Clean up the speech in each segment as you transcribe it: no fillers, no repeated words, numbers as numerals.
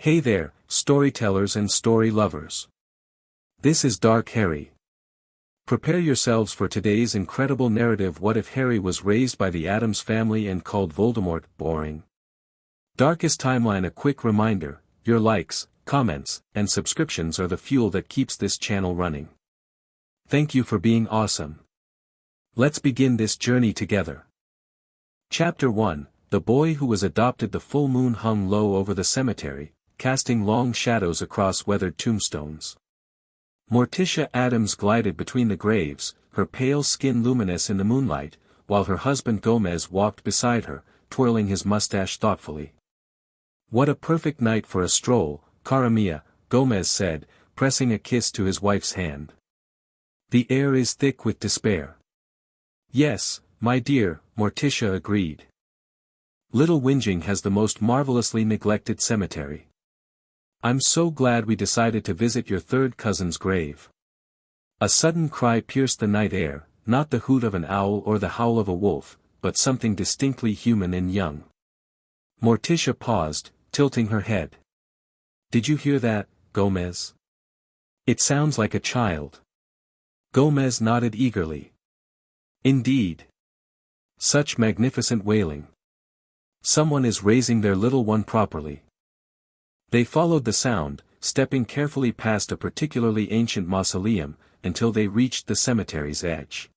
Hey there, storytellers and story lovers. This is Dark Harry. Prepare yourselves for today's incredible narrative. What if Harry was raised by the Addams family and called Voldemort boring? Darkest Timeline. A quick reminder, your likes, comments, and subscriptions are the fuel that keeps this channel running. Thank you for being awesome. Let's begin this journey together. Chapter 1, The Boy Who Was Adopted. The full moon hung low over the cemetery, casting long shadows across weathered tombstones. Morticia Addams glided between the graves, her pale skin luminous in the moonlight, while her husband Gomez walked beside her, twirling his mustache thoughtfully. "What a perfect night for a stroll, cara mia," Gomez said, pressing a kiss to his wife's hand. "The air is thick with despair." "Yes, my dear," Morticia agreed. "Little Whinging has the most marvelously neglected cemetery. I'm so glad we decided to visit your third cousin's grave." A sudden cry pierced the night air, not the hoot of an owl or the howl of a wolf, but something distinctly human and young. Morticia paused, tilting her head. "Did you hear that, Gomez? It sounds like a child." Gomez nodded eagerly. "Indeed. Such magnificent wailing. Someone is raising their little one properly." They followed the sound, stepping carefully past a particularly ancient mausoleum, until they reached the cemetery's edge.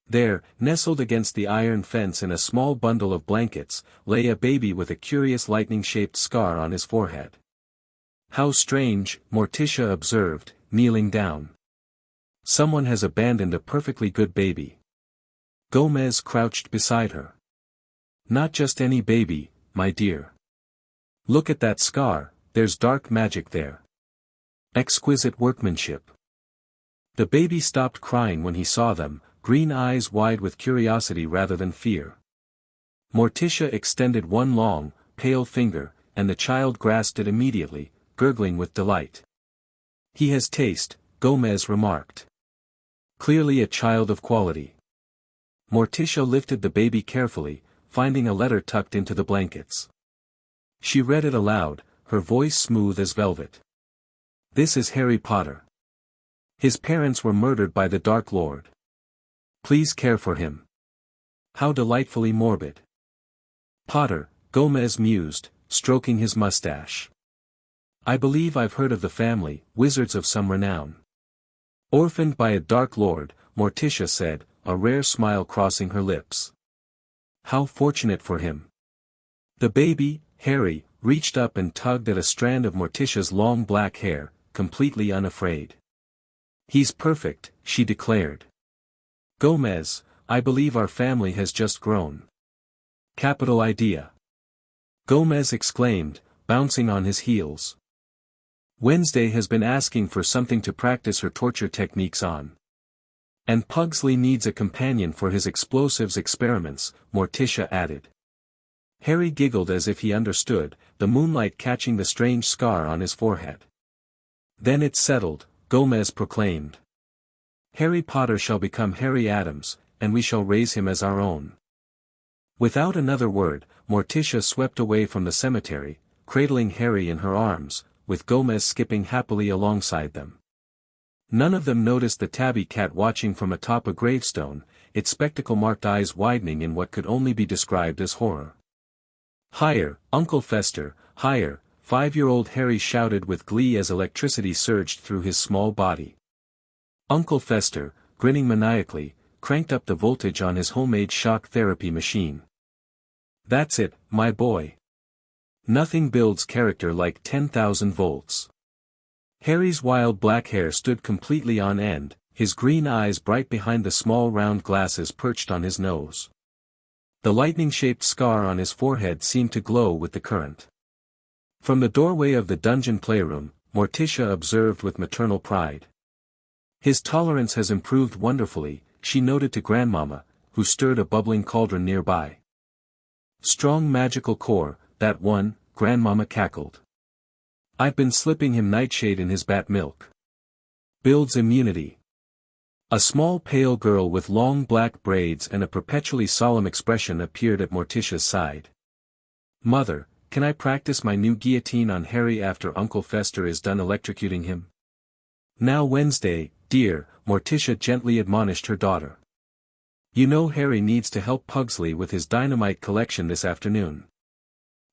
There, nestled against the iron fence in a small bundle of blankets, lay a baby with a curious lightning-shaped scar on his forehead. "How strange," Morticia observed, kneeling down. "Someone has abandoned a perfectly good baby." Gomez crouched beside her. "Not just any baby, my dear. Look at that scar, there's dark magic there. Exquisite workmanship." The baby stopped crying when he saw them, green eyes wide with curiosity rather than fear. Morticia extended one long, pale finger, and the child grasped it immediately, gurgling with delight. "He has taste," Gomez remarked. "Clearly a child of quality." Morticia lifted the baby carefully, finding a letter tucked into the blankets. She read it aloud, her voice smooth as velvet. "This is Harry Potter. His parents were murdered by the Dark Lord. Please care for him." How delightfully morbid. "Potter," Gomez mused, stroking his mustache. "I believe I've heard of the family, wizards of some renown." "Orphaned by a Dark Lord," Morticia said, a rare smile crossing her lips. "How fortunate for him." The baby, Harry, reached up and tugged at a strand of Morticia's long black hair, completely unafraid. "He's perfect," she declared. "Gomez, I believe our family has just grown." "Capital idea," Gomez exclaimed, bouncing on his heels. "Wednesday has been asking for something to practice her torture techniques on. And Pugsley needs a companion for his explosives experiments," Morticia added. Harry giggled as if he understood, the moonlight catching the strange scar on his forehead. "Then it's settled," Gomez proclaimed. "Harry Potter shall become Harry Addams, and we shall raise him as our own." Without another word, Morticia swept away from the cemetery, cradling Harry in her arms, with Gomez skipping happily alongside them. None of them noticed the tabby cat watching from atop a gravestone, its spectacle-marked eyes widening in what could only be described as horror. "Higher, Uncle Fester, higher," 5-year-old Harry shouted with glee as electricity surged through his small body. Uncle Fester, grinning maniacally, cranked up the voltage on his homemade shock therapy machine. "That's it, my boy. Nothing builds character like 10,000 volts." Harry's wild black hair stood completely on end, his green eyes bright behind the small round glasses perched on his nose. The lightning-shaped scar on his forehead seemed to glow with the current. From the doorway of the dungeon playroom, Morticia observed with maternal pride. "His tolerance has improved wonderfully," she noted to Grandmama, who stirred a bubbling cauldron nearby. "Strong magical core, that one," Grandmama cackled. "I've been slipping him nightshade in his bat milk. Builds immunity." A small pale girl with long black braids and a perpetually solemn expression appeared at Morticia's side. "Mother, can I practice my new guillotine on Harry after Uncle Fester is done electrocuting him? Now Wednesday, dear, Morticia gently admonished her daughter. You know Harry needs to help Pugsley with his dynamite collection this afternoon.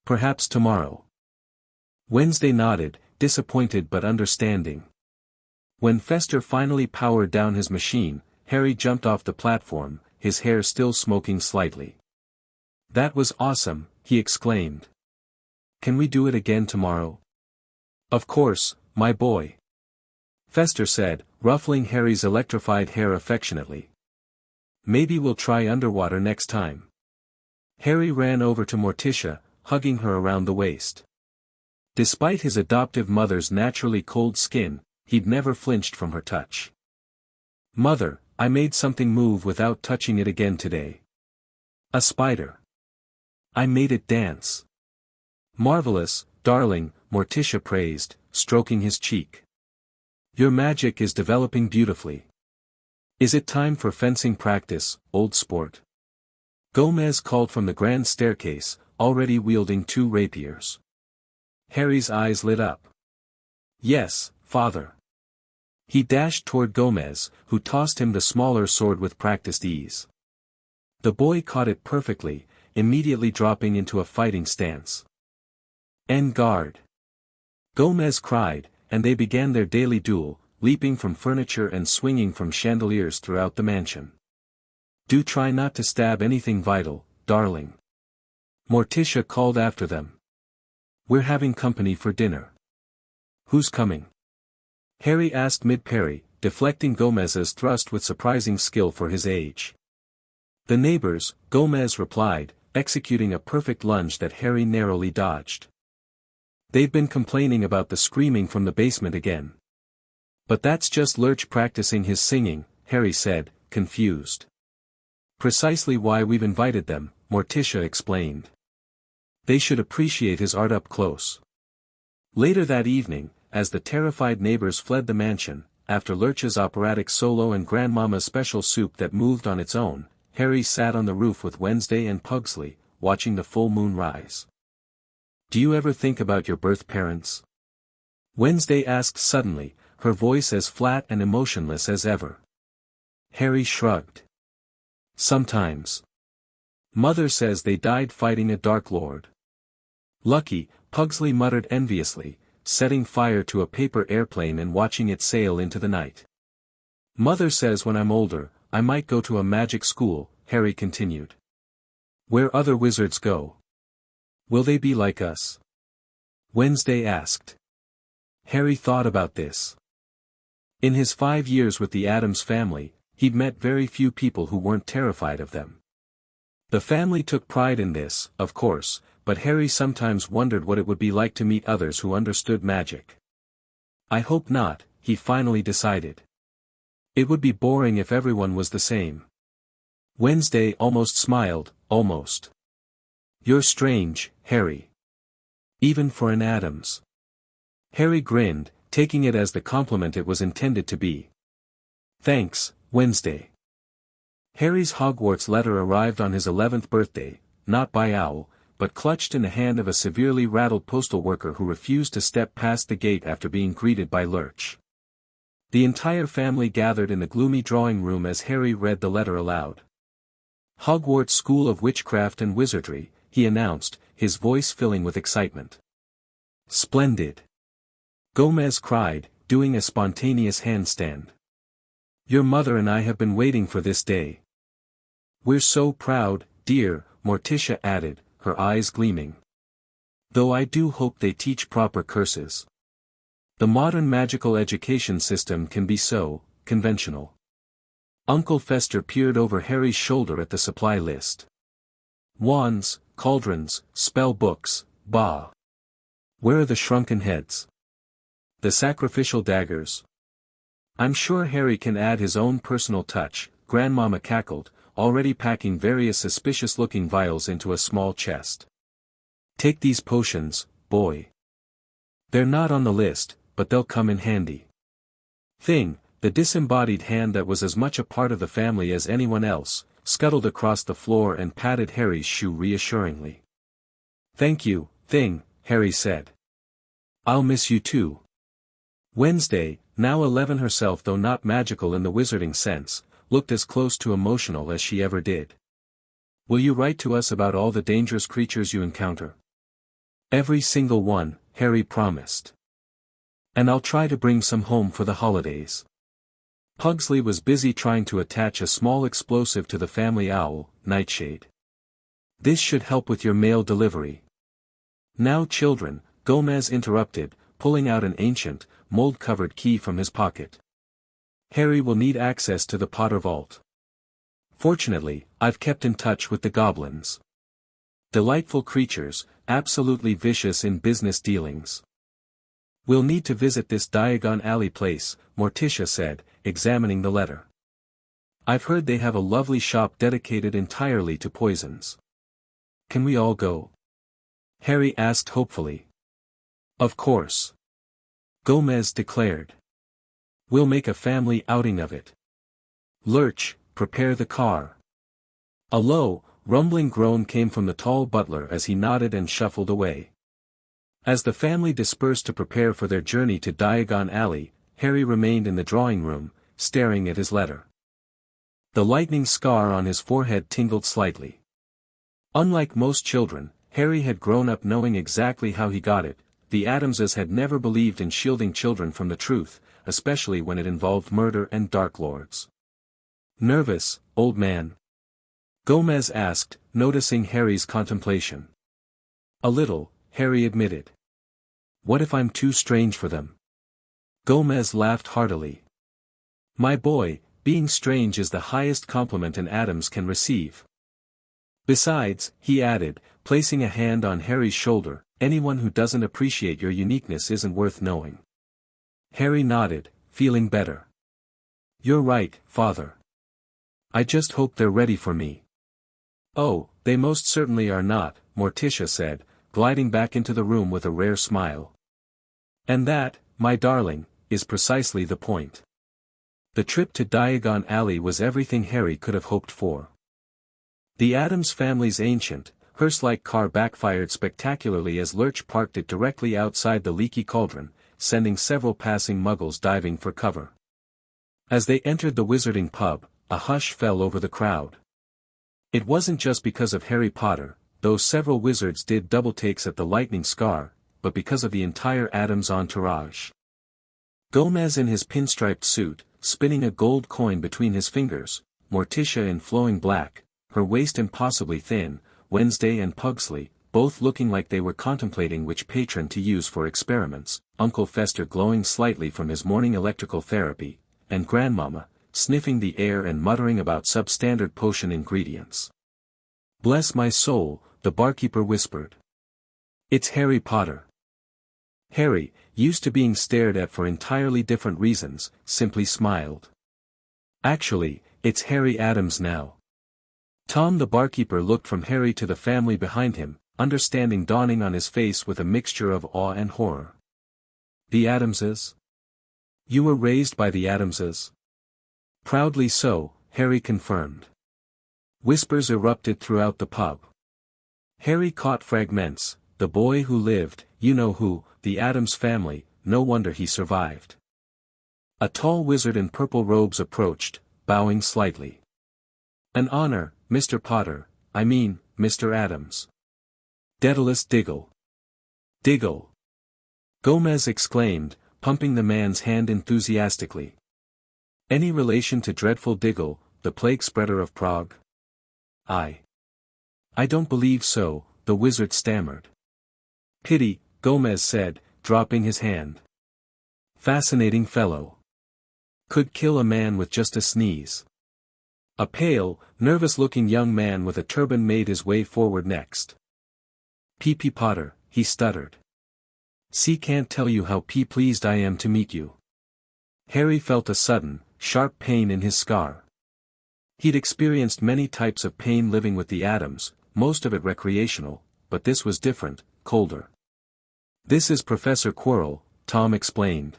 Perhaps tomorrow. Wednesday nodded, disappointed but understanding. When Fester finally powered down his machine, Harry jumped off the platform, his hair still smoking slightly. That was awesome, he exclaimed. Can we do it again tomorrow? Of course, my boy. Fester said, ruffling Harry's electrified hair affectionately. Maybe we'll try underwater next time. Harry ran over to Morticia, hugging her around the waist. Despite his adoptive mother's naturally cold skin, he'd never flinched from her touch. Mother, I made something move without touching it again today. A spider. I made it dance. Marvelous, darling, Morticia praised, stroking his cheek. Your magic is developing beautifully. Is it time for fencing practice, old sport? Gomez called from the grand staircase, already wielding 2 rapiers. Harry's eyes lit up. Yes, father. He dashed toward Gomez, who tossed him the smaller sword with practiced ease. The boy caught it perfectly, immediately dropping into a fighting stance. En garde! Gomez cried, and they began their daily duel, leaping from furniture and swinging from chandeliers throughout the mansion. Do try not to stab anything vital, darling. Morticia called after them. We're having company for dinner. Who's coming? Harry asked mid-parry, deflecting Gomez's thrust with surprising skill for his age. The neighbors, Gomez replied, executing a perfect lunge that Harry narrowly dodged. They've been complaining about the screaming from the basement again. But that's just Lurch practicing his singing, Harry said, confused. Precisely why we've invited them, Morticia explained. They should appreciate his art up close. Later that evening, as the terrified neighbors fled the mansion, after Lurch's operatic solo and Grandmama's special soup that moved on its own, Harry sat on the roof with Wednesday and Pugsley, watching the full moon rise. Do you ever think about your birth parents? Wednesday asked suddenly, her voice as flat and emotionless as ever. Harry shrugged. Sometimes. Mother says they died fighting a Dark Lord. Lucky, Pugsley muttered enviously, setting fire to a paper airplane and watching it sail into the night. Mother says when I'm older, I might go to a magic school, Harry continued. Where other wizards go. Will they be like us? Wednesday asked. Harry thought about this. In his 5 years with the Addams family, he'd met very few people who weren't terrified of them. The family took pride in this, of course, but Harry sometimes wondered what it would be like to meet others who understood magic. I hope not, he finally decided. It would be boring if everyone was the same. Wednesday almost smiled, almost. You're strange, Harry. Even for an Addams. Harry grinned, taking it as the compliment it was intended to be. Thanks, Wednesday. Harry's Hogwarts letter arrived on his 11th birthday, not by owl, but clutched in the hand of a severely rattled postal worker who refused to step past the gate after being greeted by Lurch. The entire family gathered in the gloomy drawing room as Harry read the letter aloud. Hogwarts School of Witchcraft and Wizardry, he announced, his voice filling with excitement. Splendid! Gomez cried, doing a spontaneous handstand. Your mother and I have been waiting for this day. We're so proud, dear, Morticia added, her eyes gleaming. Though I do hope they teach proper curses. The modern magical education system can be so conventional. Uncle Fester peered over Harry's shoulder at the supply list. Wands, cauldrons, spell books, bah. Where are the shrunken heads? The sacrificial daggers? I'm sure Harry can add his own personal touch, Grandmama cackled, already packing various suspicious-looking vials into a small chest. Take these potions, boy. They're not on the list, but they'll come in handy. Thing, the disembodied hand that was as much a part of the family as anyone else, scuttled across the floor and patted Harry's shoe reassuringly. Thank you, thing," Harry said. "I'll miss you too." Wednesday, now 11 herself though not magical in the wizarding sense, looked as close to emotional as she ever did. "Will you write to us about all the dangerous creatures you encounter?" "Every single one," Harry promised. "And I'll try to bring some home for the holidays." Pugsley was busy trying to attach a small explosive to the family owl, Nightshade. "This should help with your mail delivery." "Now children," Gomez interrupted, pulling out an ancient, mold-covered key from his pocket. "Harry will need access to the Potter vault. Fortunately, I've kept in touch with the goblins. Delightful creatures, absolutely vicious in business dealings. We'll need to visit this Diagon Alley place," Morticia said, examining the letter. "I've heard they have a lovely shop dedicated entirely to poisons. Can we all go?" Harry asked hopefully. "Of course," Gomez declared. "We'll make a family outing of it. Lurch, prepare the car." A low, rumbling groan came from the tall butler as he nodded and shuffled away. As the family dispersed to prepare for their journey to Diagon Alley, Harry remained in the drawing room, staring at his letter. The lightning scar on his forehead tingled slightly. Unlike most children, Harry had grown up knowing exactly how he got it. The Addamses had never believed in shielding children from the truth, especially when it involved murder and Dark Lords. "Nervous, old man?" Gomez asked, noticing Harry's contemplation. "A little," Harry admitted. "What if I'm too strange for them?" Gomez laughed heartily. "My boy, being strange is the highest compliment an Addams can receive. Besides," he added, placing a hand on Harry's shoulder, "anyone who doesn't appreciate your uniqueness isn't worth knowing." Harry nodded, feeling better. "You're right, father. I just hope they're ready for me." "Oh, they most certainly are not," Morticia said, gliding back into the room with a rare smile. "And that, my darling, is precisely the point." The trip to Diagon Alley was everything Harry could have hoped for. The Addams family's ancient, hearse-like car backfired spectacularly as Lurch parked it directly outside the leaky cauldron, sending several passing muggles diving for cover. As they entered the wizarding pub, a hush fell over the crowd. It wasn't just because of Harry Potter, though several wizards did double takes at the lightning scar, but because of the entire Addams entourage. Gomez in his pinstriped suit, spinning a gold coin between his fingers, Morticia in flowing black, her waist impossibly thin, Wednesday and Pugsley, both looking like they were contemplating which patron to use for experiments, Uncle Fester glowing slightly from his morning electrical therapy, and Grandmama, sniffing the air and muttering about substandard potion ingredients. "Bless my soul," the barkeeper whispered. "It's Harry Potter." Harry, used to being stared at for entirely different reasons, simply smiled. "Actually, it's Harry Addams now." Tom the barkeeper looked from Harry to the family behind him, understanding dawning on his face with a mixture of awe and horror. "The Addamses? You were raised by the Addamses?" "Proudly so," Harry confirmed. Whispers erupted throughout the pub. Harry caught fragments, "The boy who lived, you know who, the Addams family, no wonder he survived." A tall wizard in purple robes approached, bowing slightly. "An honor, Mr. Potter, I mean, Mr. Addams." "Daedalus Diggle." "Diggle!" Gomez exclaimed, pumping the man's hand enthusiastically. "Any relation to dreadful Diggle, the plague spreader of Prague?" I don't believe so," the wizard stammered. "Pity," Gomez said, dropping his hand. "Fascinating fellow. Could kill a man with just a sneeze." A pale, nervous-looking young man with a turban made his way forward next. "P.P. Potter," he stuttered. "See, can't tell you how pleased I am to meet you." Harry felt a sudden, sharp pain in his scar. He'd experienced many types of pain living with the Addams, most of it recreational, but this was different, colder. "This is Professor Quirrell," Tom explained.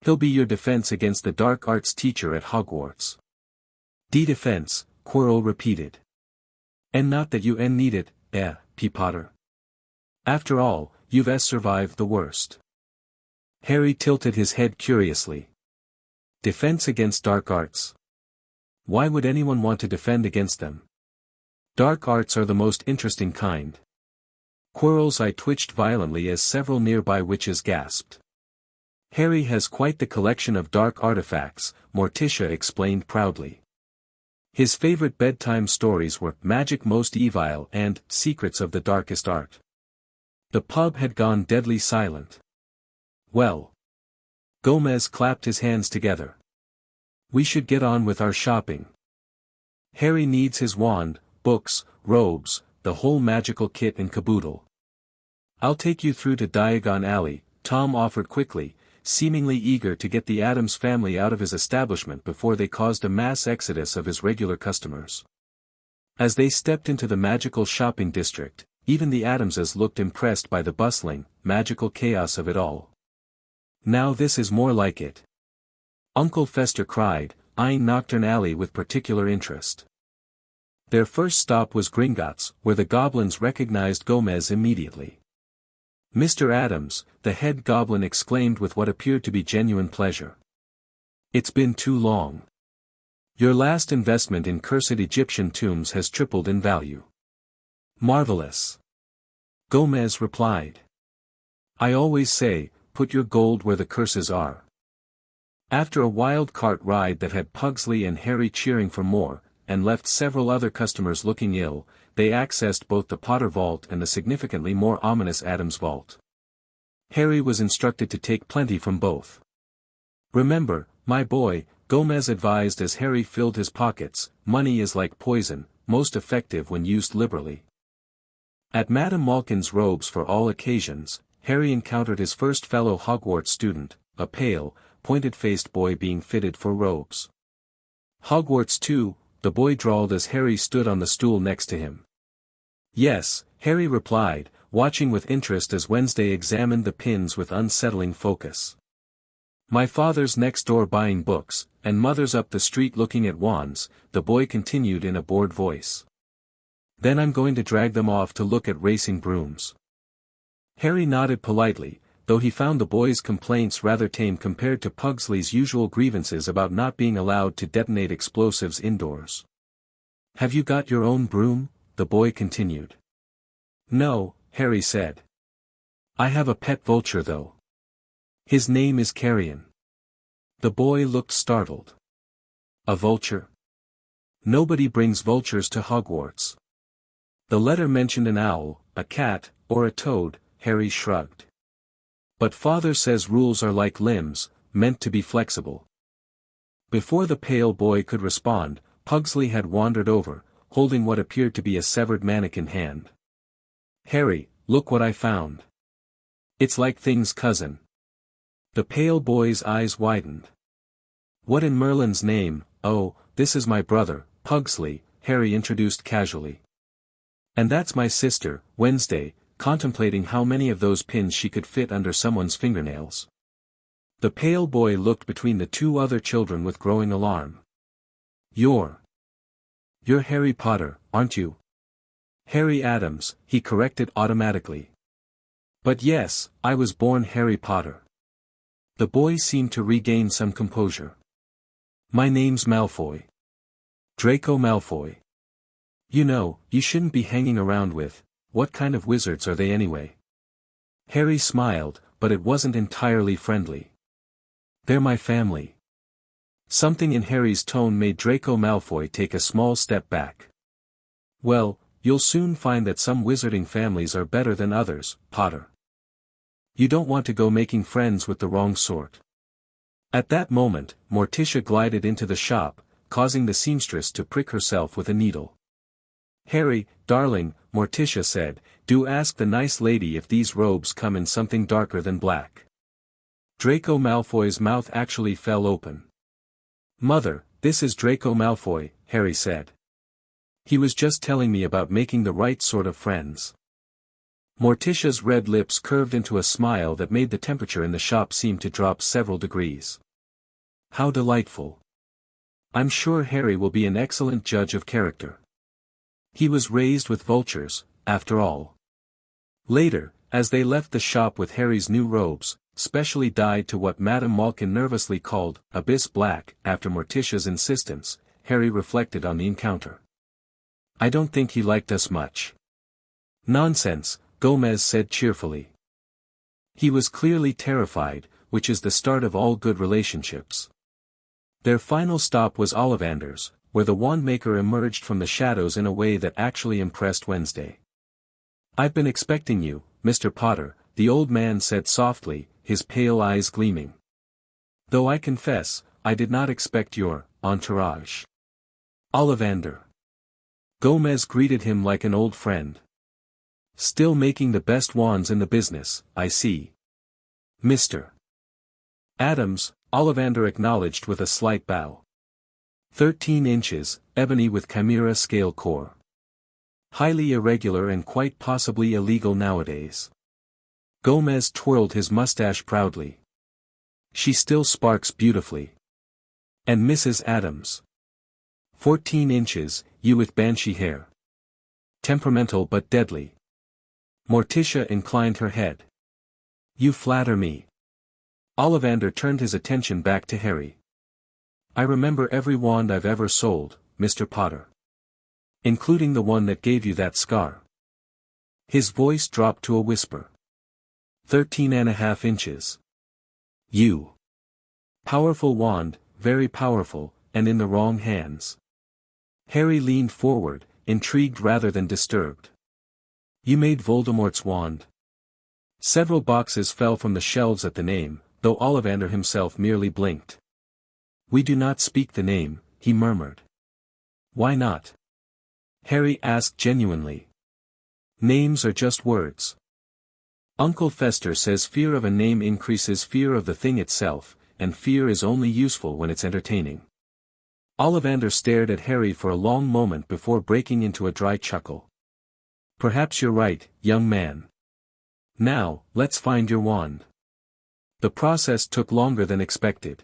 "He'll be your defense against the dark arts teacher at Hogwarts." "Defense," Quirrell repeated. "And not that you need it, P. Potter." After all, you've survived the worst. Harry tilted his head curiously. Defense against dark arts. Why would anyone want to defend against them? Dark arts are the most interesting kind. Quirrell's eye twitched violently as several nearby witches gasped. Harry has quite the collection of dark artifacts, Morticia explained proudly. His favorite bedtime stories were Magic Most Evil and Secrets of the Darkest Art. The pub had gone deadly silent. Well. Gomez clapped his hands together. We should get on with our shopping. Harry needs his wand, books, robes, the whole magical kit and caboodle. I'll take you through to Diagon Alley, Tom offered quickly, seemingly eager to get the Addams family out of his establishment before they caused a mass exodus of his regular customers. As they stepped into the magical shopping district, even the Addamses looked impressed by the bustling, magical chaos of it all. Now this is more like it. Uncle Fester cried, eyeing Knockturn Alley with particular interest. Their first stop was Gringotts, where the goblins recognized Gomez immediately. Mr. Addams, the head goblin exclaimed with what appeared to be genuine pleasure. It's been too long. Your last investment in cursed Egyptian tombs has tripled in value. Marvelous. Gomez replied. I always say, put your gold where the curses are. After a wild cart ride that had Pugsley and Harry cheering for more, and left several other customers looking ill, they accessed both the Potter Vault and the significantly more ominous Addams Vault. Harry was instructed to take plenty from both. Remember, my boy, Gomez advised as Harry filled his pockets, money is like poison, most effective when used liberally. At Madame Malkin's Robes for All Occasions, Harry encountered his first fellow Hogwarts student, a pale, pointed-faced boy being fitted for robes. Hogwarts too, the boy drawled as Harry stood on the stool next to him. Yes, Harry replied, watching with interest as Wednesday examined the pins with unsettling focus. My father's next door buying books, and mother's up the street looking at wands, the boy continued in a bored voice. Then I'm going to drag them off to look at racing brooms. Harry nodded politely, though he found the boy's complaints rather tame compared to Pugsley's usual grievances about not being allowed to detonate explosives indoors. Have you got your own broom? The boy continued. No, Harry said. I have a pet vulture though. His name is Carrion. The boy looked startled. A vulture? Nobody brings vultures to Hogwarts. The letter mentioned an owl, a cat, or a toad. Harry shrugged. But father says rules are like limbs, meant to be flexible. Before the pale boy could respond, Pugsley had wandered over, holding what appeared to be a severed mannequin hand. Harry, look what I found. It's like Thing's cousin. The pale boy's eyes widened. What in Merlin's name? Oh, this is my brother, Pugsley, Harry introduced casually. And that's my sister, Wednesday, contemplating how many of those pins she could fit under someone's fingernails. The pale boy looked between the two other children with growing alarm. You're Harry Potter, aren't you? Harry Addams, he corrected automatically. But yes, I was born Harry Potter. The boy seemed to regain some composure. My name's Malfoy. Draco Malfoy. You know, you shouldn't be hanging around with, what kind of wizards are they anyway? Harry smiled, but it wasn't entirely friendly. They're my family. Something in Harry's tone made Draco Malfoy take a small step back. Well, you'll soon find that some wizarding families are better than others, Potter. You don't want to go making friends with the wrong sort. At that moment, Morticia glided into the shop, causing the seamstress to prick herself with a needle. Harry, darling, Morticia said, do ask the nice lady if these robes come in something darker than black. Draco Malfoy's mouth actually fell open. Mother, this is Draco Malfoy, Harry said. He was just telling me about making the right sort of friends. Morticia's red lips curved into a smile that made the temperature in the shop seem to drop several degrees. How delightful. I'm sure Harry will be an excellent judge of character. He was raised with vultures, after all. Later, As they left the shop with Harry's new robes, specially dyed to what Madame Malkin nervously called abyss black, after Morticia's insistence, Harry reflected on the encounter. I don't think he liked us much. Nonsense, Gomez said cheerfully. He was clearly terrified, which is the start of all good relationships. Their final stop was Ollivander's, where the wand-maker emerged from the shadows in a way that actually impressed Wednesday. I've been expecting you, Mr. Potter, the old man said softly, his pale eyes gleaming. Though I confess, I did not expect your entourage. Ollivander. Gomez greeted him like an old friend. Still making the best wands in the business, I see. Mr. Addams, Ollivander acknowledged with a slight bow. 13 inches, ebony with chimera scale core. Highly irregular and quite possibly illegal nowadays. Gomez twirled his mustache proudly. She still sparks beautifully. And Mrs. Addams. 14 inches, you with banshee hair. Temperamental but deadly. Morticia inclined her head. You flatter me. Ollivander turned his attention back to Harry. I remember every wand I've ever sold, Mr. Potter. Including the one that gave you that scar. His voice dropped to a whisper. 13.5 inches. You. Powerful wand, very powerful, and in the wrong hands. Harry leaned forward, intrigued rather than disturbed. You made Voldemort's wand. Several boxes fell from the shelves at the name, though Ollivander himself merely blinked. We do not speak the name, he murmured. Why not? Harry asked genuinely. Names are just words. Uncle Fester says fear of a name increases fear of the thing itself, and fear is only useful when it's entertaining. Ollivander stared at Harry for a long moment before breaking into a dry chuckle. Perhaps you're right, young man. Now, let's find your wand. The process took longer than expected.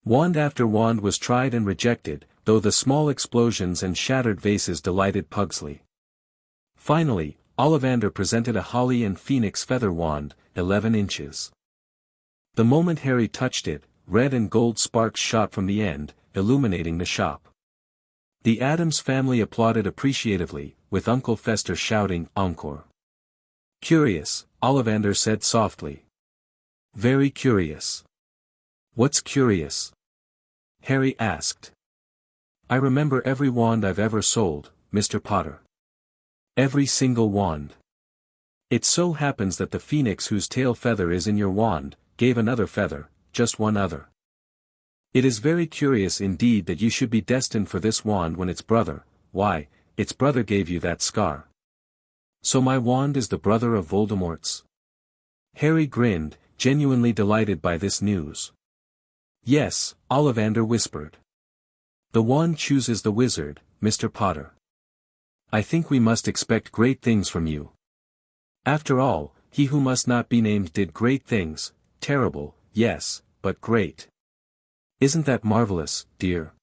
Wand after wand was tried and rejected, though the small explosions and shattered vases delighted Pugsley. Finally, Ollivander presented a holly and phoenix feather wand, 11 inches. The moment Harry touched it, red and gold sparks shot from the end, illuminating the shop. The Addams family applauded appreciatively, with Uncle Fester shouting, "Encore!" Curious, Ollivander said softly. Very curious. What's curious? Harry asked. I remember every wand I've ever sold, Mr. Potter. Every single wand. It so happens that the phoenix whose tail feather is in your wand, gave another feather, just one other. It is very curious indeed that you should be destined for this wand when its brother, why, its brother gave you that scar. So my wand is the brother of Voldemort's? Harry grinned, genuinely delighted by this news. Yes, Ollivander whispered. The wand chooses the wizard, Mr. Potter. I think we must expect great things from you. After all, he who must not be named did great things, terrible, yes, but great. Isn't that marvelous, dear?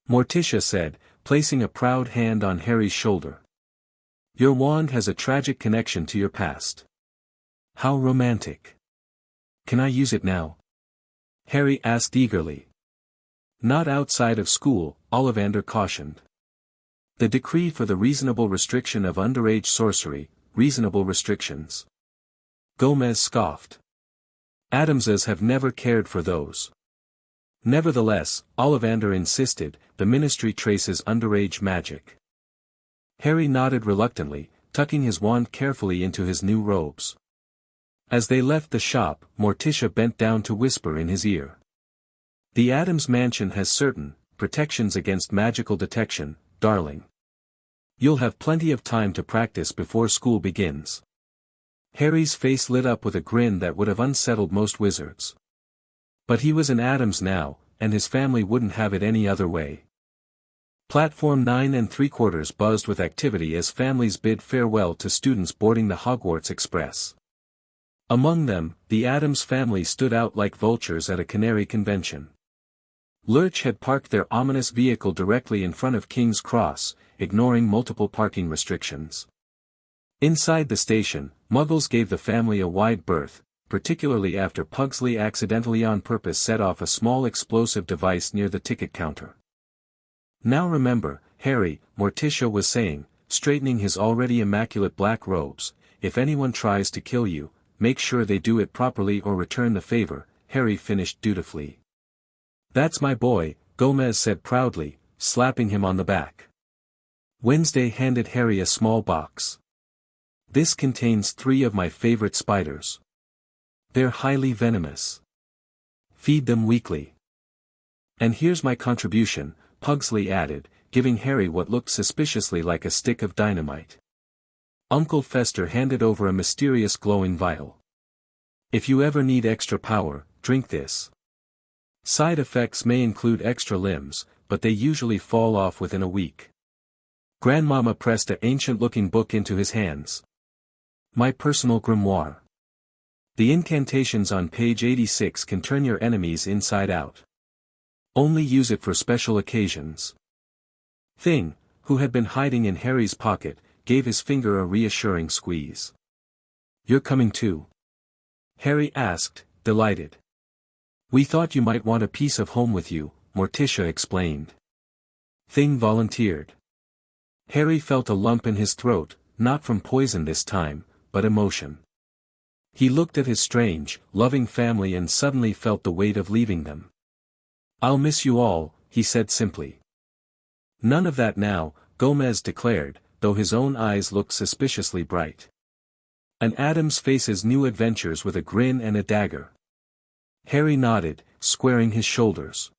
Morticia said, placing a proud hand on Harry's shoulder. Your wand has a tragic connection to your past. How romantic. Can I use it now? Harry asked eagerly. Not outside of school, Ollivander cautioned. The decree for the reasonable restriction of underage sorcery, reasonable restrictions. Gomez scoffed. Addamses have never cared for those. Nevertheless, Ollivander insisted, the ministry traces underage magic. Harry nodded reluctantly, tucking his wand carefully into his new robes. As they left the shop, Morticia bent down to whisper in his ear. The Addams mansion has certain protections against magical detection, darling. You'll have plenty of time to practice before school begins. Harry's face lit up with a grin that would have unsettled most wizards. But he was an Addams now, and his family wouldn't have it any other way. Platform 9 3/4 buzzed with activity as families bid farewell to students boarding the Hogwarts Express. Among them, the Addams family stood out like vultures at a canary convention. Lurch had parked their ominous vehicle directly in front of King's Cross, ignoring multiple parking restrictions. Inside the station, Muggles gave the family a wide berth, particularly after Pugsley accidentally on purpose set off a small explosive device near the ticket counter. "Now remember, Harry," Morticia was saying, straightening his already immaculate black robes, "if anyone tries to kill you, make sure they do it properly or return the favor," Harry finished dutifully. "That's my boy," Gomez said proudly, slapping him on the back. Wednesday handed Harry a small box. "This contains 3 of my favorite spiders. They're highly venomous. Feed them weekly. And here's my contribution," Pugsley added, giving Harry what looked suspiciously like a stick of dynamite. Uncle Fester handed over a mysterious glowing vial. "If you ever need extra power, drink this. Side effects may include extra limbs, but they usually fall off within a week." Grandmama pressed an ancient-looking book into his hands. "My personal grimoire. The incantations on page 86 can turn your enemies inside out. Only use it for special occasions." Thing, who had been hiding in Harry's pocket, gave his finger a reassuring squeeze. "You're coming too?" Harry asked, delighted. "We thought you might want a piece of home with you," Morticia explained. Thing volunteered. Harry felt a lump in his throat, not from poison this time, but emotion. He looked at his strange, loving family and suddenly felt the weight of leaving them. "I'll miss you all," he said simply. "None of that now," Gomez declared, though his own eyes looked suspiciously bright. "And Addams faces new adventures with a grin and a dagger." Harry nodded, squaring his shoulders.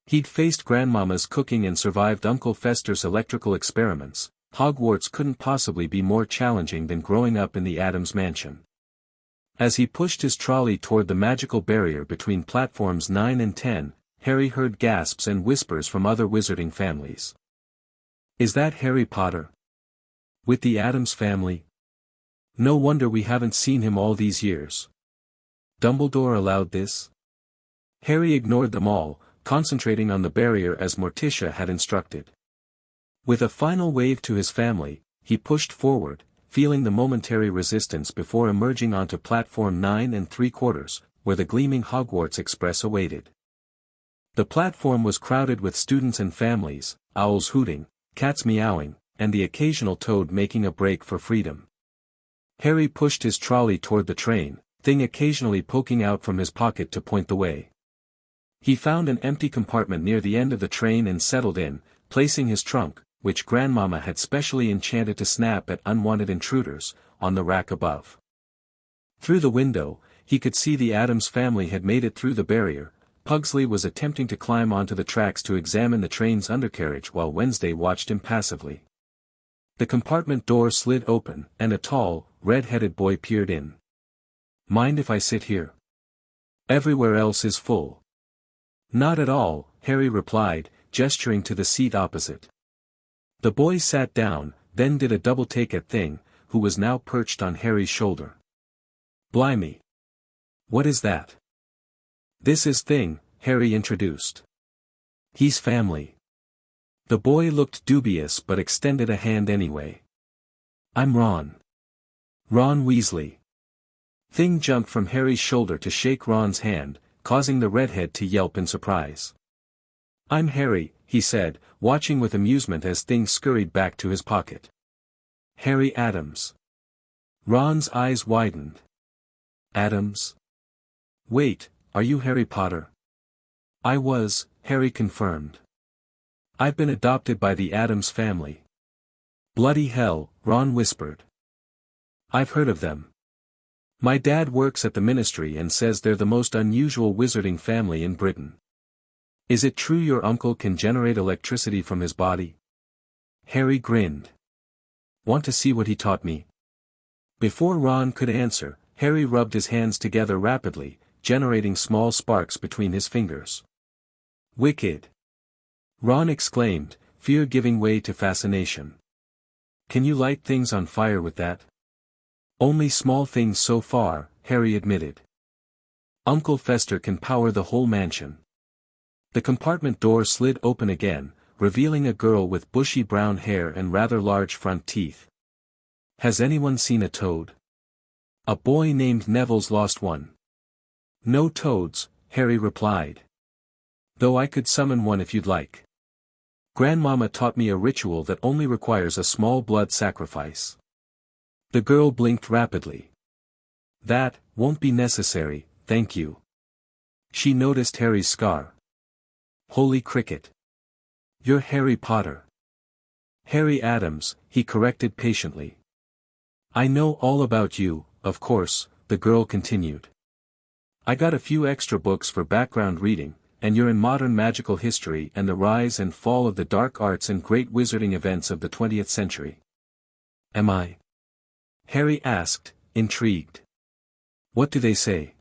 He'd faced Grandmama's cooking and survived Uncle Fester's electrical experiments. Hogwarts couldn't possibly be more challenging than growing up in the Addams mansion. As he pushed his trolley toward the magical barrier between platforms 9 and 10, Harry heard gasps and whispers from other wizarding families. "Is that Harry Potter? With the Addams family? No wonder we haven't seen him all these years. Dumbledore allowed this?" Harry ignored them all, concentrating on the barrier as Morticia had instructed. With a final wave to his family, he pushed forward, feeling the momentary resistance before emerging onto platform 9 3/4, where the gleaming Hogwarts Express awaited. The platform was crowded with students and families, owls hooting, cats meowing, and the occasional toad making a break for freedom. Harry pushed his trolley toward the train, Thing occasionally poking out from his pocket to point the way. He found an empty compartment near the end of the train and settled in, placing his trunk, which Grandmama had specially enchanted to snap at unwanted intruders, on the rack above. Through the window, he could see the Addams family had made it through the barrier. Pugsley was attempting to climb onto the tracks to examine the train's undercarriage while Wednesday watched him passively. The compartment door slid open, and a tall, red-headed boy peered in. "Mind if I sit here? Everywhere else is full." "Not at all," Harry replied, gesturing to the seat opposite. The boy sat down, then did a double take at Thing, who was now perched on Harry's shoulder. "Blimey! What is that?" "This is Thing," Harry introduced. "He's family." The boy looked dubious but extended a hand anyway. "I'm Ron. Ron Weasley." Thing jumped from Harry's shoulder to shake Ron's hand, causing the redhead to yelp in surprise. "I'm Harry," he said, watching with amusement as Thing scurried back to his pocket. "Harry Addams." Ron's eyes widened. "Addams? Wait, are you Harry Potter?" "I was," Harry confirmed. "I've been adopted by the Addams family." "Bloody hell," Ron whispered. "I've heard of them. My dad works at the ministry and says they're the most unusual wizarding family in Britain. Is it true your uncle can generate electricity from his body?" Harry grinned. "Want to see what he taught me?" Before Ron could answer, Harry rubbed his hands together rapidly, generating small sparks between his fingers. "Wicked!" Ron exclaimed, fear giving way to fascination. "Can you light things on fire with that?" "Only small things so far," Harry admitted. "Uncle Fester can power the whole mansion." The compartment door slid open again, revealing a girl with bushy brown hair and rather large front teeth. Has anyone seen a toad? A boy named Neville's lost one. No toads, Harry replied. Though I could summon one if you'd like. Grandmama taught me a ritual that only requires a small blood sacrifice. The girl blinked rapidly. That won't be necessary, thank you. She noticed Harry's scar. Holy cricket. You're Harry Potter. Harry Addams, he corrected patiently. I know all about you, of course, the girl continued. I got a few extra books for background reading, and you're in modern magical history and the rise and fall of the dark arts and great wizarding events of the 20th century. Am I? Harry asked, intrigued. What do they say?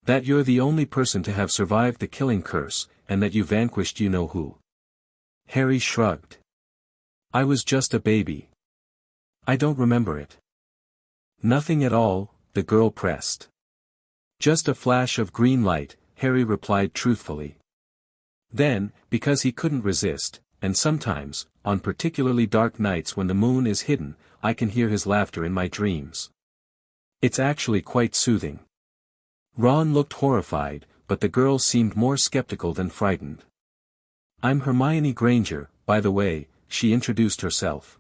That you're the only person to have survived the killing curse, and that you vanquished you-know-who. Harry shrugged. I was just a baby. I don't remember it. Nothing at all, the girl pressed. Just a flash of green light, Harry replied truthfully. Then, because he couldn't resist, and sometimes, on particularly dark nights when the moon is hidden, I can hear his laughter in my dreams. It's actually quite soothing. Ron looked horrified, but the girl seemed more skeptical than frightened. I'm Hermione Granger, by the way, she introduced herself.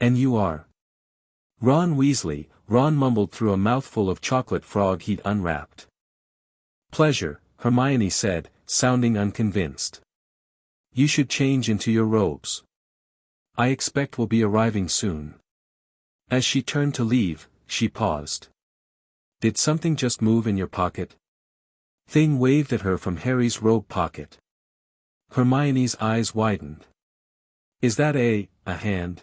And you are? Ron Weasley, Ron mumbled through a mouthful of chocolate frog he'd unwrapped. Pleasure, Hermione said, sounding unconvinced. You should change into your robes. I expect we'll be arriving soon. As she turned to leave, she paused. Did something just move in your pocket? Thing waved at her from Harry's robe pocket. Hermione's eyes widened. Is that a hand?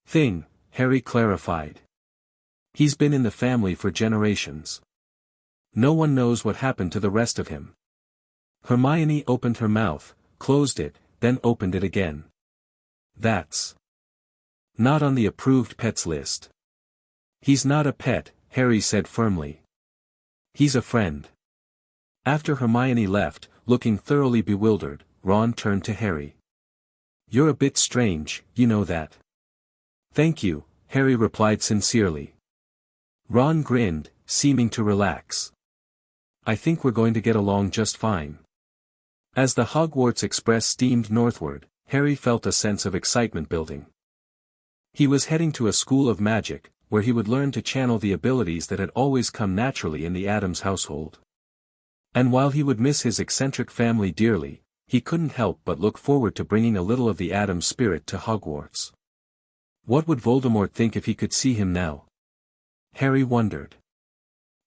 Thing, Harry clarified. He's been in the family for generations. No one knows what happened to the rest of him. Hermione opened her mouth, closed it, then opened it again. That's not on the approved pets list. He's not a pet, Harry said firmly. He's a friend. After Hermione left, looking thoroughly bewildered, Ron turned to Harry. You're a bit strange, you know that. Thank you, Harry replied sincerely. Ron grinned, seeming to relax. I think we're going to get along just fine. As the Hogwarts Express steamed northward, Harry felt a sense of excitement building. He was heading to a school of magic, where he would learn to channel the abilities that had always come naturally in the Addams household. And while he would miss his eccentric family dearly, he couldn't help but look forward to bringing a little of the Addams spirit to Hogwarts. What would Voldemort think if he could see him now? Harry wondered.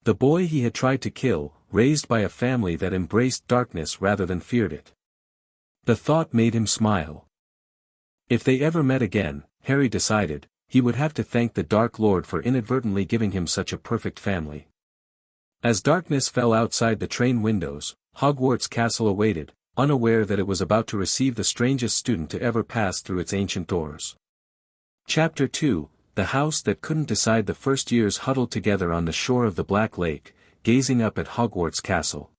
The boy he had tried to kill, raised by a family that embraced darkness rather than feared it. The thought made him smile. If they ever met again, Harry decided, he would have to thank the Dark Lord for inadvertently giving him such a perfect family. As darkness fell outside the train windows, Hogwarts Castle awaited, unaware that it was about to receive the strangest student to ever pass through its ancient doors. Chapter 2, The House That Couldn't Decide. The first years huddled together on the shore of the Black Lake, gazing up at Hogwarts Castle.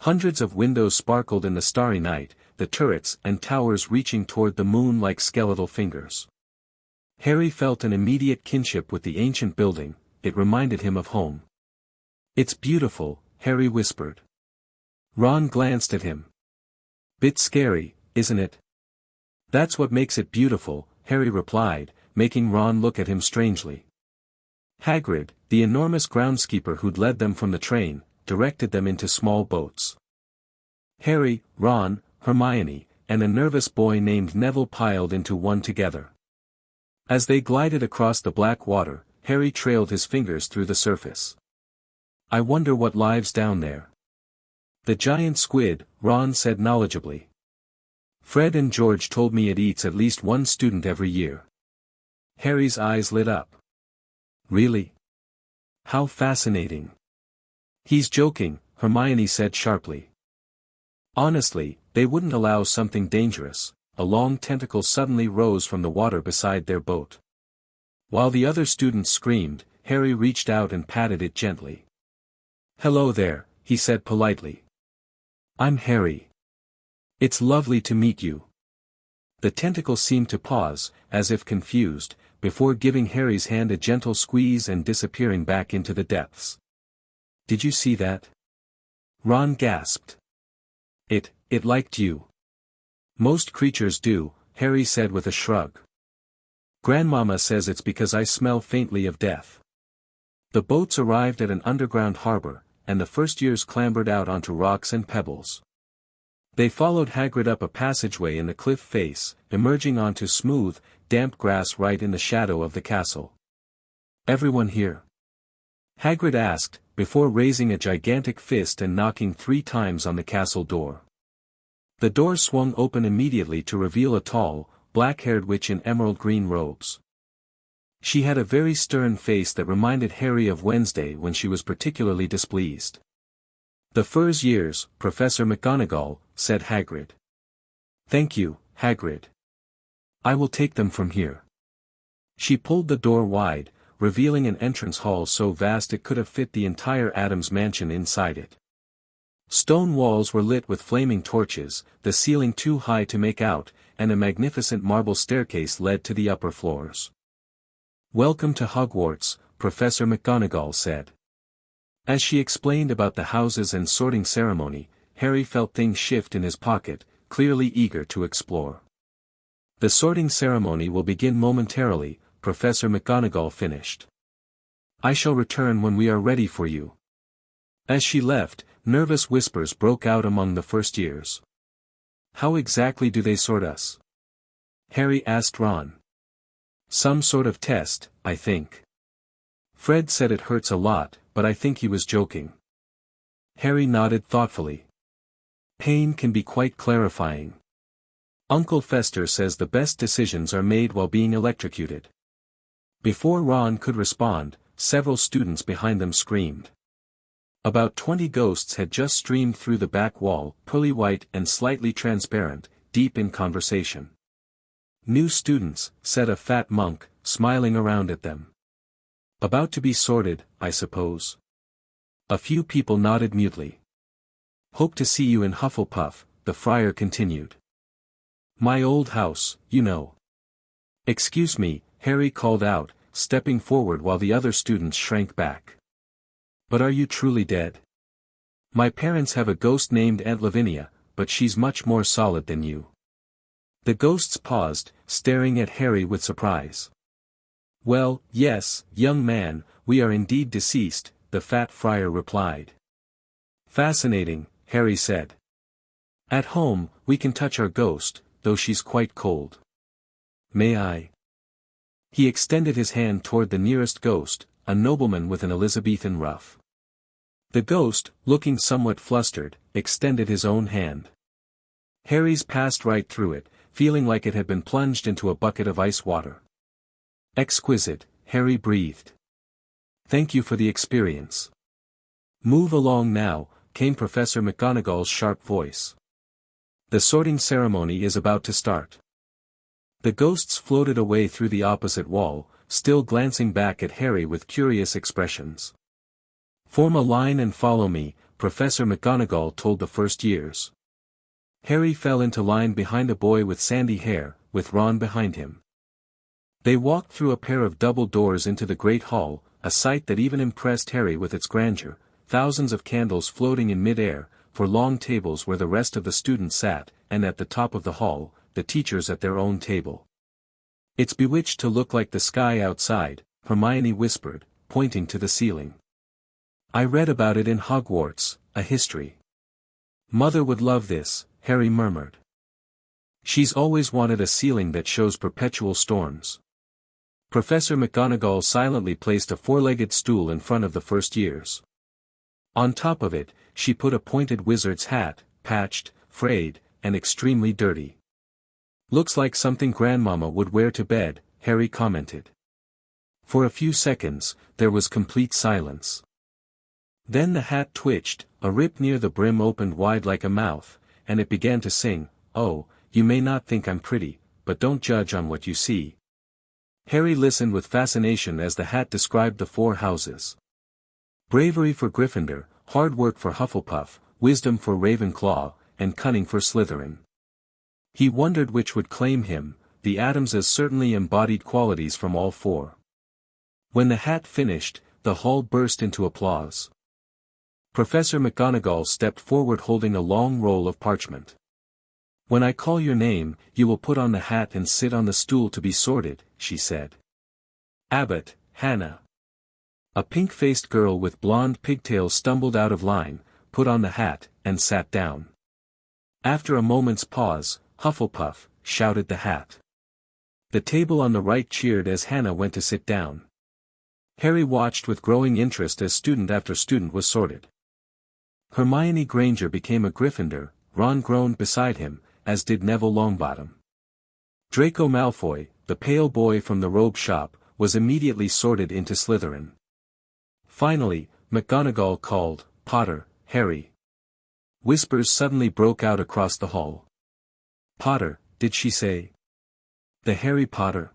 Hundreds of windows sparkled in the starry night, the turrets and towers reaching toward the moon like skeletal fingers. Harry felt an immediate kinship with the ancient building, it reminded him of home. It's beautiful, Harry whispered. Ron glanced at him. Bit scary, isn't it? That's what makes it beautiful, Harry replied, making Ron look at him strangely. Hagrid, the enormous groundskeeper who'd led them from the train, directed them into small boats. Harry, Ron, Hermione, and a nervous boy named Neville piled into one together. As they glided across the black water, Harry trailed his fingers through the surface. I wonder what lives down there. The giant squid, Ron said knowledgeably. Fred and George told me it eats at least one student every year. Harry's eyes lit up. Really? How fascinating. He's joking, Hermione said sharply. Honestly, they wouldn't allow something dangerous. A long tentacle suddenly rose from the water beside their boat. While the other students screamed, Harry reached out and patted it gently. Hello there, he said politely. I'm Harry. It's lovely to meet you. The tentacle seemed to pause, as if confused, before giving Harry's hand a gentle squeeze and disappearing back into the depths. "Did you see that?" Ron gasped. It liked you." "Most creatures do," Harry said with a shrug. "Grandmama says it's because I smell faintly of death." The boats arrived at an underground harbor, and the first years clambered out onto rocks and pebbles. They followed Hagrid up a passageway in the cliff face, emerging onto smooth, damp grass right in the shadow of the castle. "Everyone here?" Hagrid asked, before raising a gigantic fist and knocking 3 times on the castle door. The door swung open immediately to reveal a tall, black-haired witch in emerald green robes. She had a very stern face that reminded Harry of Wednesday when she was particularly displeased. "The Fur's years, Professor McGonagall," said Hagrid. "Thank you, Hagrid. I will take them from here." She pulled the door wide, revealing an entrance hall so vast it could have fit the entire Addams mansion inside it. Stone walls were lit with flaming torches, the ceiling too high to make out, and a magnificent marble staircase led to the upper floors. "Welcome to Hogwarts," Professor McGonagall said. As she explained about the houses and sorting ceremony, Harry felt things shift in his pocket, clearly eager to explore. "The sorting ceremony will begin momentarily," Professor McGonagall finished. "I shall return when we are ready for you." As she left, nervous whispers broke out among the first years. "How exactly do they sort us?" Harry asked Ron. "Some sort of test, I think. Fred said it hurts a lot, but I think he was joking." Harry nodded thoughtfully. "Pain can be quite clarifying. Uncle Fester says the best decisions are made while being electrocuted." Before Ron could respond, several students behind them screamed. About 20 ghosts had just streamed through the back wall, pearly white and slightly transparent, deep in conversation. "New students," said a fat monk, smiling around at them. "About to be sorted, I suppose." A few people nodded mutely. "Hope to see you in Hufflepuff," the friar continued. "My old house, you know." "Excuse me," Harry called out, stepping forward while the other students shrank back. "But are you truly dead? My parents have a ghost named Aunt Lavinia, but she's much more solid than you." The ghosts paused, staring at Harry with surprise. "Well, yes, young man, we are indeed deceased," the fat friar replied. "Fascinating," Harry said. "At home, we can touch our ghost, though she's quite cold. May I?" He extended his hand toward the nearest ghost, a nobleman with an Elizabethan ruff. The ghost, looking somewhat flustered, extended his own hand. Harry's passed right through it, feeling like it had been plunged into a bucket of ice water. "Exquisite," Harry breathed. "Thank you for the experience." "Move along now," came Professor McGonagall's sharp voice. "The sorting ceremony is about to start." The ghosts floated away through the opposite wall, still glancing back at Harry with curious expressions. "Form a line and follow me," Professor McGonagall told the first years. Harry fell into line behind a boy with sandy hair, with Ron behind him. They walked through a pair of double doors into the great hall, a sight that even impressed Harry with its grandeur, thousands of candles floating in mid-air, for long tables where the rest of the students sat, and at the top of the hall, the teachers at their own table. "It's bewitched to look like the sky outside," Hermione whispered, pointing to the ceiling. "I read about it in Hogwarts, a history." "Mother would love this," Harry murmured. "She's always wanted a ceiling that shows perpetual storms." Professor McGonagall silently placed a four-legged stool in front of the first years. On top of it, she put a pointed wizard's hat, patched, frayed, and extremely dirty. "Looks like something Grandmama would wear to bed," Harry commented. For a few seconds, there was complete silence. Then the hat twitched, a rip near the brim opened wide like a mouth, and it began to sing, "Oh, you may not think I'm pretty, but don't judge on what you see." Harry listened with fascination as the hat described the 4 houses. Bravery for Gryffindor, hard work for Hufflepuff, wisdom for Ravenclaw, and cunning for Slytherin. He wondered which would claim him, the Addamses certainly embodied qualities from all four. When the hat finished, the hall burst into applause. Professor McGonagall stepped forward holding a long roll of parchment. "When I call your name, you will put on the hat and sit on the stool to be sorted," she said. "Abbott, Hannah." A pink-faced girl with blonde pigtails stumbled out of line, put on the hat, and sat down. After a moment's pause, "Hufflepuff," shouted the hat. The table on the right cheered as Hannah went to sit down. Harry watched with growing interest as student after student was sorted. Hermione Granger became a Gryffindor, Ron groaned beside him, as did Neville Longbottom. Draco Malfoy, the pale boy from the robe shop, was immediately sorted into Slytherin. Finally, McGonagall called, "Potter, Harry." Whispers suddenly broke out across the hall. "Potter, did she say? The Harry Potter?"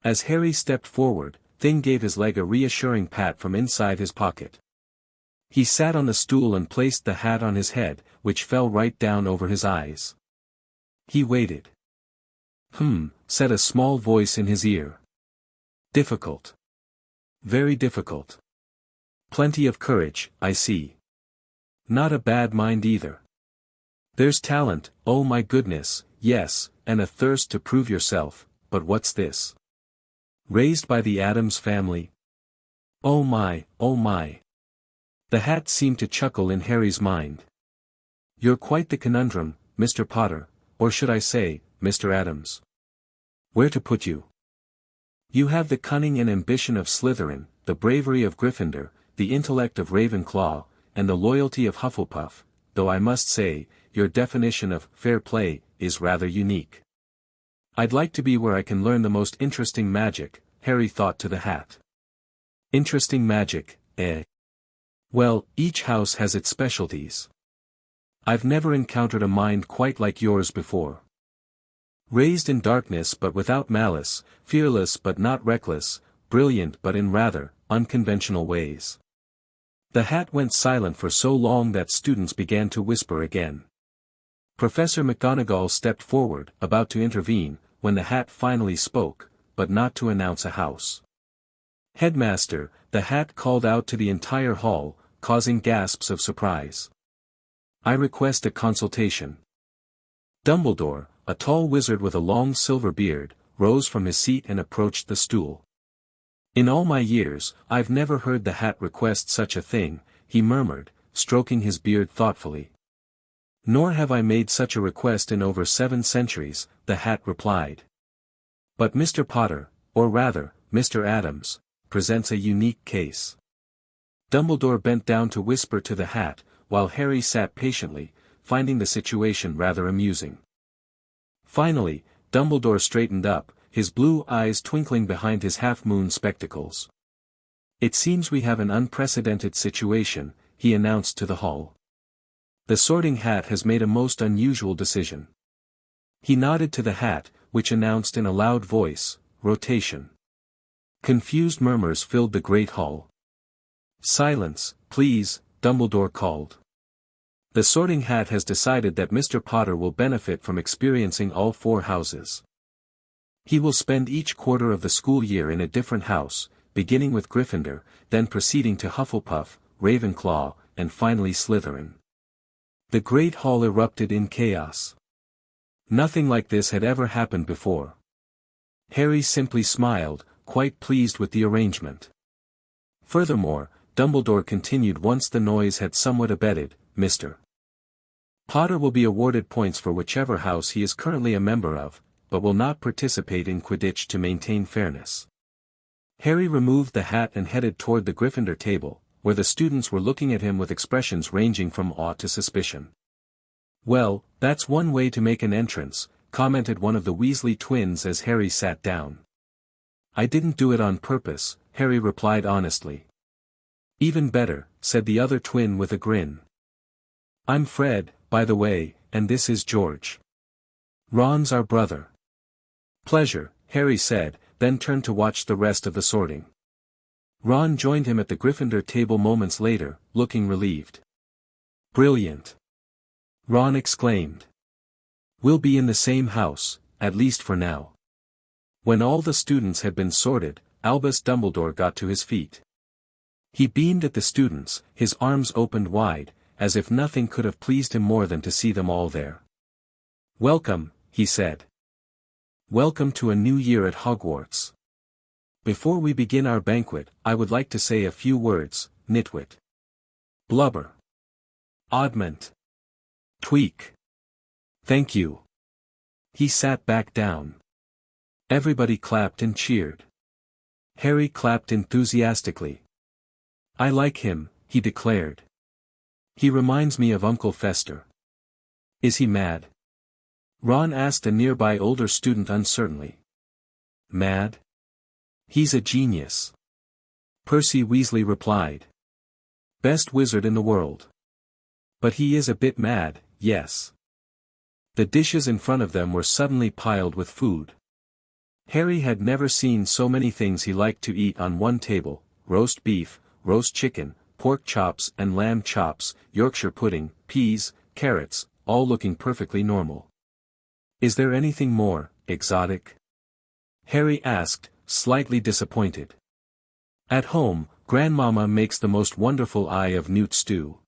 As Harry stepped forward, Thing gave his leg a reassuring pat from inside his pocket. He sat on the stool and placed the hat on his head, which fell right down over his eyes. He waited. Said a small voice in his ear. "Difficult. Very difficult. Plenty of courage, I see. Not a bad mind either. There's talent, oh my goodness, yes, and a thirst to prove yourself, but what's this? Raised by the Addams family? Oh my, oh my." The hat seemed to chuckle in Harry's mind. "You're quite the conundrum, Mr. Potter, or should I say, Mr. Addams. Where to put you? You have the cunning and ambition of Slytherin, the bravery of Gryffindor, the intellect of Ravenclaw, and the loyalty of Hufflepuff, though I must say, your definition of fair play is rather unique. I'd like to be where I can learn the most interesting magic," Harry thought to the hat. "Interesting magic, eh? Well, each house has its specialties. I've never encountered a mind quite like yours before. Raised in darkness but without malice, fearless but not reckless, brilliant but in rather unconventional ways." The hat went silent for so long that students began to whisper again. Professor McGonagall stepped forward, about to intervene, when the hat finally spoke, but not to announce a house. "Headmaster," the hat called out to the entire hall, causing gasps of surprise. "I request a consultation." Dumbledore, a tall wizard with a long silver beard, rose from his seat and approached the stool. "In all my years, I've never heard the hat request such a thing," he murmured, stroking his beard thoughtfully. "Nor have I made such a request in over 7 centuries, the hat replied. "But Mr. Potter, or rather, Mr. Addams, presents a unique case." Dumbledore bent down to whisper to the hat, while Harry sat patiently, finding the situation rather amusing. Finally, Dumbledore straightened up, his blue eyes twinkling behind his half-moon spectacles. "It seems we have an unprecedented situation," he announced to the hall. "The Sorting Hat has made a most unusual decision." He nodded to the hat, which announced in a loud voice, "Rotation." Confused murmurs filled the great hall. "Silence, please," Dumbledore called. "The Sorting Hat has decided that Mr. Potter will benefit from experiencing all 4 houses. He will spend each quarter of the school year in a different house, beginning with Gryffindor, then proceeding to Hufflepuff, Ravenclaw, and finally Slytherin." The great hall erupted in chaos. Nothing like this had ever happened before. Harry simply smiled, quite pleased with the arrangement. Furthermore, Dumbledore continued once the noise had somewhat abated, "Mr. Potter will be awarded points for whichever house he is currently a member of, but will not participate in Quidditch to maintain fairness." Harry removed the hat and headed toward the Gryffindor table, where the students were looking at him with expressions ranging from awe to suspicion. "Well, that's one way to make an entrance," commented one of the Weasley twins as Harry sat down. "I didn't do it on purpose," Harry replied honestly. "Even better," said the other twin with a grin. "I'm Fred, by the way, and this is George. Ron's our brother." "Pleasure," Harry said, then turned to watch the rest of the sorting. Ron joined him at the Gryffindor table moments later, looking relieved. "Brilliant!" Ron exclaimed. "We'll be in the same house," at least for now. When all the students had been sorted, Albus Dumbledore got to his feet. He beamed at the students, his arms opened wide, as if nothing could have pleased him more than to see them all there. "Welcome," he said. "Welcome to a new year at Hogwarts. Before we begin our banquet, I would like to say a few words, nitwit. Blubber. Oddment. Tweak. Thank you." He sat back down. Everybody clapped and cheered. Harry clapped enthusiastically. "I like him," he declared. "He reminds me of Uncle Fester." "Is he mad?" Ron asked a nearby older student uncertainly. "Mad? He's a genius," Percy Weasley replied. "Best wizard in the world. But he is a bit mad, yes." The dishes in front of them were suddenly piled with food. Harry had never seen so many things he liked to eat on one table: roast beef, roast chicken, pork chops and lamb chops, Yorkshire pudding, peas, carrots, all looking perfectly normal. "Is there anything more exotic?" Harry asked, slightly disappointed. "At home, Grandmama makes the most wonderful eye of newt stew."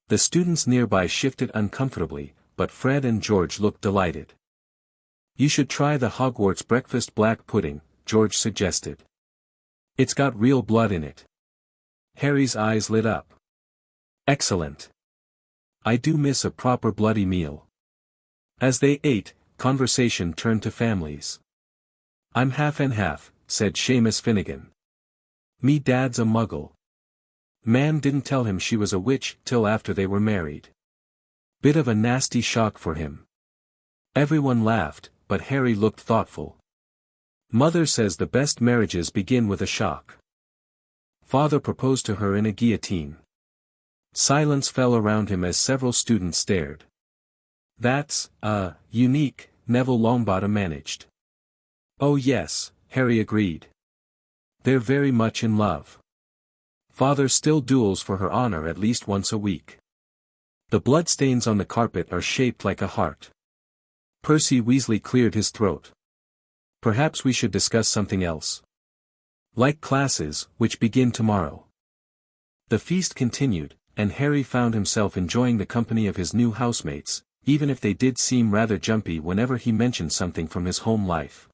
The students nearby shifted uncomfortably, but Fred and George looked delighted. "You should try the Hogwarts breakfast black pudding," George suggested. "It's got real blood in it." Harry's eyes lit up. "Excellent. I do miss a proper bloody meal." As they ate, conversation turned to families. "I'm half and half," said Seamus Finnegan. "Me dad's a muggle. Mam didn't tell him she was a witch till after they were married. Bit of a nasty shock for him." Everyone laughed, but Harry looked thoughtful. "Mother says the best marriages begin with a shock. Father proposed to her in a guillotine." Silence fell around him as several students stared. "That's, unique," Neville Longbottom managed. "Oh yes," Harry agreed. "They're very much in love. Father still duels for her honor at least once a week. The bloodstains on the carpet are shaped like a heart." Percy Weasley cleared his throat. "Perhaps we should discuss something else. Like classes, which begin tomorrow." The feast continued, and Harry found himself enjoying the company of his new housemates, even if they did seem rather jumpy whenever he mentioned something from his home life.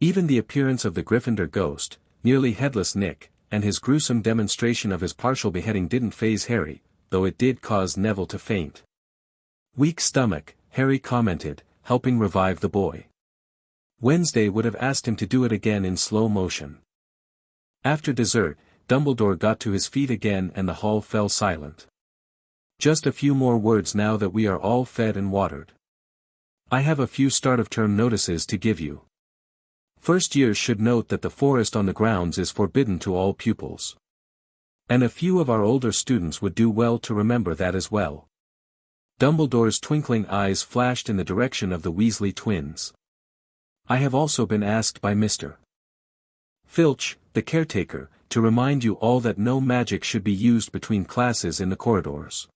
Even the appearance of the Gryffindor ghost, nearly headless Nick, and his gruesome demonstration of his partial beheading didn't faze Harry, though it did cause Neville to faint. "Weak stomach," Harry commented, helping revive the boy. Wednesday would have asked him to do it again in slow motion. After dessert, Dumbledore got to his feet again and the hall fell silent. "Just a few more words now that we are all fed and watered. I have a few start-of-term notices to give you. First years should note that the forest on the grounds is forbidden to all pupils. And a few of our older students would do well to remember that as well." Dumbledore's twinkling eyes flashed in the direction of the Weasley twins. "I have also been asked by Mr. Filch, the caretaker, to remind you all that no magic should be used between classes in the corridors.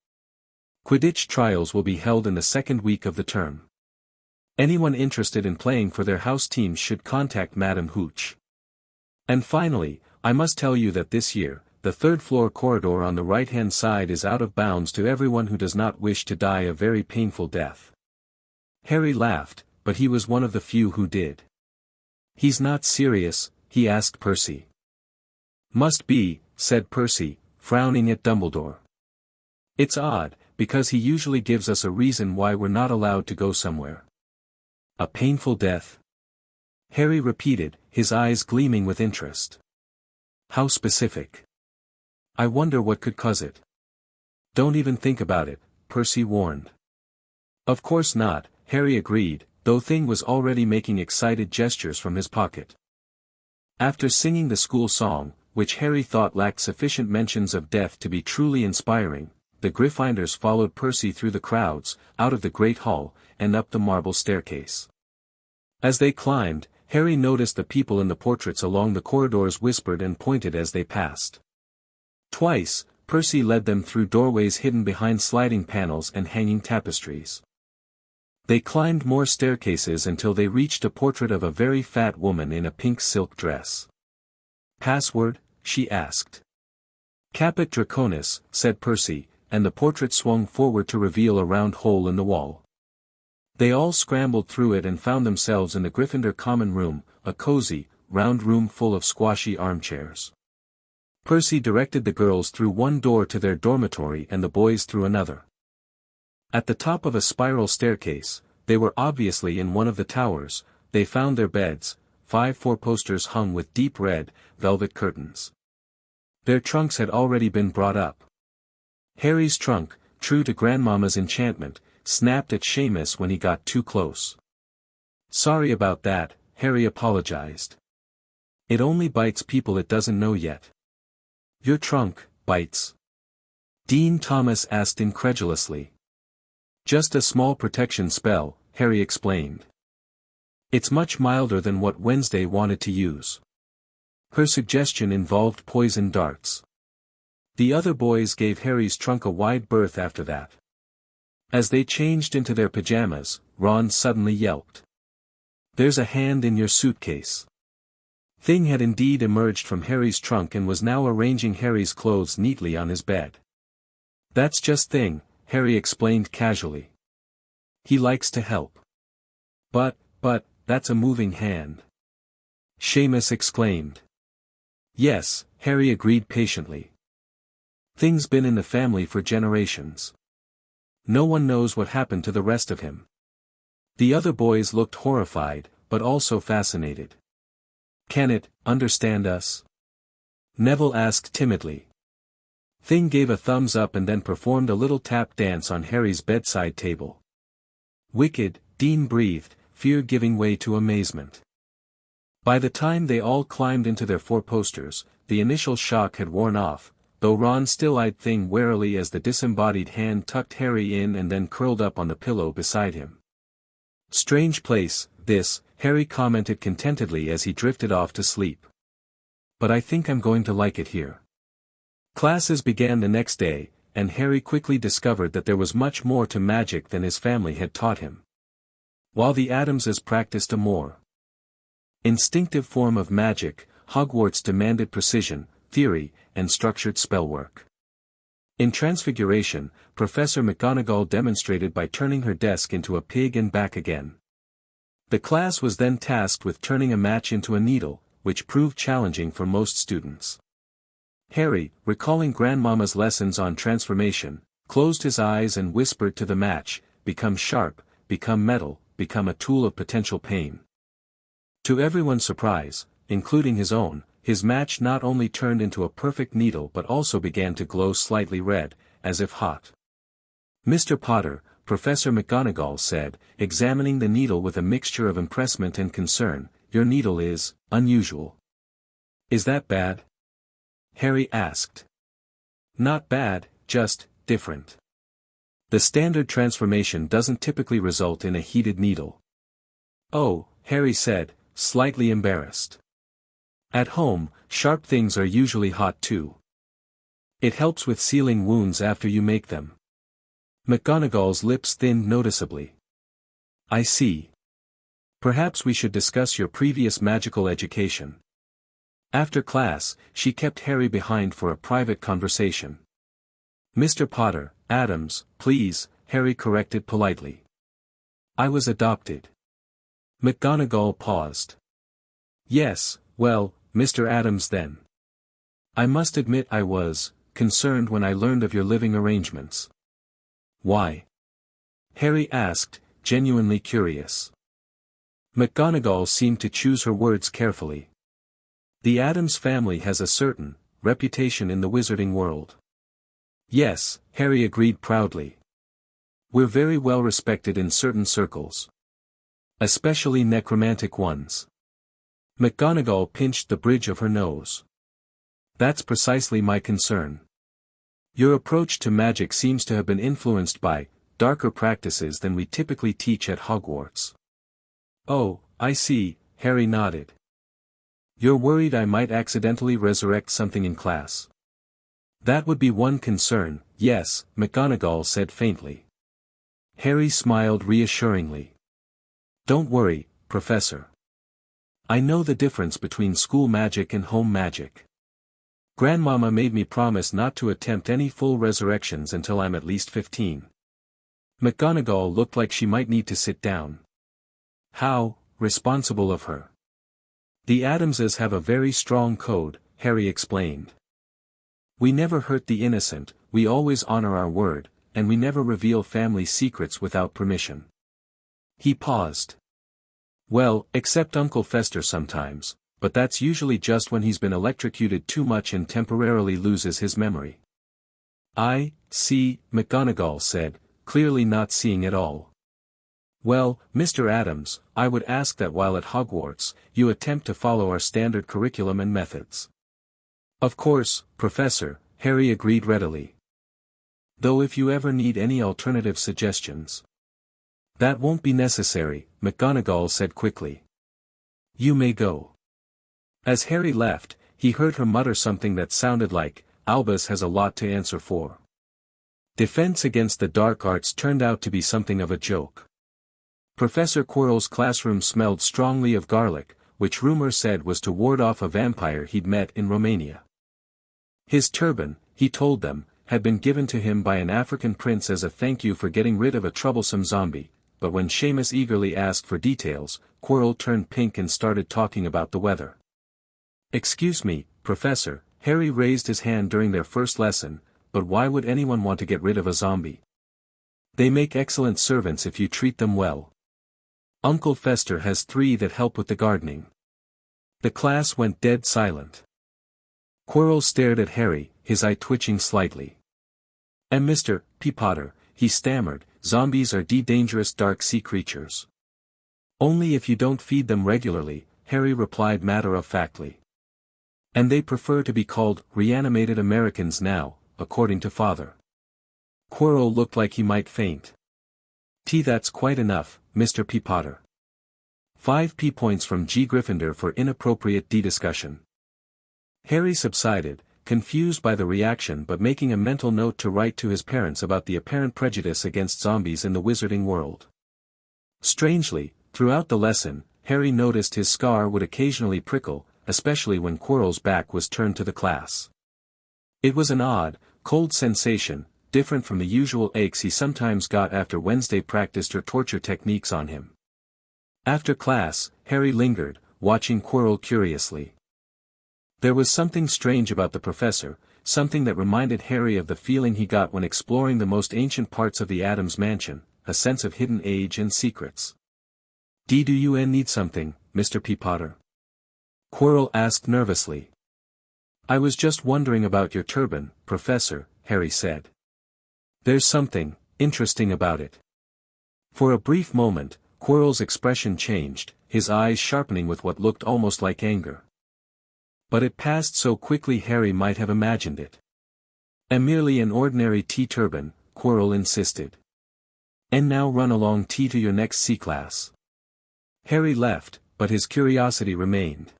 Quidditch trials will be held in the second week of the term. Anyone interested in playing for their house teams should contact Madam Hooch. And finally, I must tell you that this year, the third-floor corridor on the right-hand side is out of bounds to everyone who does not wish to die a very painful death." Harry laughed, but he was one of the few who did. "He's not serious?" he asked Percy. "Must be," said Percy, frowning at Dumbledore. "It's odd, because he usually gives us a reason why we're not allowed to go somewhere." "A painful death?" Harry repeated, his eyes gleaming with interest. "How specific. I wonder what could cause it." "Don't even think about it," Percy warned. "Of course not," Harry agreed, though Thing was already making excited gestures from his pocket. After singing the school song, which Harry thought lacked sufficient mentions of death to be truly inspiring, the Gryffindors followed Percy through the crowds, out of the Great Hall, and up the marble staircase. As they climbed, Harry noticed the people in the portraits along the corridors whispered and pointed as they passed. Twice, Percy led them through doorways hidden behind sliding panels and hanging tapestries. They climbed more staircases until they reached a portrait of a very fat woman in a pink silk dress. "Password?" she asked. "Caput Draconis," said Percy, and the portrait swung forward to reveal a round hole in the wall. They all scrambled through it and found themselves in the Gryffindor common room, a cozy, round room full of squashy armchairs. Percy directed the girls through one door to their dormitory and the boys through another. At the top of a spiral staircase, they were obviously in one of the towers. They found their beds, 5 four-posters hung with deep red, velvet curtains. Their trunks had already been brought up. Harry's trunk, true to Grandmama's enchantment, snapped at Seamus when he got too close. "Sorry about that," Harry apologized. "It only bites people it doesn't know yet." "Your trunk bites?" Dean Thomas asked incredulously. "Just a small protection spell," Harry explained. "It's much milder than what Wednesday wanted to use. Her suggestion involved poison darts." The other boys gave Harry's trunk a wide berth after that. As they changed into their pajamas, Ron suddenly yelped. "There's a hand in your suitcase." Thing had indeed emerged from Harry's trunk and was now arranging Harry's clothes neatly on his bed. "That's just Thing," Harry explained casually. "He likes to help." But, that's a moving hand," Seamus exclaimed. "Yes," Harry agreed patiently. "Thing's been in the family for generations. No one knows what happened to the rest of him." The other boys looked horrified, but also fascinated. "Can it understand us?" Neville asked timidly. Thing gave a thumbs up and then performed a little tap dance on Harry's bedside table. "Wicked," Dean breathed, fear giving way to amazement. By the time they all climbed into their four-posters, the initial shock had worn off, though Ron still eyed Thing warily as the disembodied hand tucked Harry in and then curled up on the pillow beside him. "Strange place, this," Harry commented contentedly as he drifted off to sleep. "But I think I'm going to like it here." Classes began the next day, and Harry quickly discovered that there was much more to magic than his family had taught him. While the Addamses practiced a more instinctive form of magic, Hogwarts demanded precision, theory, and structured spellwork. In Transfiguration, Professor McGonagall demonstrated by turning her desk into a pig and back again. The class was then tasked with turning a match into a needle, which proved challenging for most students. Harry, recalling Grandmama's lessons on transformation, closed his eyes and whispered to the match, "Become sharp, become metal, become a tool of potential pain." To everyone's surprise, including his own, his match not only turned into a perfect needle but also began to glow slightly red, as if hot. "Mr. Potter," Professor McGonagall said, examining the needle with a mixture of impressment and concern, "your needle is unusual." "Is that bad?" Harry asked. "Not bad, just different. The standard transformation doesn't typically result in a heated needle." "Oh," Harry said, slightly embarrassed. "At home, sharp things are usually hot too. It helps with sealing wounds after you make them." McGonagall's lips thinned noticeably. "I see. Perhaps we should discuss your previous magical education." After class, she kept Harry behind for a private conversation. "Mr. Potter, Addams, please," Harry corrected politely. "I was adopted." McGonagall paused. "Yes, well, Mr. Addams then. I must admit I was concerned when I learned of your living arrangements." "Why?" Harry asked, genuinely curious. McGonagall seemed to choose her words carefully. "The Addams family has a certain reputation in the wizarding world." "Yes," Harry agreed proudly. "We're very well respected in certain circles. Especially necromantic ones." McGonagall pinched the bridge of her nose. "That's precisely my concern. Your approach to magic seems to have been influenced by darker practices than we typically teach at Hogwarts." "Oh, I see," Harry nodded. "You're worried I might accidentally resurrect something in class." "That would be one concern, yes," McGonagall said faintly. Harry smiled reassuringly. Don't worry, Professor. I know the difference between school magic and home magic. Grandmama made me promise not to attempt any full resurrections until I'm at least 15. McGonagall looked like she might need to sit down. How responsible of her. The Addamses have a very strong code, Harry explained. We never hurt the innocent, we always honor our word, and we never reveal family secrets without permission. He paused. Well, except Uncle Fester sometimes, but that's usually just when he's been electrocuted too much and temporarily loses his memory. I see, McGonagall said, clearly not seeing it all. Well, Mr. Addams, I would ask that while at Hogwarts, you attempt to follow our standard curriculum and methods. Of course, Professor, Harry agreed readily. Though if you ever need any alternative suggestions. That won't be necessary, McGonagall said quickly. You may go. As Harry left, he heard her mutter something that sounded like, Albus has a lot to answer for. Defense against the dark arts turned out to be something of a joke. Professor Quirrell's classroom smelled strongly of garlic, which rumor said was to ward off a vampire he'd met in Romania. His turban, he told them, had been given to him by an African prince as a thank you for getting rid of a troublesome zombie, but when Seamus eagerly asked for details, Quirrell turned pink and started talking about the weather. Excuse me, Professor, Harry raised his hand during their first lesson, but why would anyone want to get rid of a zombie? They make excellent servants if you treat them well. Uncle Fester has 3 that help with the gardening. The class went dead silent. Quirrell stared at Harry, his eye twitching slightly. And Mr. Potter, he stammered, zombies are dangerous dark sea creatures. Only if you don't feed them regularly, Harry replied matter-of-factly. And they prefer to be called reanimated Americans now, according to Father. Quirrell looked like he might faint. That's quite enough, Mr. Potter. 5 points from G. Gryffindor for inappropriate discussion. Harry subsided, confused by the reaction but making a mental note to write to his parents about the apparent prejudice against zombies in the wizarding world. Strangely, throughout the lesson, Harry noticed his scar would occasionally prickle, especially when Quirrell's back was turned to the class. It was an odd, cold sensation, different from the usual aches he sometimes got after Wednesday practiced her torture techniques on him. After class, Harry lingered, watching Quirrell curiously. There was something strange about the professor, something that reminded Harry of the feeling he got when exploring the most ancient parts of the Addams mansion, a sense of hidden age and secrets. Do you need something, Mr. Potter? Quirrell asked nervously. I was just wondering about your turban, Professor, Harry said. There's something interesting about it. For a brief moment, Quirrell's expression changed, his eyes sharpening with what looked almost like anger. But it passed so quickly Harry might have imagined it. Merely an ordinary tea turban, Quirrell insisted. And now run along tea to your next C class. Harry left, but his curiosity remained.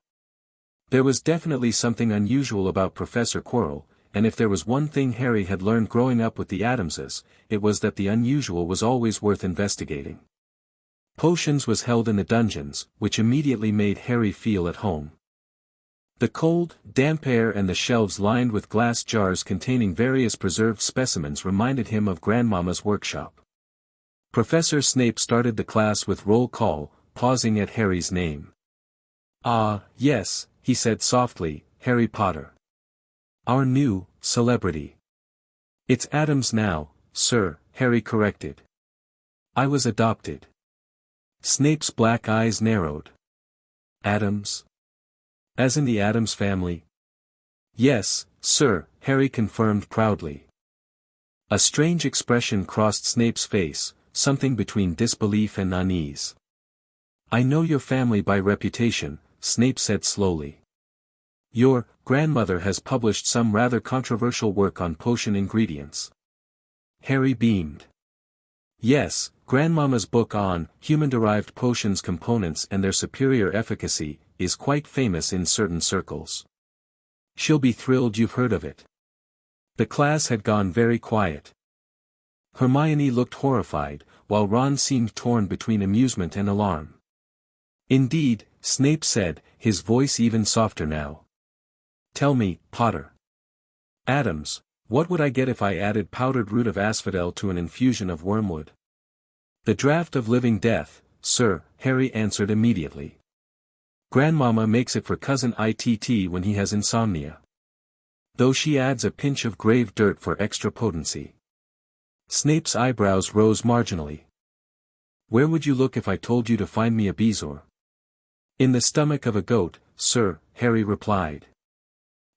There was definitely something unusual about Professor Quirrell, and if there was one thing Harry had learned growing up with the Addamses, it was that the unusual was always worth investigating. Potions was held in the dungeons, which immediately made Harry feel at home. The cold, damp air and the shelves lined with glass jars containing various preserved specimens reminded him of Grandmama's workshop. Professor Snape started the class with roll call, pausing at Harry's name. Ah, yes, he said softly, Harry Potter. Our new celebrity. It's Addams now, sir, Harry corrected. I was adopted. Snape's black eyes narrowed. Addams? As in the Addams family? Yes, sir, Harry confirmed proudly. A strange expression crossed Snape's face, something between disbelief and unease. I know your family by reputation, Snape said slowly. Your grandmother has published some rather controversial work on potion ingredients. Harry beamed. Yes, Grandmama's book on human-derived potions components and their superior efficacy is quite famous in certain circles. She'll be thrilled you've heard of it. The class had gone very quiet. Hermione looked horrified, while Ron seemed torn between amusement and alarm. "Indeed," Snape said, his voice even softer now. "Tell me, Potter. Addams, what would I get if I added powdered root of asphodel to an infusion of wormwood?" "The draught of living death, sir," Harry answered immediately. "Grandmama makes it for Cousin Itt when he has insomnia. Though she adds a pinch of grave dirt for extra potency." Snape's eyebrows rose marginally. "Where would you look if I told you to find me a bezoar?" "In the stomach of a goat, sir," Harry replied.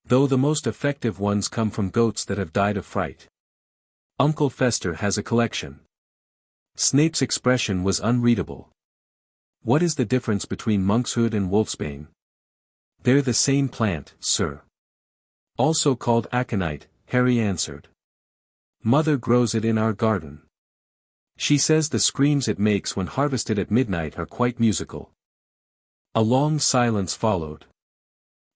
"Though the most effective ones come from goats that have died of fright. Uncle Fester has a collection." Snape's expression was unreadable. "What is the difference between monkshood and wolfsbane?" "They're the same plant, sir. Also called aconite," Harry answered. "Mother grows it in our garden. She says the screams it makes when harvested at midnight are quite musical." A long silence followed.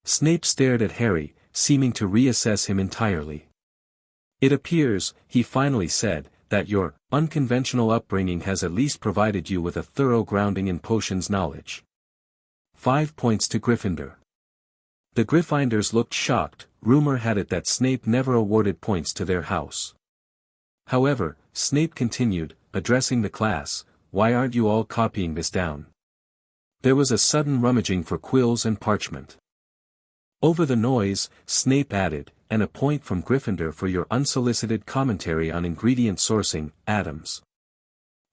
Snape stared at Harry, seeming to reassess him entirely. "It appears," he finally said, "that your unconventional upbringing has at least provided you with a thorough grounding in potions knowledge. 5 points to Gryffindor." The Gryffindors looked shocked. Rumor had it that Snape never awarded points to their house. However, Snape continued, addressing the class, "Why aren't you all copying this down?" There was a sudden rummaging for quills and parchment. Over the noise, Snape added, "And a point from Gryffindor for your unsolicited commentary on ingredient sourcing, Addams."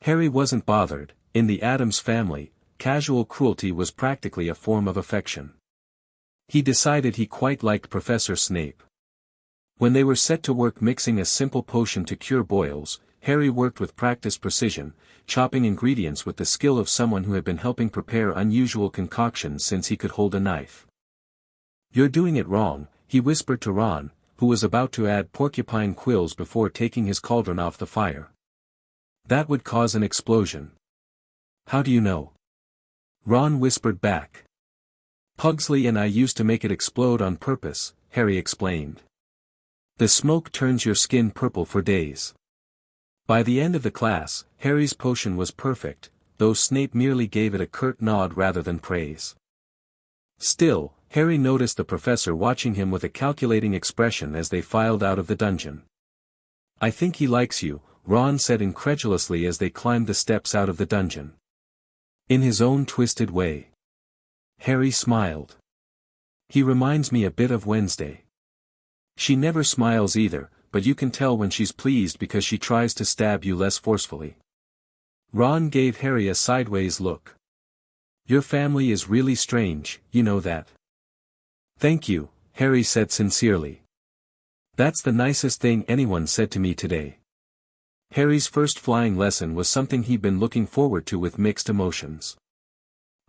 Harry wasn't bothered. In the Addams family, casual cruelty was practically a form of affection. He decided he quite liked Professor Snape. When they were set to work mixing a simple potion to cure boils, Harry worked with practiced precision, chopping ingredients with the skill of someone who had been helping prepare unusual concoctions since he could hold a knife. "You're doing it wrong," he whispered to Ron, who was about to add porcupine quills before taking his cauldron off the fire. "That would cause an explosion." "How do you know?" Ron whispered back. "Pugsley and I used to make it explode on purpose," Harry explained. "The smoke turns your skin purple for days." By the end of the class, Harry's potion was perfect, though Snape merely gave it a curt nod rather than praise. Still, Harry noticed the professor watching him with a calculating expression as they filed out of the dungeon. "I think he likes you," Ron said incredulously as they climbed the steps out of the dungeon. "In his own twisted way." Harry smiled. "He reminds me a bit of Wednesday. She never smiles either, but you can tell when she's pleased because she tries to stab you less forcefully." Ron gave Harry a sideways look. "Your family is really strange, you know that." "Thank you," Harry said sincerely. "That's the nicest thing anyone said to me today." Harry's first flying lesson was something he'd been looking forward to with mixed emotions.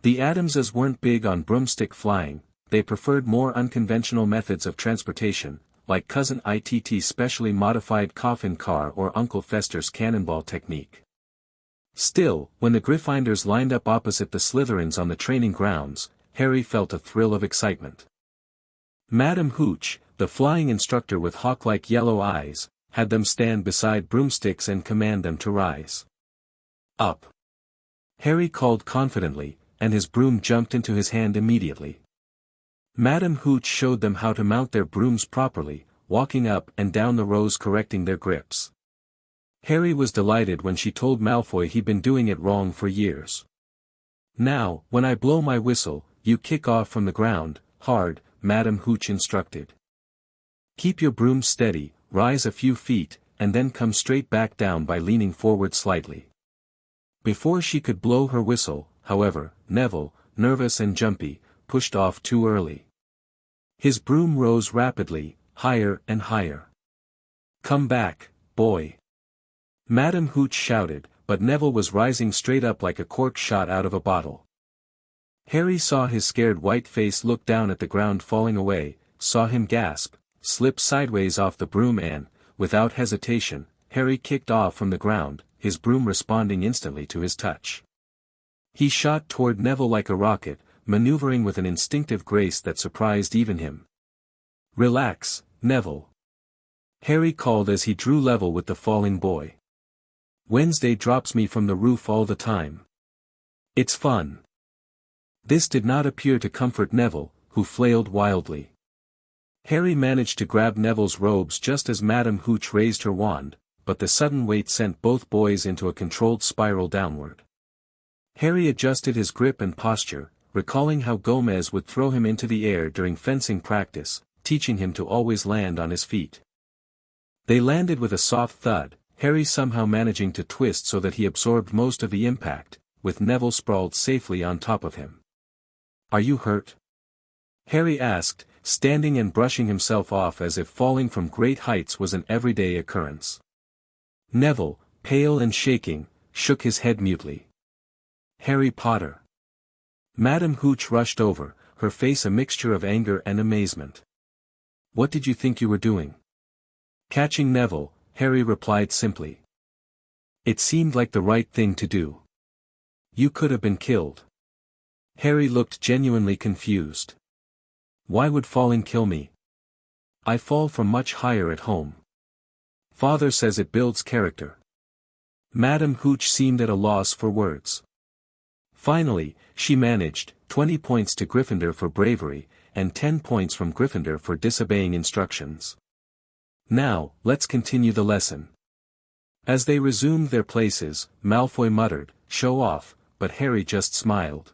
The Addamses weren't big on broomstick flying, they preferred more unconventional methods of transportation, like Cousin Itt's specially modified coffin car or Uncle Fester's cannonball technique. Still, when the Gryffindors lined up opposite the Slytherins on the training grounds, Harry felt a thrill of excitement. Madam Hooch, the flying instructor with hawk-like yellow eyes, had them stand beside broomsticks and command them to rise. "Up!" Harry called confidently, and his broom jumped into his hand immediately. Madam Hooch showed them how to mount their brooms properly, walking up and down the rows correcting their grips. Harry was delighted when she told Malfoy he'd been doing it wrong for years. "Now, when I blow my whistle, you kick off from the ground, hard," Madam Hooch instructed. "Keep your broom steady, rise a few feet, and then come straight back down by leaning forward slightly." Before she could blow her whistle, however, Neville, nervous and jumpy, pushed off too early. His broom rose rapidly, higher and higher. "Come back, boy!" Madam Hooch shouted, but Neville was rising straight up like a cork shot out of a bottle. Harry saw his scared white face look down at the ground falling away, saw him gasp, slip sideways off the broom and, without hesitation, Harry kicked off from the ground, his broom responding instantly to his touch. He shot toward Neville like a rocket, maneuvering with an instinctive grace that surprised even him. "Relax, Neville," Harry called as he drew level with the falling boy. Wednesday drops me from the roof all the time. It's fun. This did not appear to comfort Neville, who flailed wildly. Harry managed to grab Neville's robes just as Madame Hooch raised her wand, but the sudden weight sent both boys into a controlled spiral downward. Harry adjusted his grip and posture, recalling how Gomez would throw him into the air during fencing practice, teaching him to always land on his feet. They landed with a soft thud, Harry somehow managing to twist so that he absorbed most of the impact, with Neville sprawled safely on top of him. "Are you hurt?" Harry asked, standing and brushing himself off as if falling from great heights was an everyday occurrence. Neville, pale and shaking, shook his head mutely. "Harry Potter." Madame Hooch rushed over, her face a mixture of anger and amazement. "What did you think you were doing?" Catching Neville, Harry replied simply. "It seemed like the right thing to do. You could have been killed." Harry looked genuinely confused. "Why would falling kill me? I fall from much higher at home. Father says it builds character." Madame Hooch seemed at a loss for words. Finally, she managed, 20 points to Gryffindor for bravery, and 10 points from Gryffindor for disobeying instructions. "Now, let's continue the lesson." As they resumed their places, Malfoy muttered, "Show off," but Harry just smiled.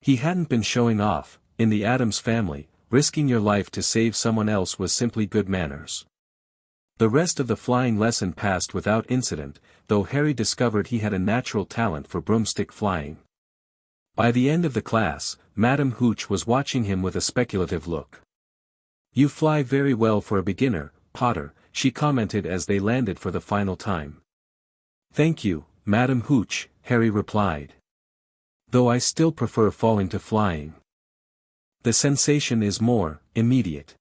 He hadn't been showing off. In the Addams family, risking your life to save someone else was simply good manners. The rest of the flying lesson passed without incident, though Harry discovered he had a natural talent for broomstick flying. By the end of the class, Madame Hooch was watching him with a speculative look. "You fly very well for a beginner, Potter," she commented as they landed for the final time. "Thank you, Madame Hooch," Harry replied. "Though I still prefer falling to flying. The sensation is more immediate."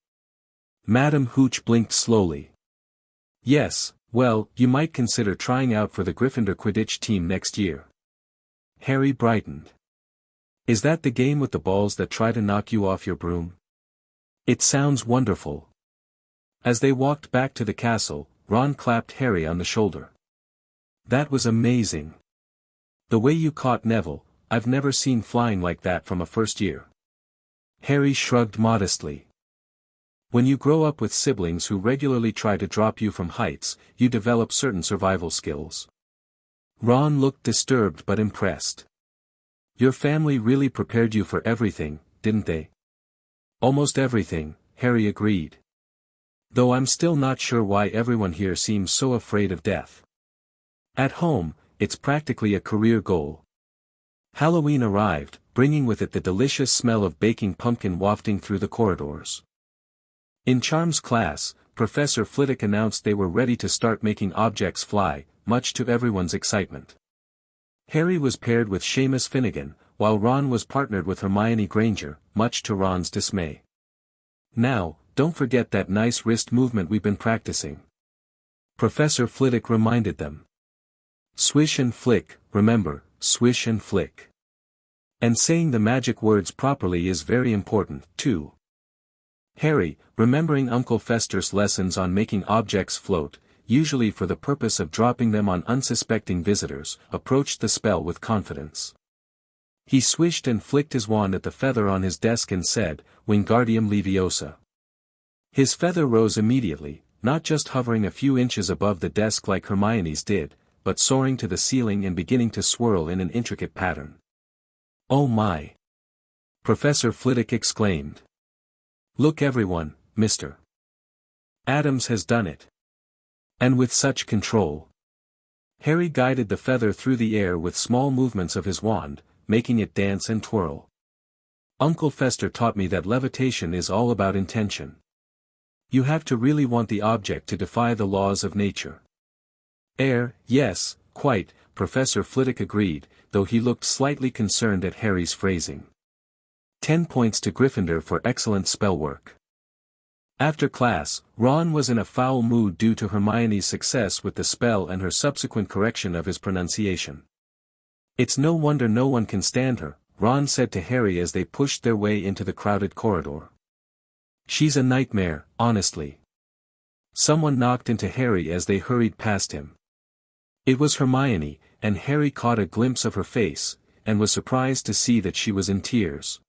Madame Hooch blinked slowly. "Yes, well, you might consider trying out for the Gryffindor Quidditch team next year." Harry brightened. "Is that the game with the balls that try to knock you off your broom? It sounds wonderful." As they walked back to the castle, Ron clapped Harry on the shoulder. "That was amazing. The way you caught Neville, I've never seen flying like that from a first year." Harry shrugged modestly. "When you grow up with siblings who regularly try to drop you from heights, you develop certain survival skills." Ron looked disturbed but impressed. "Your family really prepared you for everything, didn't they?" "Almost everything," Harry agreed. "Though I'm still not sure why everyone here seems so afraid of death. At home, it's practically a career goal." Halloween arrived, bringing with it the delicious smell of baking pumpkin wafting through the corridors. In Charms class, Professor Flitwick announced they were ready to start making objects fly, much to everyone's excitement. Harry was paired with Seamus Finnegan, while Ron was partnered with Hermione Granger, much to Ron's dismay. "Now, don't forget that nice wrist movement we've been practicing," Professor Flitwick reminded them. "Swish and flick, remember, swish and flick. And saying the magic words properly is very important, too." Harry, remembering Uncle Fester's lessons on making objects float, usually for the purpose of dropping them on unsuspecting visitors, approached the spell with confidence. He swished and flicked his wand at the feather on his desk and said, "Wingardium Leviosa." His feather rose immediately, not just hovering a few inches above the desk like Hermione's did, but soaring to the ceiling and beginning to swirl in an intricate pattern. "Oh my!" Professor Flitwick exclaimed. "Look everyone, Mr. Addams has done it. And with such control." Harry guided the feather through the air with small movements of his wand, making it dance and twirl. "Uncle Fester taught me that levitation is all about intention. You have to really want the object to defy the laws of nature." Yes, quite," Professor Flitwick agreed, though he looked slightly concerned at Harry's phrasing. 10 points to Gryffindor for excellent spell work. After class, Ron was in a foul mood due to Hermione's success with the spell and her subsequent correction of his pronunciation. "It's no wonder no one can stand her," Ron said to Harry as they pushed their way into the crowded corridor. "She's a nightmare, honestly." Someone knocked into Harry as they hurried past him. It was Hermione, and Harry caught a glimpse of her face, and was surprised to see that she was in tears.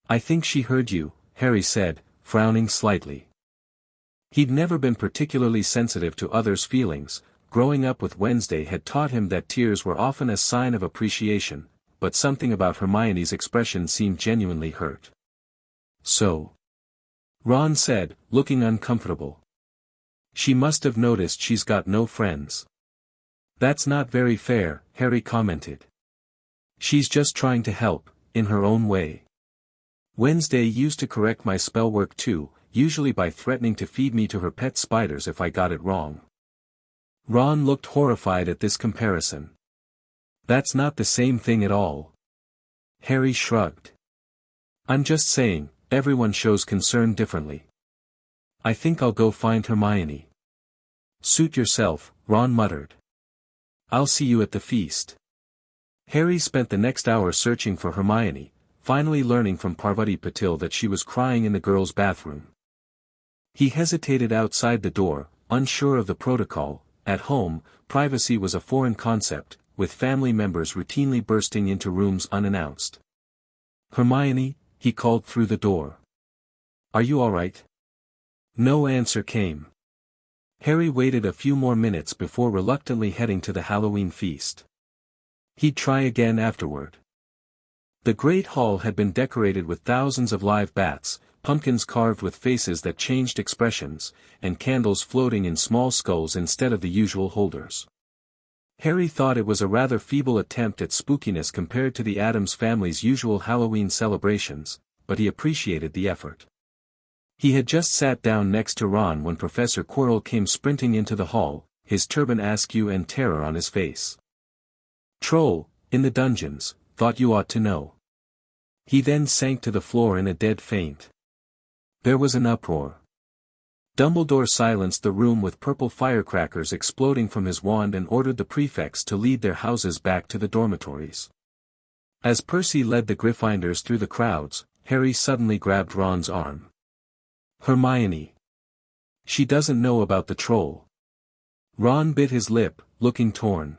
"I think she heard you," Harry said, frowning slightly. He'd never been particularly sensitive to others' feelings. Growing up with Wednesday had taught him that tears were often a sign of appreciation, but something about Hermione's expression seemed genuinely hurt. "So?" Ron said, looking uncomfortable. "She must have noticed she's got no friends." "That's not very fair," Harry commented. "She's just trying to help, in her own way. Wednesday used to correct my spell work too, usually by threatening to feed me to her pet spiders if I got it wrong." Ron looked horrified at this comparison. "That's not the same thing at all." Harry shrugged. "I'm just saying, everyone shows concern differently. I think I'll go find Hermione." "Suit yourself," Ron muttered. "I'll see you at the feast." Harry spent the next hour searching for Hermione, finally learning from Parvati Patil that she was crying in the girls' bathroom. He hesitated outside the door, unsure of the protocol. At home, privacy was a foreign concept, with family members routinely bursting into rooms unannounced. "Hermione," he called through the door. "Are you all right?" No answer came. Harry waited a few more minutes before reluctantly heading to the Halloween feast. He'd try again afterward. The Great Hall had been decorated with thousands of live bats, pumpkins carved with faces that changed expressions, and candles floating in small skulls instead of the usual holders. Harry thought it was a rather feeble attempt at spookiness compared to the Addams family's usual Halloween celebrations, but he appreciated the effort. He had just sat down next to Ron when Professor Quirrell came sprinting into the hall, his turban askew and terror on his face. "Troll, in the dungeons, thought you ought to know." He then sank to the floor in a dead faint. There was an uproar. Dumbledore silenced the room with purple firecrackers exploding from his wand and ordered the prefects to lead their houses back to the dormitories. As Percy led the Gryffindors through the crowds, Harry suddenly grabbed Ron's arm. "Hermione. She doesn't know about the troll." Ron bit his lip, looking torn.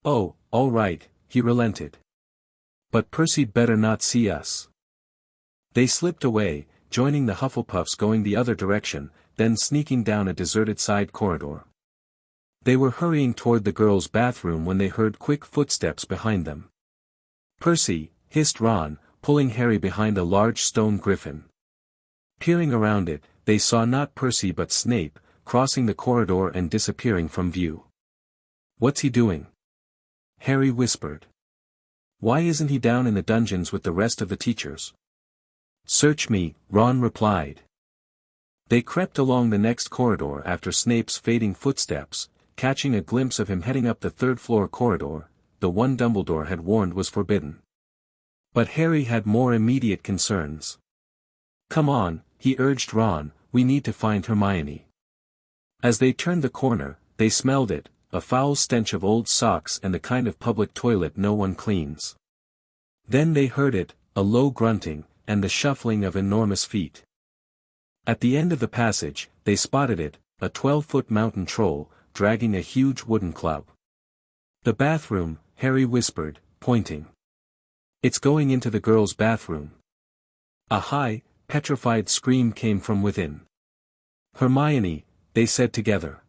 "Oh, all right," he relented. "But Percy'd better not see us." They slipped away, joining the Hufflepuffs going the other direction, then sneaking down a deserted side corridor. They were hurrying toward the girls' bathroom when they heard quick footsteps behind them. "Percy," hissed Ron, pulling Harry behind a large stone griffin. Peering around it, they saw not Percy but Snape, crossing the corridor and disappearing from view. "What's he doing?" Harry whispered. "Why isn't he down in the dungeons with the rest of the teachers?" "Search me," Ron replied. They crept along the next corridor after Snape's fading footsteps, catching a glimpse of him heading up the third-floor corridor, the one Dumbledore had warned was forbidden. But Harry had more immediate concerns. "Come on," he urged Ron, "we need to find Hermione." As they turned the corner, they smelled it, a foul stench of old socks and the kind of public toilet no one cleans. Then they heard it, a low grunting, and the shuffling of enormous feet. At the end of the passage, they spotted it, a 12-foot mountain troll, dragging a huge wooden club. "The bathroom," Harry whispered, pointing. "It's going into the girls' bathroom." A high, petrified scream came from within. "Hermione," they said together.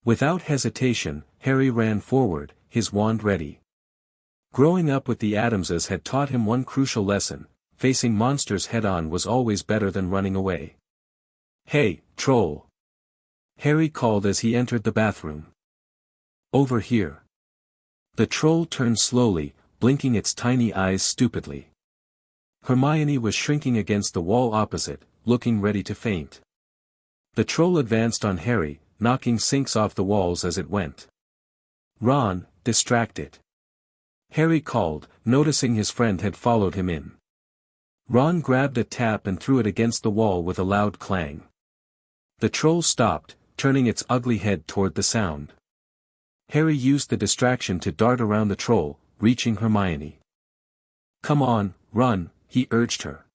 Without hesitation, Harry ran forward, his wand ready. Growing up with the Addamses had taught him one crucial lesson: facing monsters head-on was always better than running away. "Hey, troll!" Harry called as he entered the bathroom. "Over here." The troll turned slowly, blinking its tiny eyes stupidly. Hermione was shrinking against the wall opposite, looking ready to faint. The troll advanced on Harry, knocking sinks off the walls as it went. "Ron, distract it." Harry called, noticing his friend had followed him in. Ron grabbed a tap and threw it against the wall with a loud clang. The troll stopped, turning its ugly head toward the sound. Harry used the distraction to dart around the troll, reaching Hermione. "Come on, run," he urged her.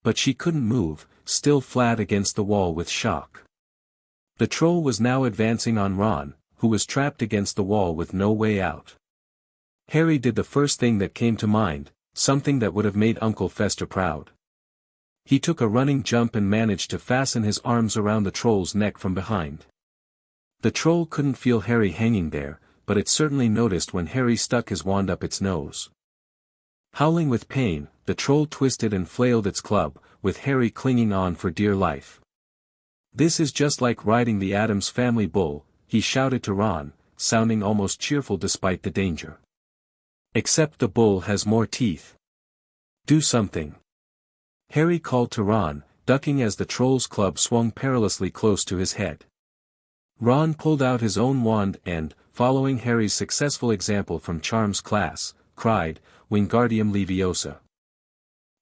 But she couldn't move, still flat against the wall with shock. The troll was now advancing on Ron, who was trapped against the wall with no way out. Harry did the first thing that came to mind, something that would have made Uncle Fester proud. He took a running jump and managed to fasten his arms around the troll's neck from behind. The troll couldn't feel Harry hanging there, but it certainly noticed when Harry stuck his wand up its nose. Howling with pain, the troll twisted and flailed its club, with Harry clinging on for dear life. "This is just like riding the Addams family bull," he shouted to Ron, sounding almost cheerful despite the danger. "Except the bull has more teeth. Do something." Harry called to Ron, ducking as the troll's club swung perilously close to his head. Ron pulled out his own wand and, following Harry's successful example from Charm's class, cried, "Wingardium Leviosa."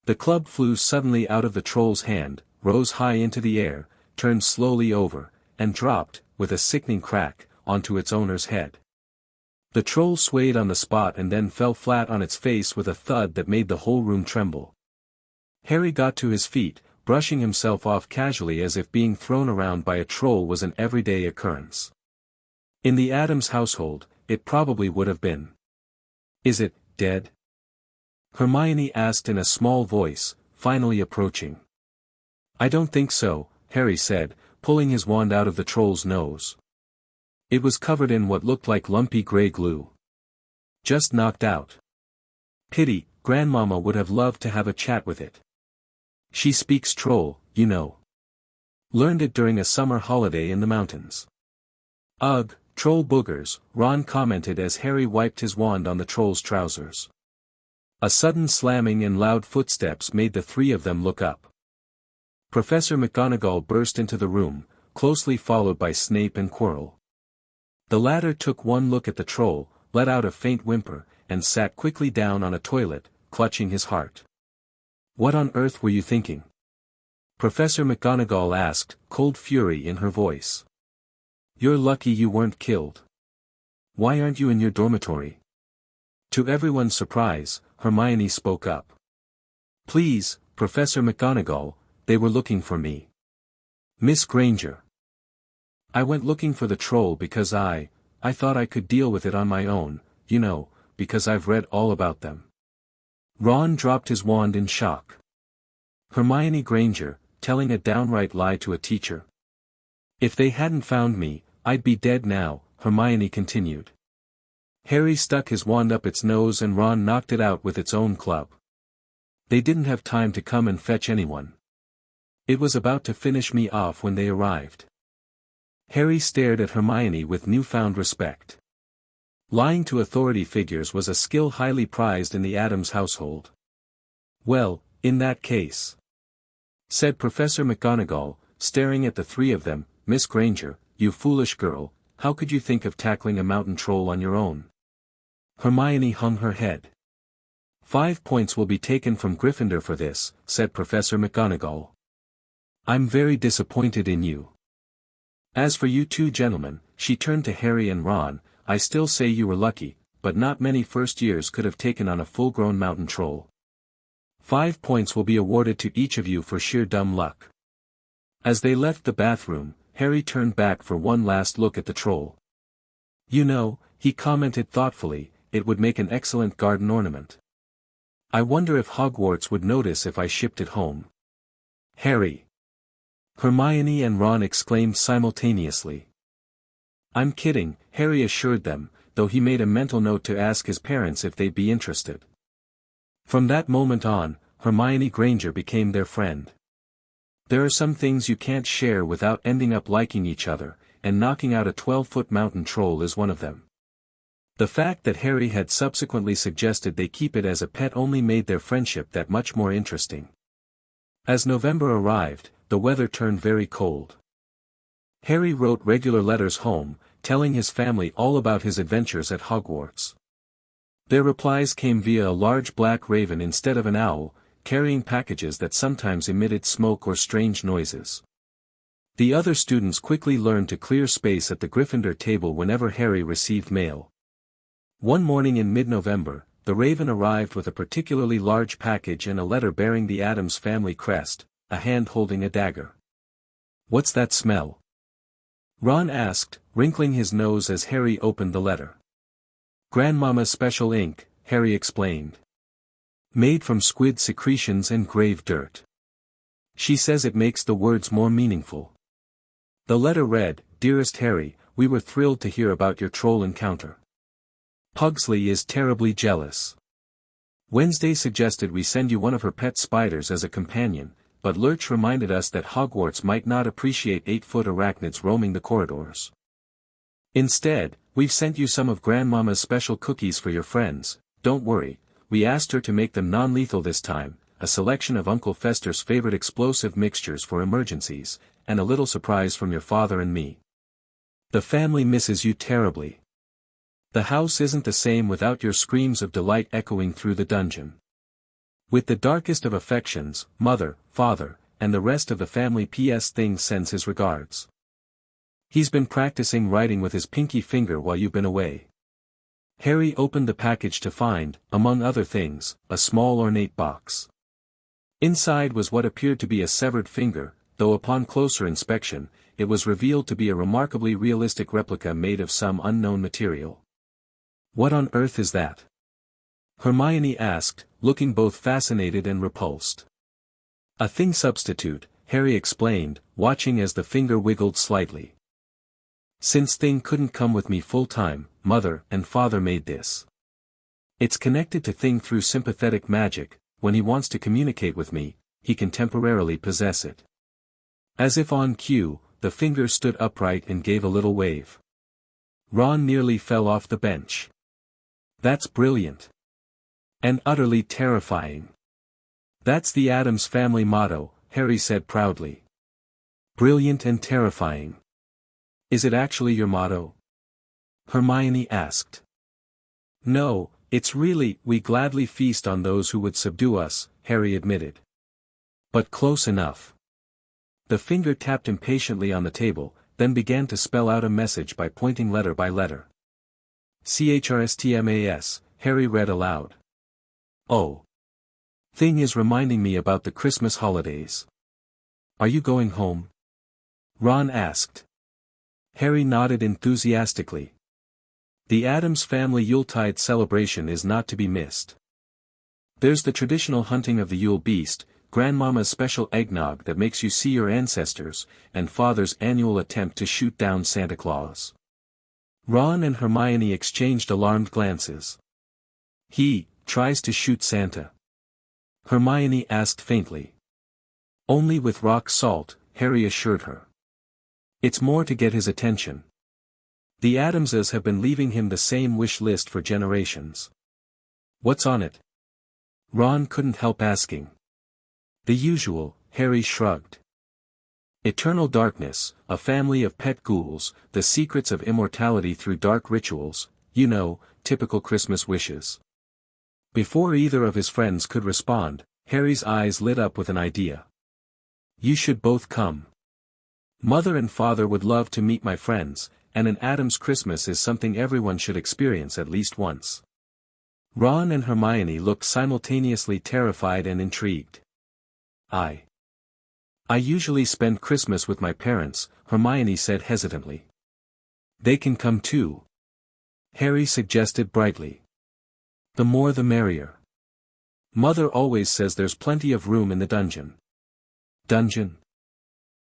The club flew suddenly out of the troll's hand, rose high into the air, turned slowly over, and dropped, with a sickening crack, onto its owner's head. The troll swayed on the spot and then fell flat on its face with a thud that made the whole room tremble. Harry got to his feet, brushing himself off casually as if being thrown around by a troll was an everyday occurrence. In the Addams household, it probably would have been. "Is it dead?" Hermione asked in a small voice, finally approaching. "I don't think so," Harry said, pulling his wand out of the troll's nose. It was covered in what looked like lumpy gray glue. "Just knocked out. Pity, Grandmama would have loved to have a chat with it. She speaks troll, you know. Learned it during a summer holiday in the mountains." "Ugh, troll boogers," Ron commented as Harry wiped his wand on the troll's trousers. A sudden slamming and loud footsteps made the three of them look up. Professor McGonagall burst into the room, closely followed by Snape and Quirrell. The latter took one look at the troll, let out a faint whimper, and sat quickly down on a toilet, clutching his heart. "What on earth were you thinking?" Professor McGonagall asked, cold fury in her voice. "You're lucky you weren't killed. Why aren't you in your dormitory?" To everyone's surprise, Hermione spoke up. "Please, Professor McGonagall, they were looking for me. Miss Granger. I went looking for the troll because I thought I could deal with it on my own, you know, because I've read all about them." Ron dropped his wand in shock. Hermione Granger, telling a downright lie to a teacher. "If they hadn't found me, I'd be dead now," Hermione continued. Harry stuck his wand up its nose and Ron knocked it out with its own club. They didn't have time to come and fetch anyone. It was about to finish me off when they arrived. Harry stared at Hermione with newfound respect. Lying to authority figures was a skill highly prized in the Addams household. "Well, in that case," said Professor McGonagall, staring at the three of them, "Miss Granger, you foolish girl, how could you think of tackling a mountain troll on your own?" Hermione hung her head. 5 points will be taken from Gryffindor for this," said Professor McGonagall. "I'm very disappointed in you. As for you two gentlemen," she turned to Harry and Ron, "I still say you were lucky, but not many first years could have taken on a full-grown mountain troll. 5 points will be awarded to each of you for sheer dumb luck." As they left the bathroom, Harry turned back for one last look at the troll. "You know," he commented thoughtfully, "it would make an excellent garden ornament. I wonder if Hogwarts would notice if I shipped it home." "Harry!" Hermione and Ron exclaimed simultaneously. "I'm kidding," Harry assured them, though he made a mental note to ask his parents if they'd be interested. From that moment on, Hermione Granger became their friend. There are some things you can't share without ending up liking each other, and knocking out a 12-foot mountain troll is one of them. The fact that Harry had subsequently suggested they keep it as a pet only made their friendship that much more interesting. As November arrived, the weather turned very cold. Harry wrote regular letters home, telling his family all about his adventures at Hogwarts. Their replies came via a large black raven instead of an owl, carrying packages that sometimes emitted smoke or strange noises. The other students quickly learned to clear space at the Gryffindor table whenever Harry received mail. One morning in mid-November, the raven arrived with a particularly large package and a letter bearing the Addams family crest, a hand holding a dagger. "What's that smell?" Ron asked, wrinkling his nose as Harry opened the letter. Grandmama's special ink, Harry explained. Made from squid secretions and grave dirt. She says it makes the words more meaningful. The letter read, Dearest Harry, we were thrilled to hear about your troll encounter. Pugsley is terribly jealous. Wednesday suggested we send you one of her pet spiders as a companion, but Lurch reminded us that Hogwarts might not appreciate 8-foot arachnids roaming the corridors. Instead, we've sent you some of Grandmama's special cookies for your friends. Don't worry, we asked her to make them non-lethal this time, a selection of Uncle Fester's favorite explosive mixtures for emergencies, and a little surprise from your father and me. The family misses you terribly. The house isn't the same without your screams of delight echoing through the dungeon. With the darkest of affections, Mother, Father, and the rest of the family. P.S. Thing sends his regards. He's been practicing writing with his pinky finger while you've been away. Harry opened the package to find, among other things, a small ornate box. Inside was what appeared to be a severed finger, though upon closer inspection, it was revealed to be a remarkably realistic replica made of some unknown material. What on earth is that? Hermione asked, looking both fascinated and repulsed. A thing substitute, Harry explained, watching as the finger wiggled slightly. Since Thing couldn't come with me full-time, Mother and Father made this. It's connected to Thing through sympathetic magic. When he wants to communicate with me, he can temporarily possess it. As if on cue, the finger stood upright and gave a little wave. Ron nearly fell off the bench. That's brilliant. And utterly terrifying. That's the Addams family motto, Harry said proudly. Brilliant and terrifying. Is it actually your motto? Hermione asked. No, it's really, we gladly feast on those who would subdue us, Harry admitted. But close enough. The finger tapped impatiently on the table, then began to spell out a message by pointing letter by letter. CHRSTMAS, Harry read aloud. Oh. Thing is reminding me about the Christmas holidays. Are you going home? Ron asked. Harry nodded enthusiastically. The Addams family Yuletide celebration is not to be missed. There's the traditional hunting of the Yule beast, Grandmama's special eggnog that makes you see your ancestors, and Father's annual attempt to shoot down Santa Claus. Ron and Hermione exchanged alarmed glances. He tries to shoot Santa? Hermione asked faintly. Only with rock salt, Harry assured her. It's more to get his attention. The Addamses have been leaving him the same wish list for generations. What's on it? Ron couldn't help asking. The usual, Harry shrugged. Eternal darkness, a family of pet ghouls, the secrets of immortality through dark rituals, you know, typical Christmas wishes. Before either of his friends could respond, Harry's eyes lit up with an idea. You should both come. Mother and Father would love to meet my friends, and an Addams Christmas is something everyone should experience at least once. Ron and Hermione looked simultaneously terrified and intrigued. I usually spend Christmas with my parents, Hermione said hesitantly. They can come too. Harry suggested brightly. The more the merrier. Mother always says there's plenty of room in the dungeon. Dungeon?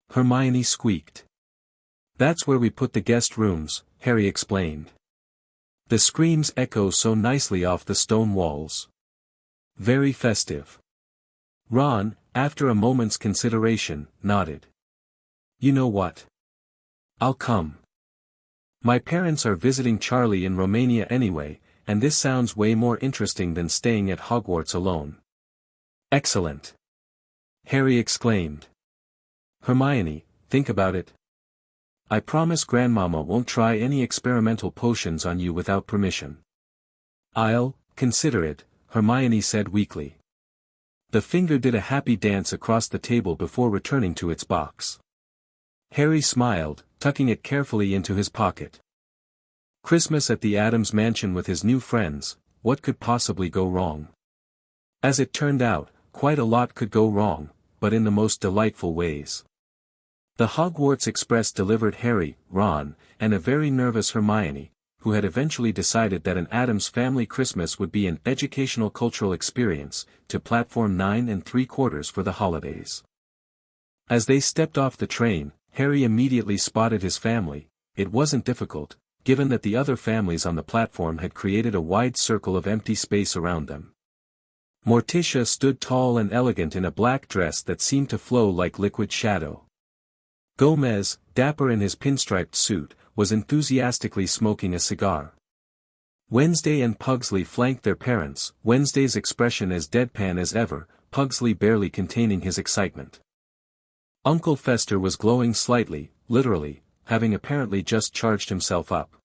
Hermione squeaked. That's where we put the guest rooms, Harry explained. The screams echo so nicely off the stone walls. Very festive. Ron, after a moment's consideration, nodded. You know what? I'll come. My parents are visiting Charlie in Romania anyway, and this sounds way more interesting than staying at Hogwarts alone. Excellent. Harry exclaimed. Hermione, think about it. I promise Grandmama won't try any experimental potions on you without permission. I'll consider it, Hermione said weakly. The finger did a happy dance across the table before returning to its box. Harry smiled, tucking it carefully into his pocket. Christmas at the Addams mansion with his new friends, what could possibly go wrong? As it turned out, quite a lot could go wrong, but in the most delightful ways. The Hogwarts Express delivered Harry, Ron, and a very nervous Hermione, who had eventually decided that an Addams family Christmas would be an educational cultural experience, to platform 9 3/4 for the holidays. As they stepped off the train, Harry immediately spotted his family. It wasn't difficult, given that the other families on the platform had created a wide circle of empty space around them. Morticia stood tall and elegant in a black dress that seemed to flow like liquid shadow. Gomez, dapper in his pinstriped suit, was enthusiastically smoking a cigar. Wednesday and Pugsley flanked their parents, Wednesday's expression as deadpan as ever, Pugsley barely containing his excitement. Uncle Fester was glowing slightly, literally, having apparently just charged himself up.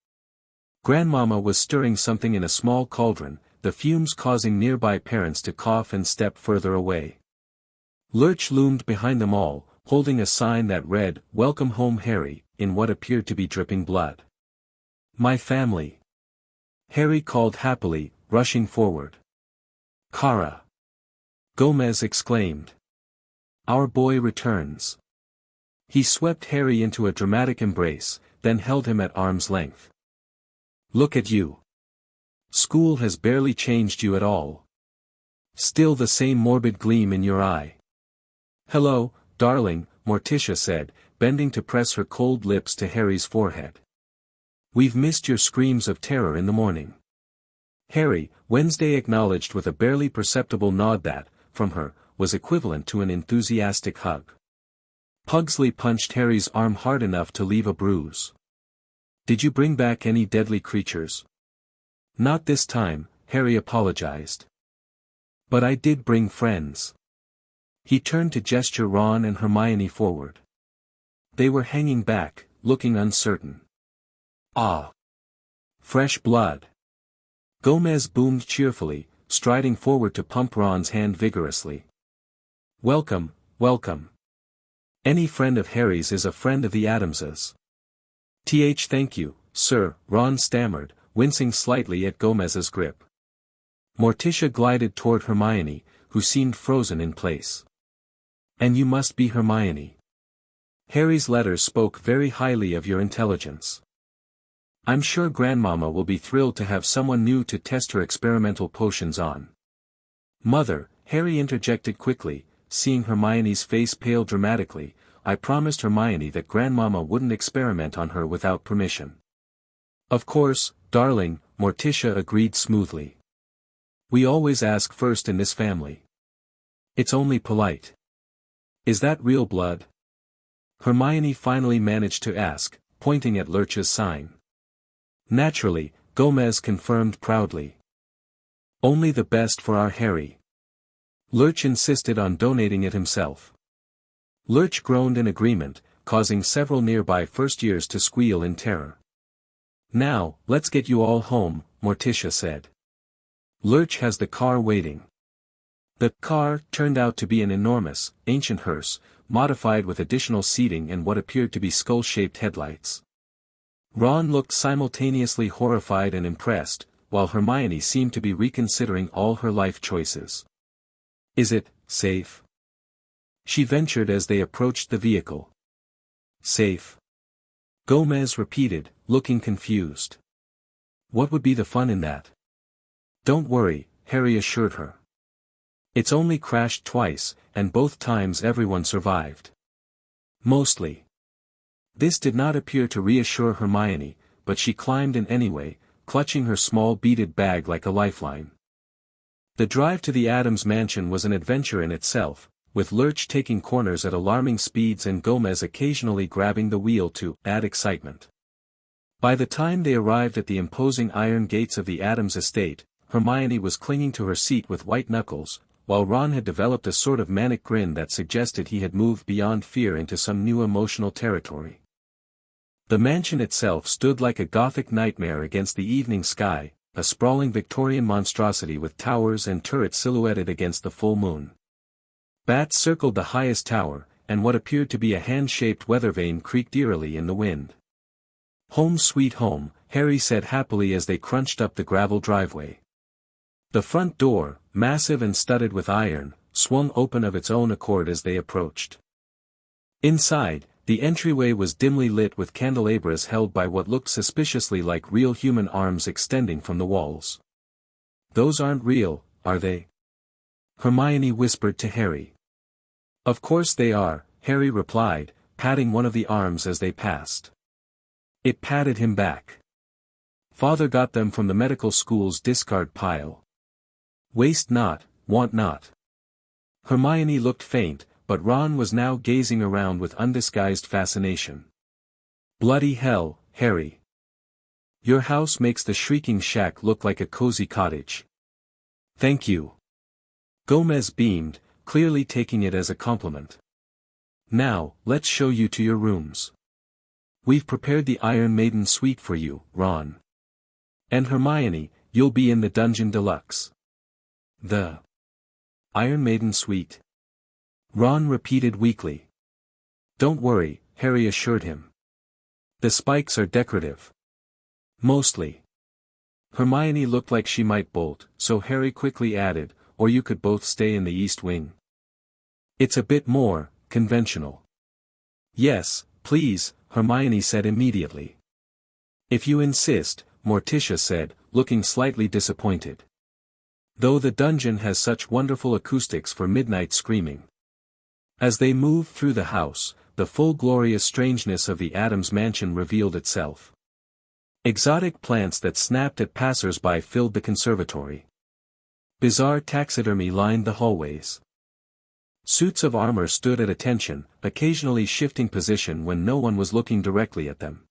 Grandmama was stirring something in a small cauldron, the fumes causing nearby parents to cough and step further away. Lurch loomed behind them all, holding a sign that read, "Welcome home Harry," in what appeared to be dripping blood. "My family," Harry called happily, rushing forward. "Kara!" Gomez exclaimed. "Our boy returns." He swept Harry into a dramatic embrace, then held him at arm's length. "Look at you. School has barely changed you at all. Still the same morbid gleam in your eye." "Hello, darling," Morticia said, bending to press her cold lips to Harry's forehead. "We've missed your screams of terror in the morning." Harry, Wednesday acknowledged with a barely perceptible nod that, from her, was equivalent to an enthusiastic hug. Pugsley punched Harry's arm hard enough to leave a bruise. "Did you bring back any deadly creatures?" "Not this time," Harry apologized. "But I did bring friends." He turned to gesture Ron and Hermione forward. They were hanging back, looking uncertain. "Ah! Fresh blood!" Gomez boomed cheerfully, striding forward to pump Ron's hand vigorously. "Welcome, welcome. Any friend of Harry's is a friend of the Addamses." Thank you, sir," Ron stammered, wincing slightly at Gomez's grip. Morticia glided toward Hermione, who seemed frozen in place. "And you must be Hermione. Harry's letters spoke very highly of your intelligence. I'm sure Grandmama will be thrilled to have someone new to test her experimental potions on." "Mother," Harry interjected quickly, seeing Hermione's face pale dramatically, "I promised Hermione that Grandmama wouldn't experiment on her without permission." "Of course, darling," Morticia agreed smoothly. "We always ask first in this family. It's only polite." "Is that real blood?" Hermione finally managed to ask, pointing at Lurch's sign. "Naturally," Gomez confirmed proudly. "Only the best for our Harry." Lurch insisted on donating it himself. Lurch groaned in agreement, causing several nearby first-years to squeal in terror. "Now, let's get you all home," Morticia said. "Lurch has the car waiting." The car turned out to be an enormous, ancient hearse, modified with additional seating and what appeared to be skull-shaped headlights. Ron looked simultaneously horrified and impressed, while Hermione seemed to be reconsidering all her life choices. "Is it safe?" she ventured as they approached the vehicle. "Safe?" Gomez repeated, looking confused. "What would be the fun in that?" "Don't worry," Harry assured her. "It's only crashed twice, and both times everyone survived. Mostly." This did not appear to reassure Hermione, but she climbed in anyway, clutching her small beaded bag like a lifeline. The drive to the Addams mansion was an adventure in itself, with Lurch taking corners at alarming speeds and Gomez occasionally grabbing the wheel to add excitement. By the time they arrived at the imposing iron gates of the Addams estate, Hermione was clinging to her seat with white knuckles, while Ron had developed a sort of manic grin that suggested he had moved beyond fear into some new emotional territory. The mansion itself stood like a Gothic nightmare against the evening sky, a sprawling Victorian monstrosity with towers and turrets silhouetted against the full moon. Bats circled the highest tower, and what appeared to be a hand-shaped weather vane creaked eerily in the wind. "Home sweet home," Harry said happily as they crunched up the gravel driveway. The front door, massive and studded with iron, swung open of its own accord as they approached. Inside, The entryway was dimly lit with candelabras held by what looked suspiciously like real human arms extending from the walls. "Those aren't real, are they?" Hermione whispered to Harry. "Of course they are," Harry replied, patting one of the arms as they passed. It patted him back. "Father got them from the medical school's discard pile. Waste not, want not." Hermione looked faint, but Ron was now gazing around with undisguised fascination. "Bloody hell, Harry. Your house makes the Shrieking Shack look like a cozy cottage." "Thank you." Gomez beamed, clearly taking it as a compliment. "Now, let's show you to your rooms. We've prepared the Iron Maiden suite for you, Ron. And Hermione, you'll be in the Dungeon Deluxe." "The Iron Maiden suite?" Ron repeated weakly. "Don't worry," Harry assured him. "The spikes are decorative. Mostly." Hermione looked like she might bolt, so Harry quickly added, "Or you could both stay in the East Wing. It's a bit more conventional." "Yes, please," Hermione said immediately. "If you insist," Morticia said, looking slightly disappointed. "Though the dungeon has such wonderful acoustics for midnight screaming." As they moved through the house, the full glorious strangeness of the Addams mansion revealed itself. Exotic plants that snapped at passers-by filled the conservatory. Bizarre taxidermy lined the hallways. Suits of armor stood at attention, occasionally shifting position when no one was looking directly at them.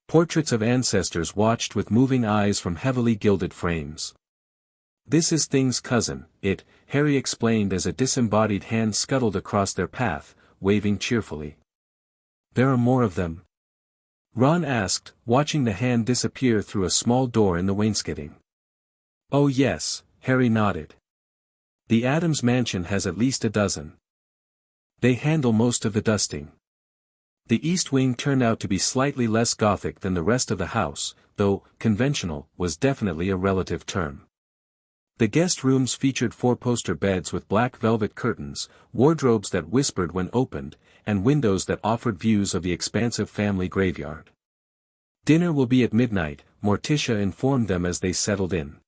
Portraits of ancestors watched with moving eyes from heavily gilded frames. "This is Thing's cousin, Harry explained as a disembodied hand scuttled across their path, waving cheerfully. "There are more of them?" Ron asked, watching the hand disappear through a small door in the wainscoting. "Oh yes," Harry nodded. "The Addams mansion has at least a dozen. They handle most of the dusting." The East Wing turned out to be slightly less gothic than the rest of the house, though conventional was definitely a relative term. The guest rooms featured four-poster beds with black velvet curtains, wardrobes that whispered when opened, and windows that offered views of the expansive family graveyard. "Dinner will be at midnight," Morticia informed them as they settled in.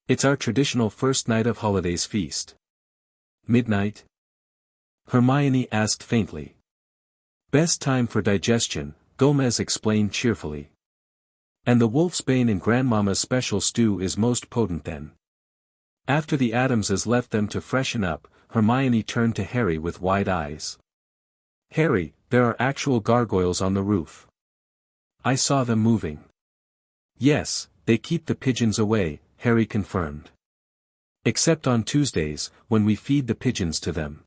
"It's our traditional first night of holidays feast." "Midnight?" Hermione asked faintly. "Best time for digestion," Gomez explained cheerfully. "And the wolfsbane in Grandmama's special stew is most potent then." After the Addamses left them to freshen up, Hermione turned to Harry with wide eyes. "Harry, there are actual gargoyles on the roof. I saw them moving." "Yes, they keep the pigeons away," Harry confirmed. "Except on Tuesdays, when we feed the pigeons to them."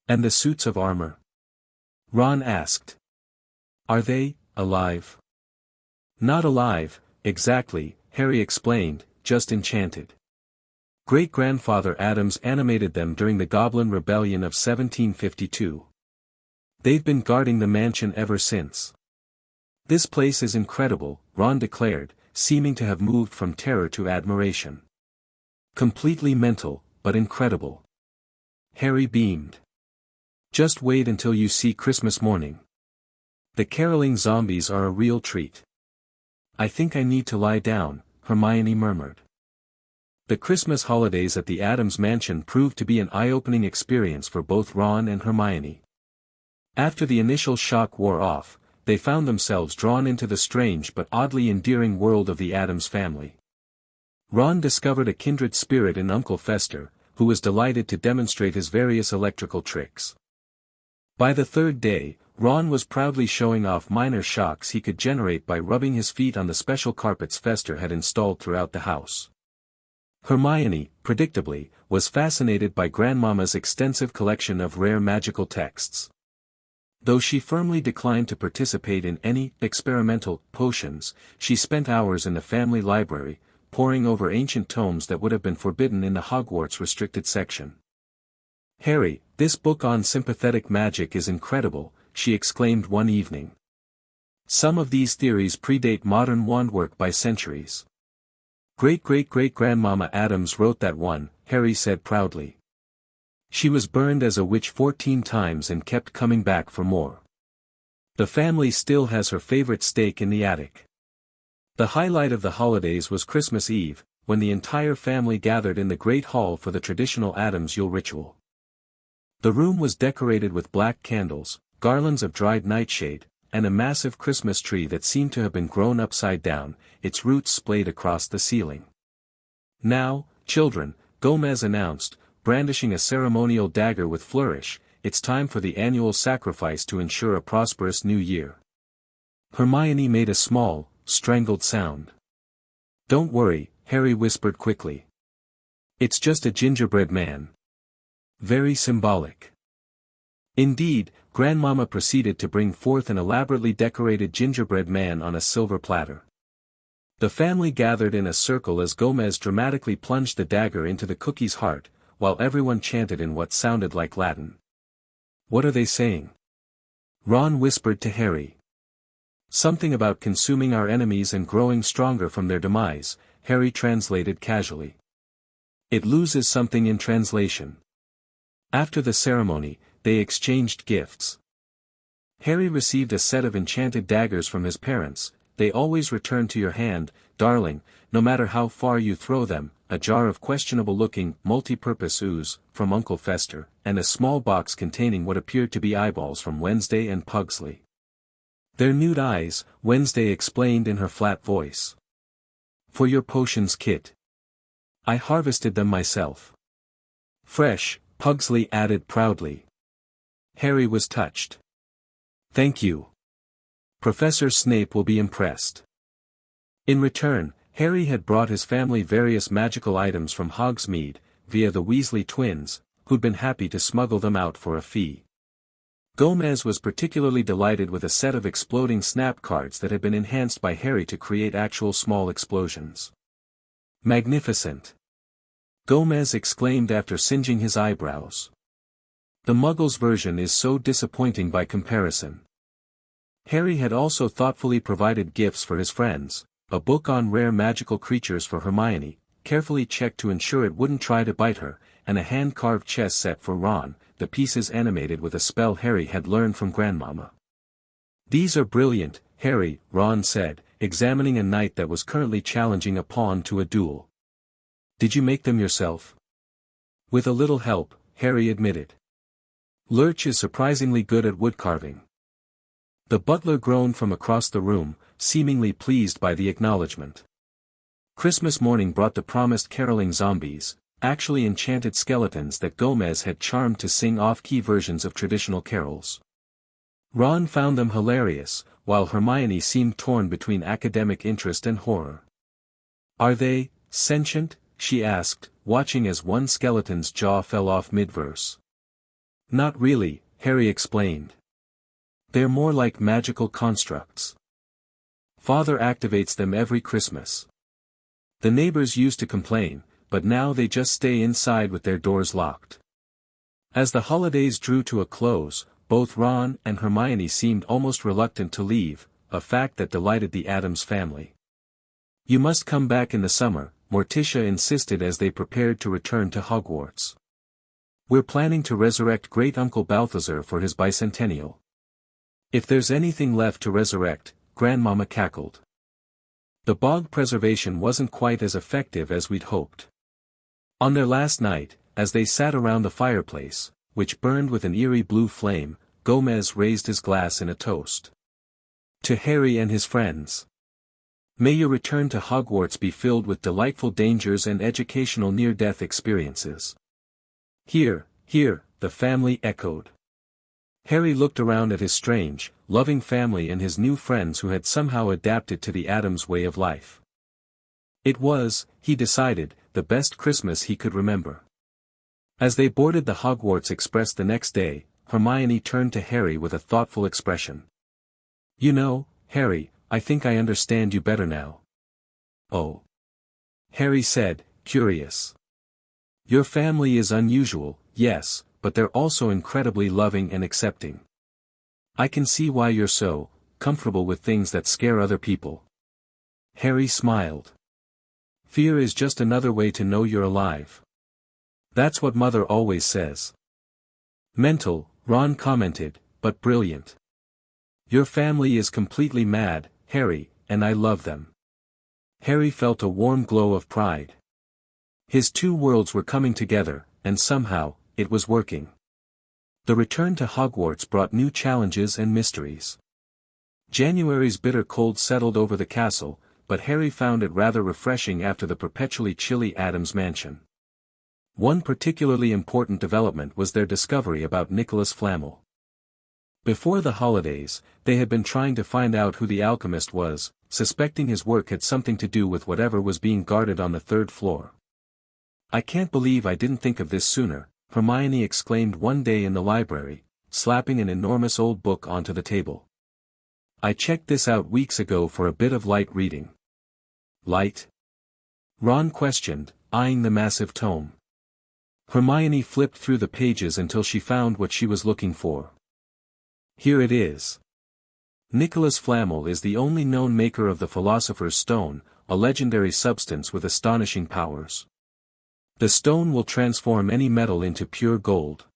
"And the suits of armor?" Ron asked. "Are they alive?" "Not alive, exactly," Harry explained, "just enchanted. Great-grandfather Addams animated them during the Goblin Rebellion of 1752. They've been guarding the mansion ever since." "This place is incredible," Ron declared, seeming to have moved from terror to admiration. "Completely mental, but incredible." Harry beamed. "Just wait until you see Christmas morning. The caroling zombies are a real treat." "I think I need to lie down," Hermione murmured. The Christmas holidays at the Addams mansion proved to be an eye-opening experience for both Ron and Hermione. After the initial shock wore off, they found themselves drawn into the strange but oddly endearing world of the Addams family. Ron discovered a kindred spirit in Uncle Fester, who was delighted to demonstrate his various electrical tricks. By the third day, Ron was proudly showing off minor shocks he could generate by rubbing his feet on the special carpets Fester had installed throughout the house. Hermione, predictably, was fascinated by Grandmama's extensive collection of rare magical texts. Though she firmly declined to participate in any experimental potions, she spent hours in the family library, poring over ancient tomes that would have been forbidden in the Hogwarts restricted section. "Harry, this book on sympathetic magic is incredible," she exclaimed one evening. "Some of these theories predate modern wandwork by centuries." "Great-great-great-grandmama Addams wrote that one," Harry said proudly. "She was burned as a witch 14 times and kept coming back for more." The family still has her favorite steak in the attic. The highlight of the holidays was Christmas Eve, when the entire family gathered in the Great Hall for the traditional Addams Yule ritual. The room was decorated with black candles, garlands of dried nightshade, and a massive Christmas tree that seemed to have been grown upside down, its roots splayed across the ceiling. "Now, children," Gomez announced, brandishing a ceremonial dagger with flourish, "it's time for the annual sacrifice to ensure a prosperous new year." Hermione made a small, strangled sound. "Don't worry," Harry whispered quickly. "It's just a gingerbread man." Very symbolic. Indeed, Grandmama proceeded to bring forth an elaborately decorated gingerbread man on a silver platter. The family gathered in a circle as Gomez dramatically plunged the dagger into the cookie's heart, while everyone chanted in what sounded like Latin. "What are they saying?" Ron whispered to Harry. "Something about consuming our enemies and growing stronger from their demise," Harry translated casually. "It loses something in translation." After the ceremony, they exchanged gifts. Harry received a set of enchanted daggers from his parents. "They always return to your hand, darling, no matter how far you throw them," a jar of questionable-looking, multi-purpose ooze, from Uncle Fester, and a small box containing what appeared to be eyeballs from Wednesday and Pugsley. "They're nude eyes," Wednesday explained in her flat voice. "For your potions kit. I harvested them myself." "Fresh," Pugsley added proudly. Harry was touched. "Thank you. Professor Snape will be impressed." In return, Harry had brought his family various magical items from Hogsmeade, via the Weasley twins, who'd been happy to smuggle them out for a fee. Gomez was particularly delighted with a set of exploding snap cards that had been enhanced by Harry to create actual small explosions. "Magnificent!" Gomez exclaimed after singeing his eyebrows. "The Muggles version is so disappointing by comparison." Harry had also thoughtfully provided gifts for his friends, a book on rare magical creatures for Hermione, carefully checked to ensure it wouldn't try to bite her, and a hand-carved chess set for Ron, the pieces animated with a spell Harry had learned from Grandmama. "These are brilliant, Harry," Ron said, examining a knight that was currently challenging a pawn to a duel. "Did you make them yourself?" "With a little help," Harry admitted. "Lurch is surprisingly good at woodcarving." The butler groaned from across the room, seemingly pleased by the acknowledgement. Christmas morning brought the promised caroling zombies, actually enchanted skeletons that Gomez had charmed to sing off-key versions of traditional carols. Ron found them hilarious, while Hermione seemed torn between academic interest and horror. "Are they sentient?" she asked, watching as one skeleton's jaw fell off mid-verse. "Not really," Harry explained. "They're more like magical constructs. Father activates them every Christmas. The neighbors used to complain, but now they just stay inside with their doors locked." As the holidays drew to a close, both Ron and Hermione seemed almost reluctant to leave, a fact that delighted the Addams family. "You must come back in the summer," Morticia insisted as they prepared to return to Hogwarts. "We're planning to resurrect Great-Uncle Balthazar for his bicentennial." "If there's anything left to resurrect," Grandmama cackled. The bog preservation wasn't quite as effective as we'd hoped. On their last night, as they sat around the fireplace, which burned with an eerie blue flame, Gomez raised his glass in a toast. "To Harry and his friends. May your return to Hogwarts be filled with delightful dangers and educational near-death experiences." "Here, here," the family echoed. Harry looked around at his strange, loving family and his new friends who had somehow adapted to the Addams way of life. It was, he decided, the best Christmas he could remember. As they boarded the Hogwarts Express the next day, Hermione turned to Harry with a thoughtful expression. "You know, Harry, I think I understand you better now." "Oh?" Harry said, curious. "Your family is unusual, yes, but they're also incredibly loving and accepting. I can see why you're so comfortable with things that scare other people." Harry smiled. "Fear is just another way to know you're alive. That's what Mother always says." "Mental," Ron commented, "but brilliant." Your family is completely mad, Harry, and I love them. Harry felt a warm glow of pride. His two worlds were coming together, and somehow, it was working. The return to Hogwarts brought new challenges and mysteries. January's bitter cold settled over the castle, but Harry found it rather refreshing after the perpetually chilly Addams mansion. One particularly important development was their discovery about Nicholas Flamel. Before the holidays, they had been trying to find out who the alchemist was, suspecting his work had something to do with whatever was being guarded on the third floor. "I can't believe I didn't think of this sooner," Hermione exclaimed one day in the library, slapping an enormous old book onto the table. "I checked this out weeks ago for a bit of light reading." "Light?" Ron questioned, eyeing the massive tome. Hermione flipped through the pages until she found what she was looking for. Here it is. Nicholas Flamel is the only known maker of the Philosopher's Stone, a legendary substance with astonishing powers. The stone will transform any metal into pure gold.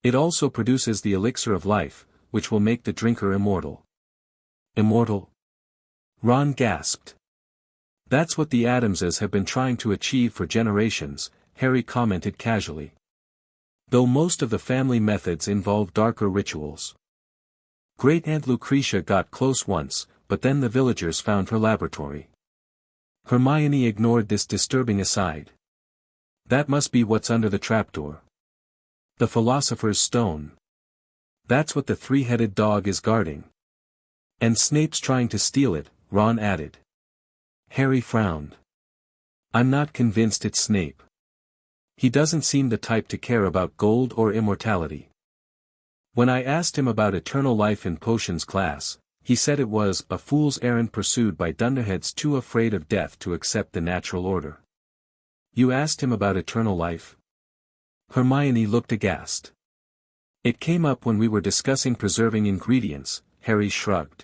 It also produces the elixir of life, which will make the drinker immortal. Immortal? Ron gasped. "That's what the Addamses have been trying to achieve for generations," Harry commented casually. "Though most of the family methods involve darker rituals. Great-Aunt Lucretia got close once, but then the villagers found her laboratory." Hermione ignored this disturbing aside. "That must be what's under the trapdoor. The Philosopher's Stone. That's what the three-headed dog is guarding. And Snape's trying to steal it," Ron added. Harry frowned. "I'm not convinced it's Snape. He doesn't seem the type to care about gold or immortality. When I asked him about eternal life in potions class, he said it was a fool's errand pursued by dunderheads too afraid of death to accept the natural order." "You asked him about eternal life?" Hermione looked aghast. "It came up when we were discussing preserving ingredients," Harry shrugged.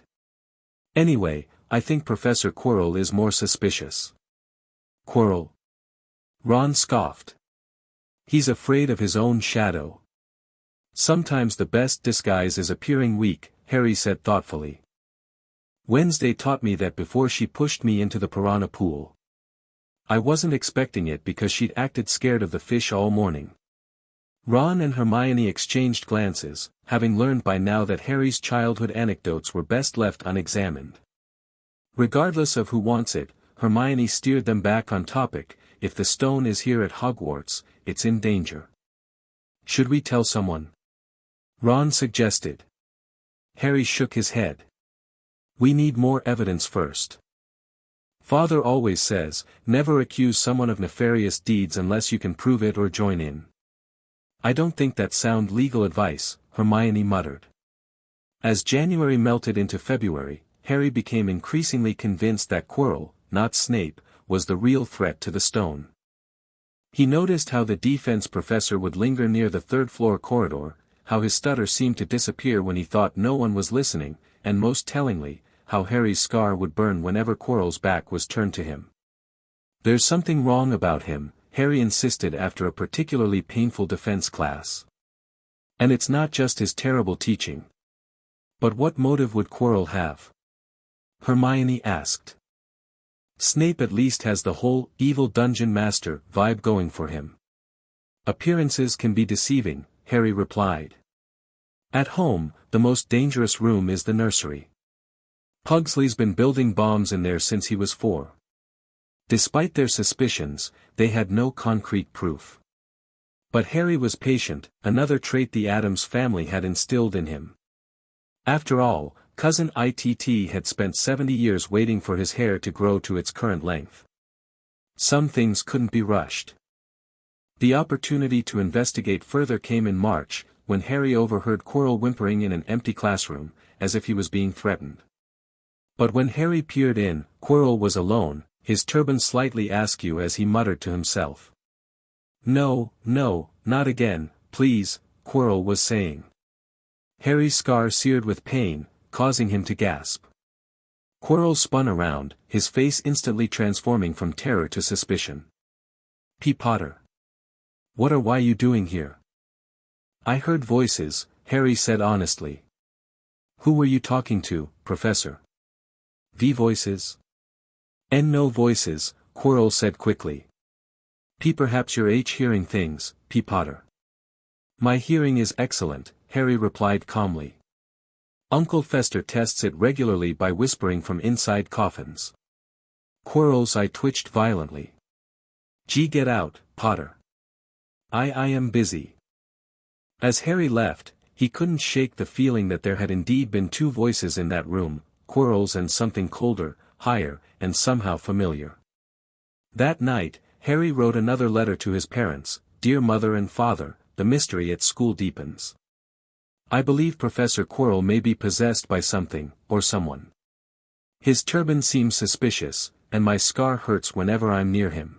"Anyway, I think Professor Quirrell is more suspicious." "Quirrell?" Ron scoffed. "He's afraid of his own shadow." "Sometimes the best disguise is appearing weak," Harry said thoughtfully. "Wednesday taught me that before she pushed me into the piranha pool. I wasn't expecting it because she'd acted scared of the fish all morning." Ron and Hermione exchanged glances, having learned by now that Harry's childhood anecdotes were best left unexamined. Regardless of who wants it, Hermione steered them back on topic. "If the stone is here at Hogwarts, it's in danger. Should we tell someone?" Ron suggested. Harry shook his head. "We need more evidence first. Father always says, never accuse someone of nefarious deeds unless you can prove it or join in." "I don't think that's sound legal advice," Hermione muttered. As January melted into February, Harry became increasingly convinced that Quirrell, not Snape, was the real threat to the stone. He noticed how the defense professor would linger near the third-floor corridor, how his stutter seemed to disappear when he thought no one was listening, and most tellingly, how Harry's scar would burn whenever Quirrell's back was turned to him. "There's something wrong about him," Harry insisted after a particularly painful defense class. "And it's not just his terrible teaching." "But what motive would Quirrell have?" Hermione asked. "Snape at least has the whole evil dungeon master vibe going for him." "Appearances can be deceiving," Harry replied. "At home, the most dangerous room is the nursery. Pugsley's been building bombs in there since he was 4. Despite their suspicions, they had no concrete proof. But Harry was patient, another trait the Addams family had instilled in him. After all, Cousin Itt had spent 70 years waiting for his hair to grow to its current length. Some things couldn't be rushed. The opportunity to investigate further came in March, when Harry overheard Quirrell whimpering in an empty classroom, as if he was being threatened. But when Harry peered in, Quirrell was alone, his turban slightly askew as he muttered to himself. "No, no, not again, please," Quirrell was saying. Harry's scar seared with pain, causing him to gasp. Quirrell spun around, his face instantly transforming from terror to suspicion. "P. Potter. What are you doing here?" "I heard voices," Harry said honestly. Who were you talking to, Professor? V voices? N no voices, Quirrell said quickly. P perhaps your H hearing things, P Potter. My hearing is excellent, Harry replied calmly. Uncle Fester tests it regularly by whispering from inside coffins. Quirrell's eye twitched violently. Gee, get out, Potter. I am busy. As Harry left, he couldn't shake the feeling that there had indeed been two voices in that room, Quirrell's and something colder, higher, and somehow familiar. That night, Harry wrote another letter to his parents. Dear Mother and Father, the mystery at school deepens. I believe Professor Quirrell may be possessed by something, or someone. His turban seems suspicious, and my scar hurts whenever I'm near him.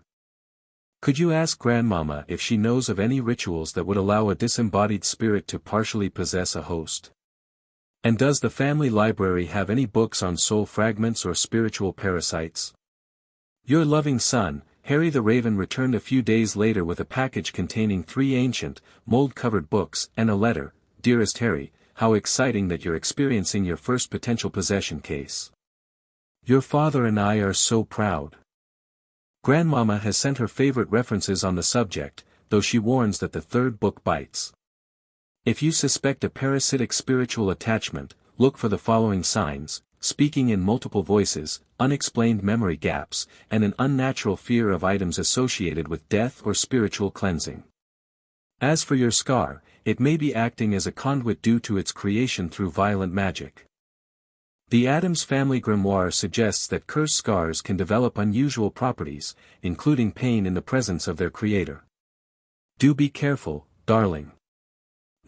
Could you ask Grandmama if she knows of any rituals that would allow a disembodied spirit to partially possess a host? And does the family library have any books on soul fragments or spiritual parasites? Your loving son, Harry the Raven, returned a few days later with a package containing 3 ancient, mold-covered books and a letter. Dearest Harry, how exciting that you're experiencing your first potential possession case. Your father and I are so proud. Grandmama has sent her favorite references on the subject, though she warns that the 3rd book bites. If you suspect a parasitic spiritual attachment, look for the following signs: speaking in multiple voices, unexplained memory gaps, and an unnatural fear of items associated with death or spiritual cleansing. As for your scar, it may be acting as a conduit due to its creation through violent magic. The Addams family grimoire suggests that cursed scars can develop unusual properties, including pain in the presence of their creator. Do be careful, darling.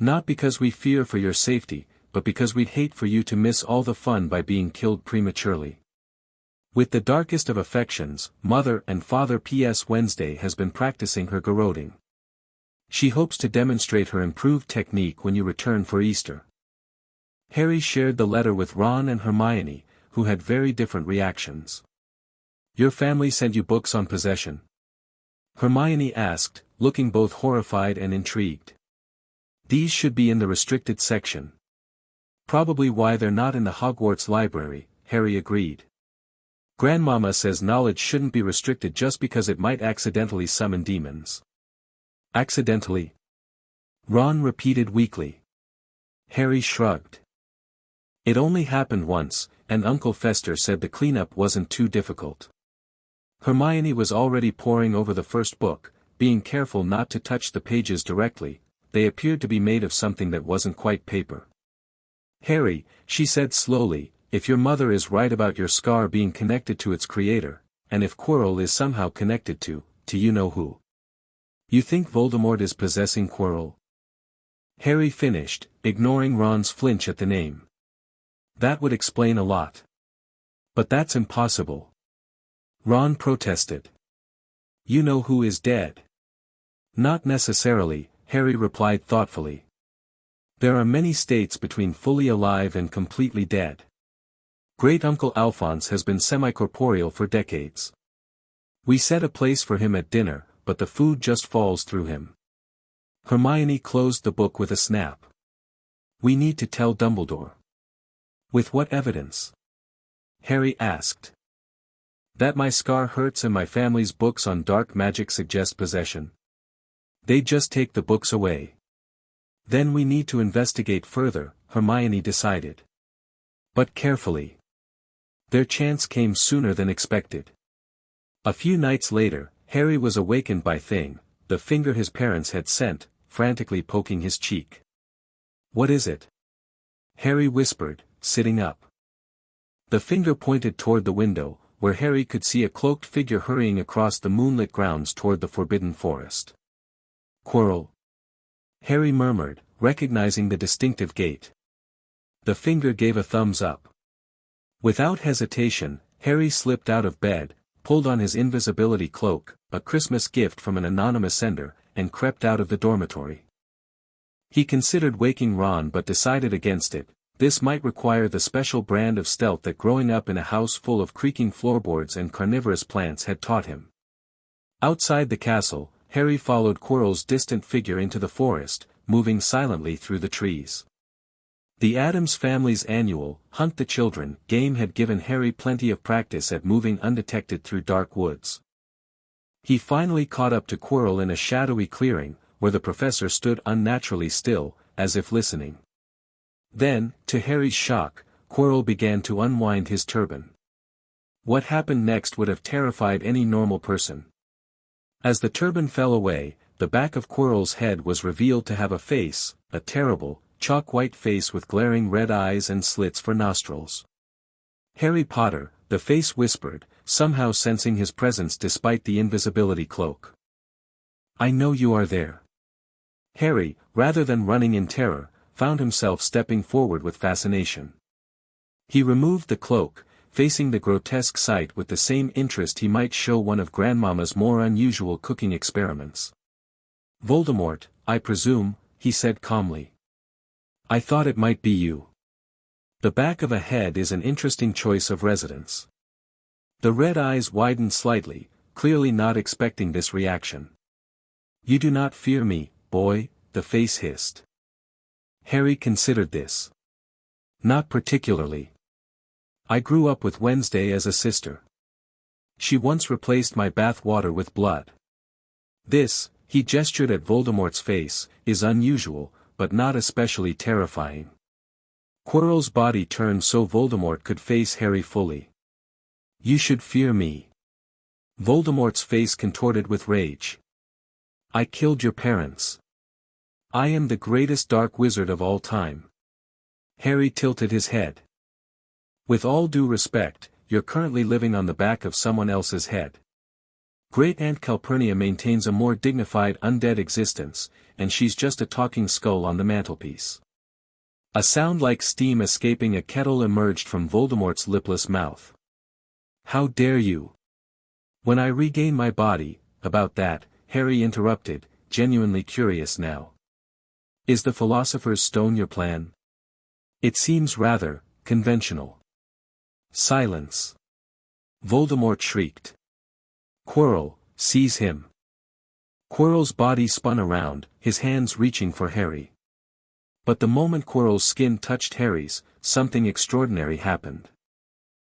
Not because we fear for your safety, but because we'd hate for you to miss all the fun by being killed prematurely. With the darkest of affections, Mother and Father. P.S. Wednesday has been practicing her garroting. She hopes to demonstrate her improved technique when you return for Easter. Harry shared the letter with Ron and Hermione, who had very different reactions. Your family sent you books on possession? Hermione asked, looking both horrified and intrigued. These should be in the restricted section. Probably why they're not in the Hogwarts library, Harry agreed. Grandmama says knowledge shouldn't be restricted just because it might accidentally summon demons. Accidentally? Ron repeated weakly. Harry shrugged. It only happened once, and Uncle Fester said the cleanup wasn't too difficult. Hermione was already poring over the first book, being careful not to touch the pages directly. They appeared to be made of something that wasn't quite paper. Harry, she said slowly, if your mother is right about your scar being connected to its creator, and if Quirrell is somehow connected to you know who. You think Voldemort is possessing Quirrell? Harry finished, ignoring Ron's flinch at the name. That would explain a lot. But that's impossible. Ron protested. You know who is dead. Not necessarily, Harry replied thoughtfully. There are many states between fully alive and completely dead. Great-Uncle Alphonse has been semi-corporeal for decades. We set a place for him at dinner, but the food just falls through him. Hermione closed the book with a snap. We need to tell Dumbledore. With what evidence? Harry asked. That my scar hurts and my family's books on dark magic suggest possession. They'd just take the books away. Then we need to investigate further, Hermione decided. But carefully. Their chance came sooner than expected. A few nights later, Harry was awakened by the finger his parents had sent, frantically poking his cheek. What is it? Harry whispered, sitting up. The finger pointed toward the window, where Harry could see a cloaked figure hurrying across the moonlit grounds toward the forbidden forest. Quirrell. Harry murmured, recognizing the distinctive gait. The finger gave a thumbs up. Without hesitation, Harry slipped out of bed, pulled on his invisibility cloak, a Christmas gift from an anonymous sender, and crept out of the dormitory. He considered waking Ron but decided against it. This might require the special brand of stealth that growing up in a house full of creaking floorboards and carnivorous plants had taught him. Outside the castle, Harry followed Quirrell's distant figure into the forest, moving silently through the trees. The Addams family's annual Hunt the Children game had given Harry plenty of practice at moving undetected through dark woods. He finally caught up to Quirrell in a shadowy clearing, where the professor stood unnaturally still, as if listening. Then, to Harry's shock, Quirrell began to unwind his turban. What happened next would have terrified any normal person. As the turban fell away, the back of Quirrell's head was revealed to have a face, a terrible, chalk-white face with glaring red eyes and slits for nostrils. "Harry Potter," the face whispered, somehow sensing his presence despite the invisibility cloak. "I know you are there." Harry, rather than running in terror, found himself stepping forward with fascination. He removed the cloak, facing the grotesque sight with the same interest he might show one of Grandmama's more unusual cooking experiments. "Voldemort, I presume," he said calmly. "I thought it might be you. The back of a head is an interesting choice of residence." The red eyes widened slightly, clearly not expecting this reaction. "You do not fear me, boy," the face hissed. Harry considered this. "Not particularly. I grew up with Wednesday as a sister. She once replaced my bath water with blood. This," he gestured at Voldemort's face, "is unusual, but not especially terrifying." Quirrell's body turned so Voldemort could face Harry fully. "You should fear me." Voldemort's face contorted with rage. "I killed your parents. I am the greatest dark wizard of all time." Harry tilted his head. "With all due respect, you're currently living on the back of someone else's head. Great Aunt Calpurnia maintains a more dignified undead existence, and she's just a talking skull on the mantelpiece." A sound like steam escaping a kettle emerged from Voldemort's lipless mouth. "How dare you? When I regain my body," "About that," Harry interrupted, genuinely curious now. "Is the Philosopher's Stone your plan? It seems rather conventional." "Silence!" Voldemort shrieked. "Quirrell, seize him." Quirrell's body spun around, his hands reaching for Harry. But the moment Quirrell's skin touched Harry's, something extraordinary happened.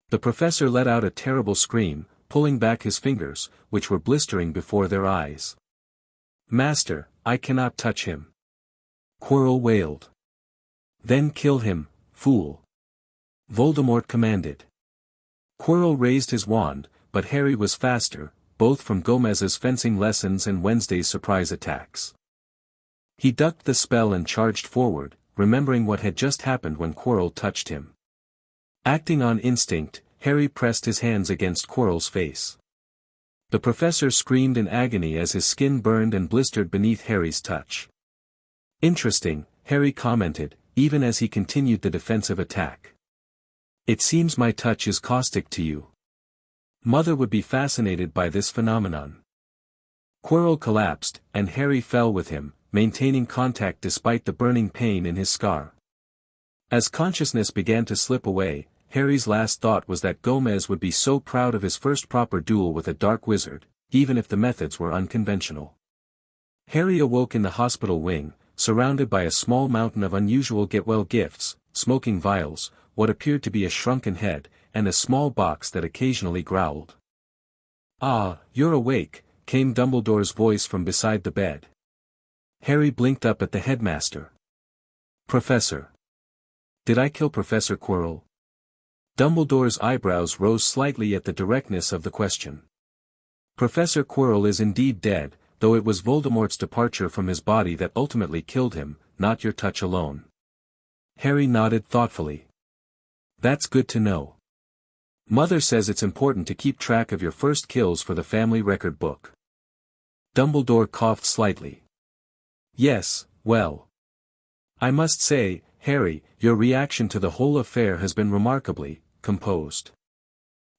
The professor let out a terrible scream, pulling back his fingers, which were blistering before their eyes. "Master, I cannot touch him," Quirrell wailed. "Then kill him, fool," Voldemort commanded. Quirrell raised his wand, but Harry was faster, both from Gomez's fencing lessons and Wednesday's surprise attacks. He ducked the spell and charged forward, remembering what had just happened when Quirrell touched him. Acting on instinct, Harry pressed his hands against Quirrell's face. The professor screamed in agony as his skin burned and blistered beneath Harry's touch. "Interesting," Harry commented, even as he continued the defensive attack. "It seems my touch is caustic to you. Mother would be fascinated by this phenomenon." Quirrell collapsed, and Harry fell with him, maintaining contact despite the burning pain in his scar. As consciousness began to slip away, Harry's last thought was that Gomez would be so proud of his first proper duel with a dark wizard, even if the methods were unconventional. Harry awoke in the hospital wing, surrounded by a small mountain of unusual get-well gifts, smoking vials, what appeared to be a shrunken head, and a small box that occasionally growled. "Ah, you're awake," came Dumbledore's voice from beside the bed. Harry blinked up at the headmaster. "Professor. Did I kill Professor Quirrell?" Dumbledore's eyebrows rose slightly at the directness of the question. "Professor Quirrell is indeed dead, though it was Voldemort's departure from his body that ultimately killed him, not your touch alone." Harry nodded thoughtfully. "That's good to know. Mother says it's important to keep track of your first kills for the family record book." Dumbledore coughed slightly. "Yes, well. I must say, Harry, your reaction to the whole affair has been remarkably composed."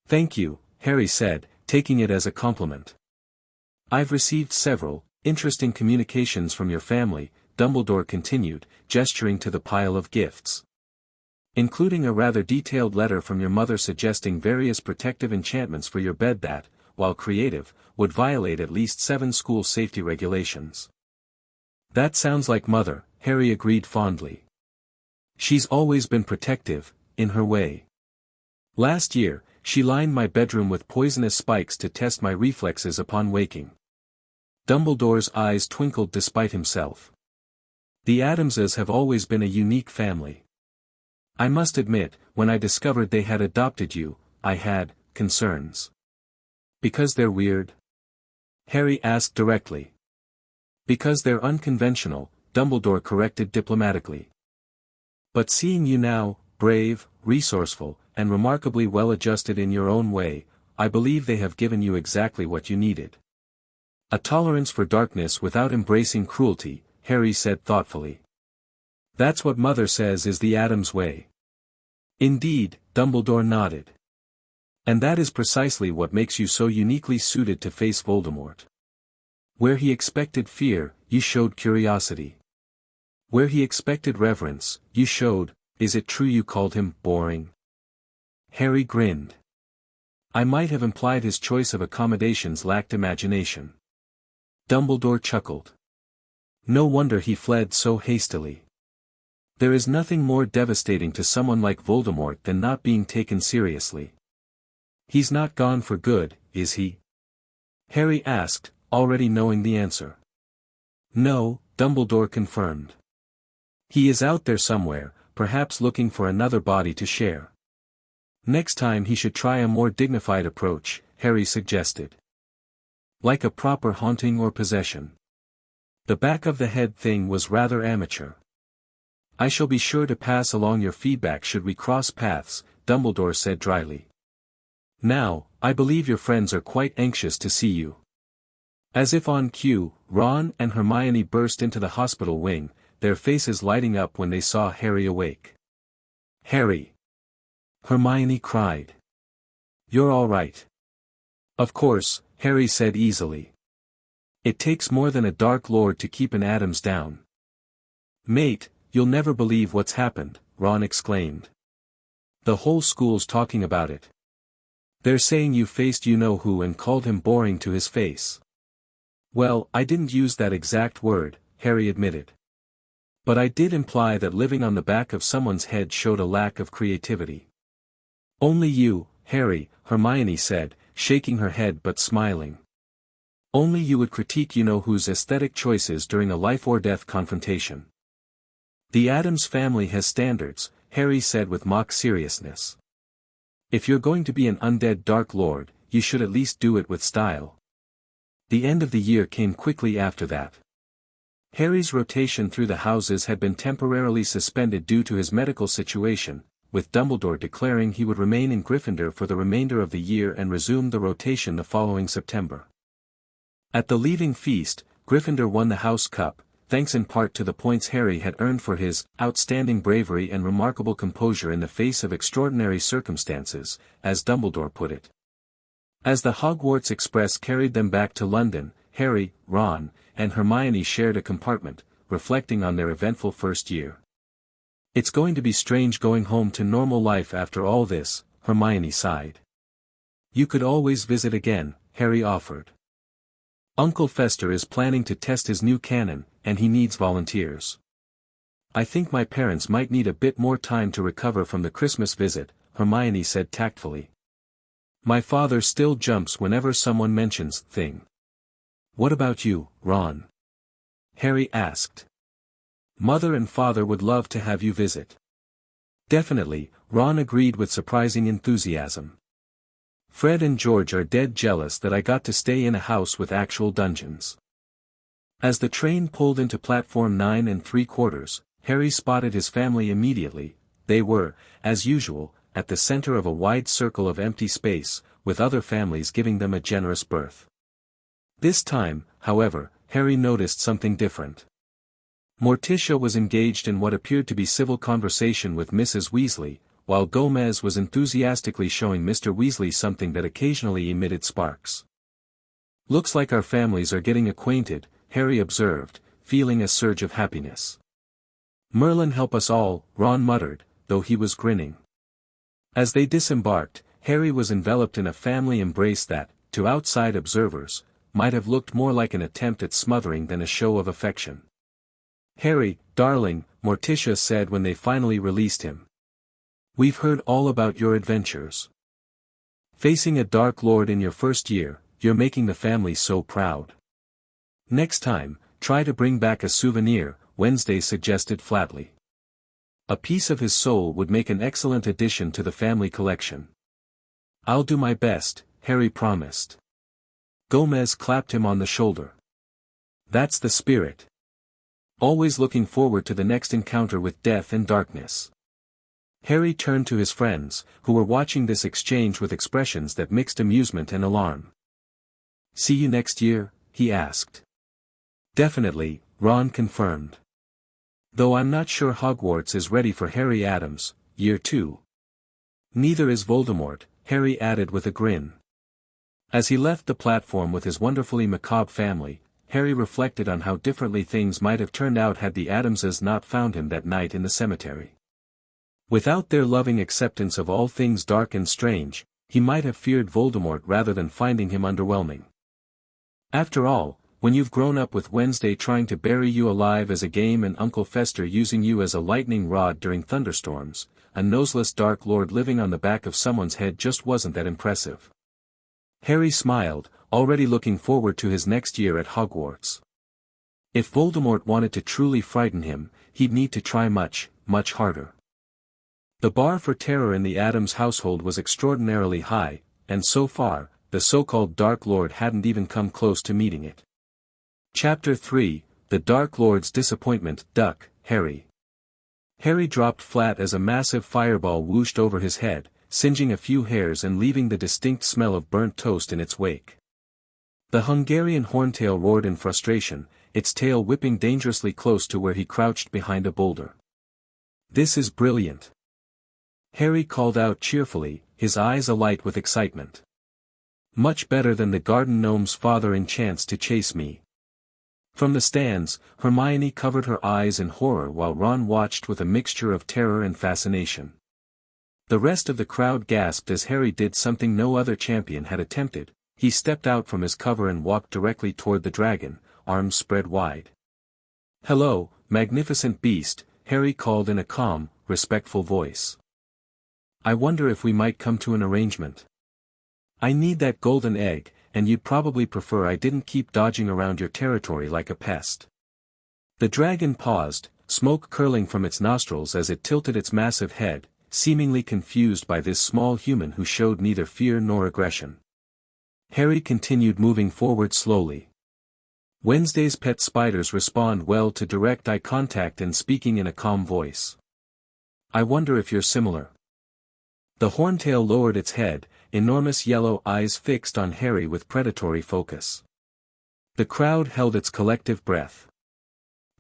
"Thank you," Harry said, taking it as a compliment. "I've received several interesting communications from your family," Dumbledore continued, gesturing to the pile of gifts. "Including a rather detailed letter from your mother suggesting various protective enchantments for your bed that, while creative, would violate at least 7 school safety regulations." "That sounds like Mother," Harry agreed fondly. She's always been protective, in her way. Last year, she lined my bedroom with poisonous spikes to test my reflexes upon waking. Dumbledore's eyes twinkled despite himself. The Addamses have always been a unique family. I must admit, when I discovered they had adopted you, I had concerns. Because they're weird? Harry asked directly. Because they're unconventional, Dumbledore corrected diplomatically. But seeing you now, brave, resourceful, and remarkably well-adjusted in your own way, I believe they have given you exactly what you needed. A tolerance for darkness without embracing cruelty, Harry said thoughtfully. That's what Mother says is the Addams way. Indeed, Dumbledore nodded. And that is precisely what makes you so uniquely suited to face Voldemort. Where he expected fear, you showed curiosity. Where he expected reverence, you showed, is it true you called him boring? Harry grinned. I might have implied his choice of accommodations lacked imagination. Dumbledore chuckled. No wonder he fled so hastily. There is nothing more devastating to someone like Voldemort than not being taken seriously. He's not gone for good, is he? Harry asked, already knowing the answer. No, Dumbledore confirmed. He is out there somewhere, perhaps looking for another body to share. Next time he should try a more dignified approach, Harry suggested. Like a proper haunting or possession. The back of the head thing was rather amateur. I shall be sure to pass along your feedback should we cross paths, Dumbledore said dryly. Now, I believe your friends are quite anxious to see you. As if on cue, Ron and Hermione burst into the hospital wing, their faces lighting up when they saw Harry awake. Harry! Hermione cried. You're all right. Of course, Harry said easily. It takes more than a Dark Lord to keep an Addams down. Mate, you'll never believe what's happened, Ron exclaimed. The whole school's talking about it. They're saying you faced you-know-who and called him boring to his face. Well, I didn't use that exact word, Harry admitted. But I did imply that living on the back of someone's head showed a lack of creativity. Only you, Harry, Hermione said, shaking her head but smiling. Only you would critique you-know-who's aesthetic choices during a life-or-death confrontation. The Addams family has standards, Harry said with mock seriousness. If you're going to be an undead Dark Lord, you should at least do it with style. The end of the year came quickly after that. Harry's rotation through the houses had been temporarily suspended due to his medical situation, with Dumbledore declaring he would remain in Gryffindor for the remainder of the year and resume the rotation the following September. At the leaving feast, Gryffindor won the House Cup, thanks in part to the points Harry had earned for his outstanding bravery and remarkable composure in the face of extraordinary circumstances, as Dumbledore put it. As the Hogwarts Express carried them back to London, Harry, Ron, and Hermione shared a compartment, reflecting on their eventful first year. It's going to be strange going home to normal life after all this, Hermione sighed. You could always visit again, Harry offered. Uncle Fester is planning to test his new cannon, and he needs volunteers. I think my parents might need a bit more time to recover from the Christmas visit, Hermione said tactfully. My father still jumps whenever someone mentions thing. What about you, Ron? Harry asked. Mother and father would love to have you visit. Definitely, Ron agreed with surprising enthusiasm. Fred and George are dead jealous that I got to stay in a house with actual dungeons. As the train pulled into platform 9 3/4, Harry spotted his family immediately. They were, as usual, at the center of a wide circle of empty space, with other families giving them a generous berth. This time, however, Harry noticed something different. Morticia was engaged in what appeared to be civil conversation with Mrs. Weasley, while Gomez was enthusiastically showing Mr. Weasley something that occasionally emitted sparks. Looks like our families are getting acquainted, Harry observed, feeling a surge of happiness. Merlin help us all, Ron muttered, though he was grinning. As they disembarked, Harry was enveloped in a family embrace that, to outside observers, might have looked more like an attempt at smothering than a show of affection. "Harry, darling," Morticia said when they finally released him. "We've heard all about your adventures. Facing a Dark Lord in your first year, you're making the family so proud. Next time, try to bring back a souvenir," Wednesday suggested flatly. "A piece of his soul would make an excellent addition to the family collection." "I'll do my best," Harry promised. Gomez clapped him on the shoulder. "That's the spirit. Always looking forward to the next encounter with death and darkness." Harry turned to his friends, who were watching this exchange with expressions that mixed amusement and alarm. "See you next year?" he asked. "Definitely," Ron confirmed. "Though I'm not sure Hogwarts is ready for Harry Addams, year 2. Neither is Voldemort," Harry added with a grin. As he left the platform with his wonderfully macabre family, Harry reflected on how differently things might have turned out had the Addamses not found him that night in the cemetery. Without their loving acceptance of all things dark and strange, he might have feared Voldemort rather than finding him underwhelming. After all, when you've grown up with Wednesday trying to bury you alive as a game and Uncle Fester using you as a lightning rod during thunderstorms, a noseless Dark Lord living on the back of someone's head just wasn't that impressive. Harry smiled, already looking forward to his next year at Hogwarts. If Voldemort wanted to truly frighten him, he'd need to try much, much harder. The bar for terror in the Addams household was extraordinarily high, and so far, the so-called Dark Lord hadn't even come close to meeting it. Chapter 3, The Dark Lord's Disappointment. Duck, Harry. Harry dropped flat as a massive fireball whooshed over his head, singeing a few hairs and leaving the distinct smell of burnt toast in its wake. The Hungarian horntail roared in frustration, its tail whipping dangerously close to where he crouched behind a boulder. "This is brilliant," Harry called out cheerfully, his eyes alight with excitement. "Much better than the garden gnome's father enchants to chase me." From the stands, Hermione covered her eyes in horror while Ron watched with a mixture of terror and fascination. The rest of the crowd gasped as Harry did something no other champion had attempted. He stepped out from his cover and walked directly toward the dragon, arms spread wide. "Hello, magnificent beast," Harry called in a calm, respectful voice. "I wonder if we might come to an arrangement. I need that golden egg, and you'd probably prefer I didn't keep dodging around your territory like a pest." The dragon paused, smoke curling from its nostrils as it tilted its massive head, seemingly confused by this small human who showed neither fear nor aggression. Harry continued moving forward slowly. Wednesday's pet spiders respond well to direct eye contact and speaking in a calm voice. "I wonder if you're similar." The horntail lowered its head, enormous yellow eyes fixed on Harry with predatory focus. The crowd held its collective breath.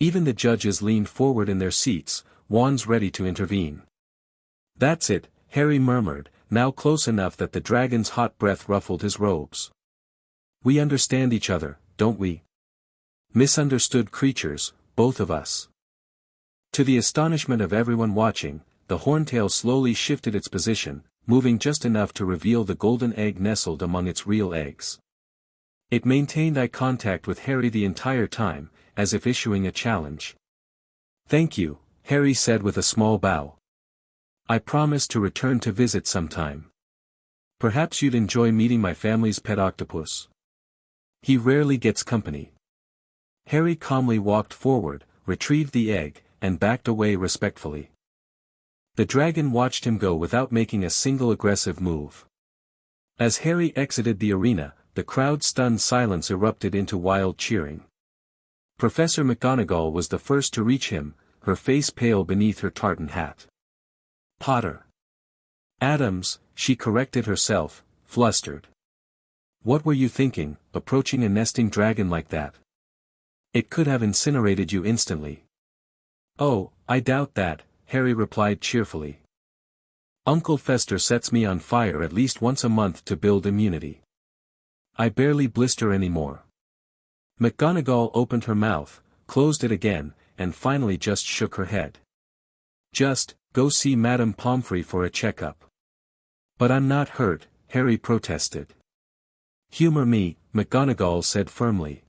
Even the judges leaned forward in their seats, wands ready to intervene. "That's it," Harry murmured, now close enough that the dragon's hot breath ruffled his robes. "We understand each other, don't we? Misunderstood creatures, both of us." To the astonishment of everyone watching, the horntail slowly shifted its position, moving just enough to reveal the golden egg nestled among its real eggs. It maintained eye contact with Harry the entire time, as if issuing a challenge. "Thank you," Harry said with a small bow. "I promise to return to visit sometime. Perhaps you'd enjoy meeting my family's pet octopus. He rarely gets company." Harry calmly walked forward, retrieved the egg, and backed away respectfully. The dragon watched him go without making a single aggressive move. As Harry exited the arena, the crowd's stunned silence erupted into wild cheering. Professor McGonagall was the first to reach him, her face pale beneath her tartan hat. "Potter. Addams," she corrected herself, flustered. "What were you thinking, approaching a nesting dragon like that? It could have incinerated you instantly." "Oh, I doubt that," Harry replied cheerfully. "Uncle Fester sets me on fire at least once a month to build immunity. I barely blister anymore." McGonagall opened her mouth, closed it again, and finally just shook her head. "Just, go see Madame Pomfrey for a checkup." "But I'm not hurt," Harry protested. "Humor me," McGonagall said firmly.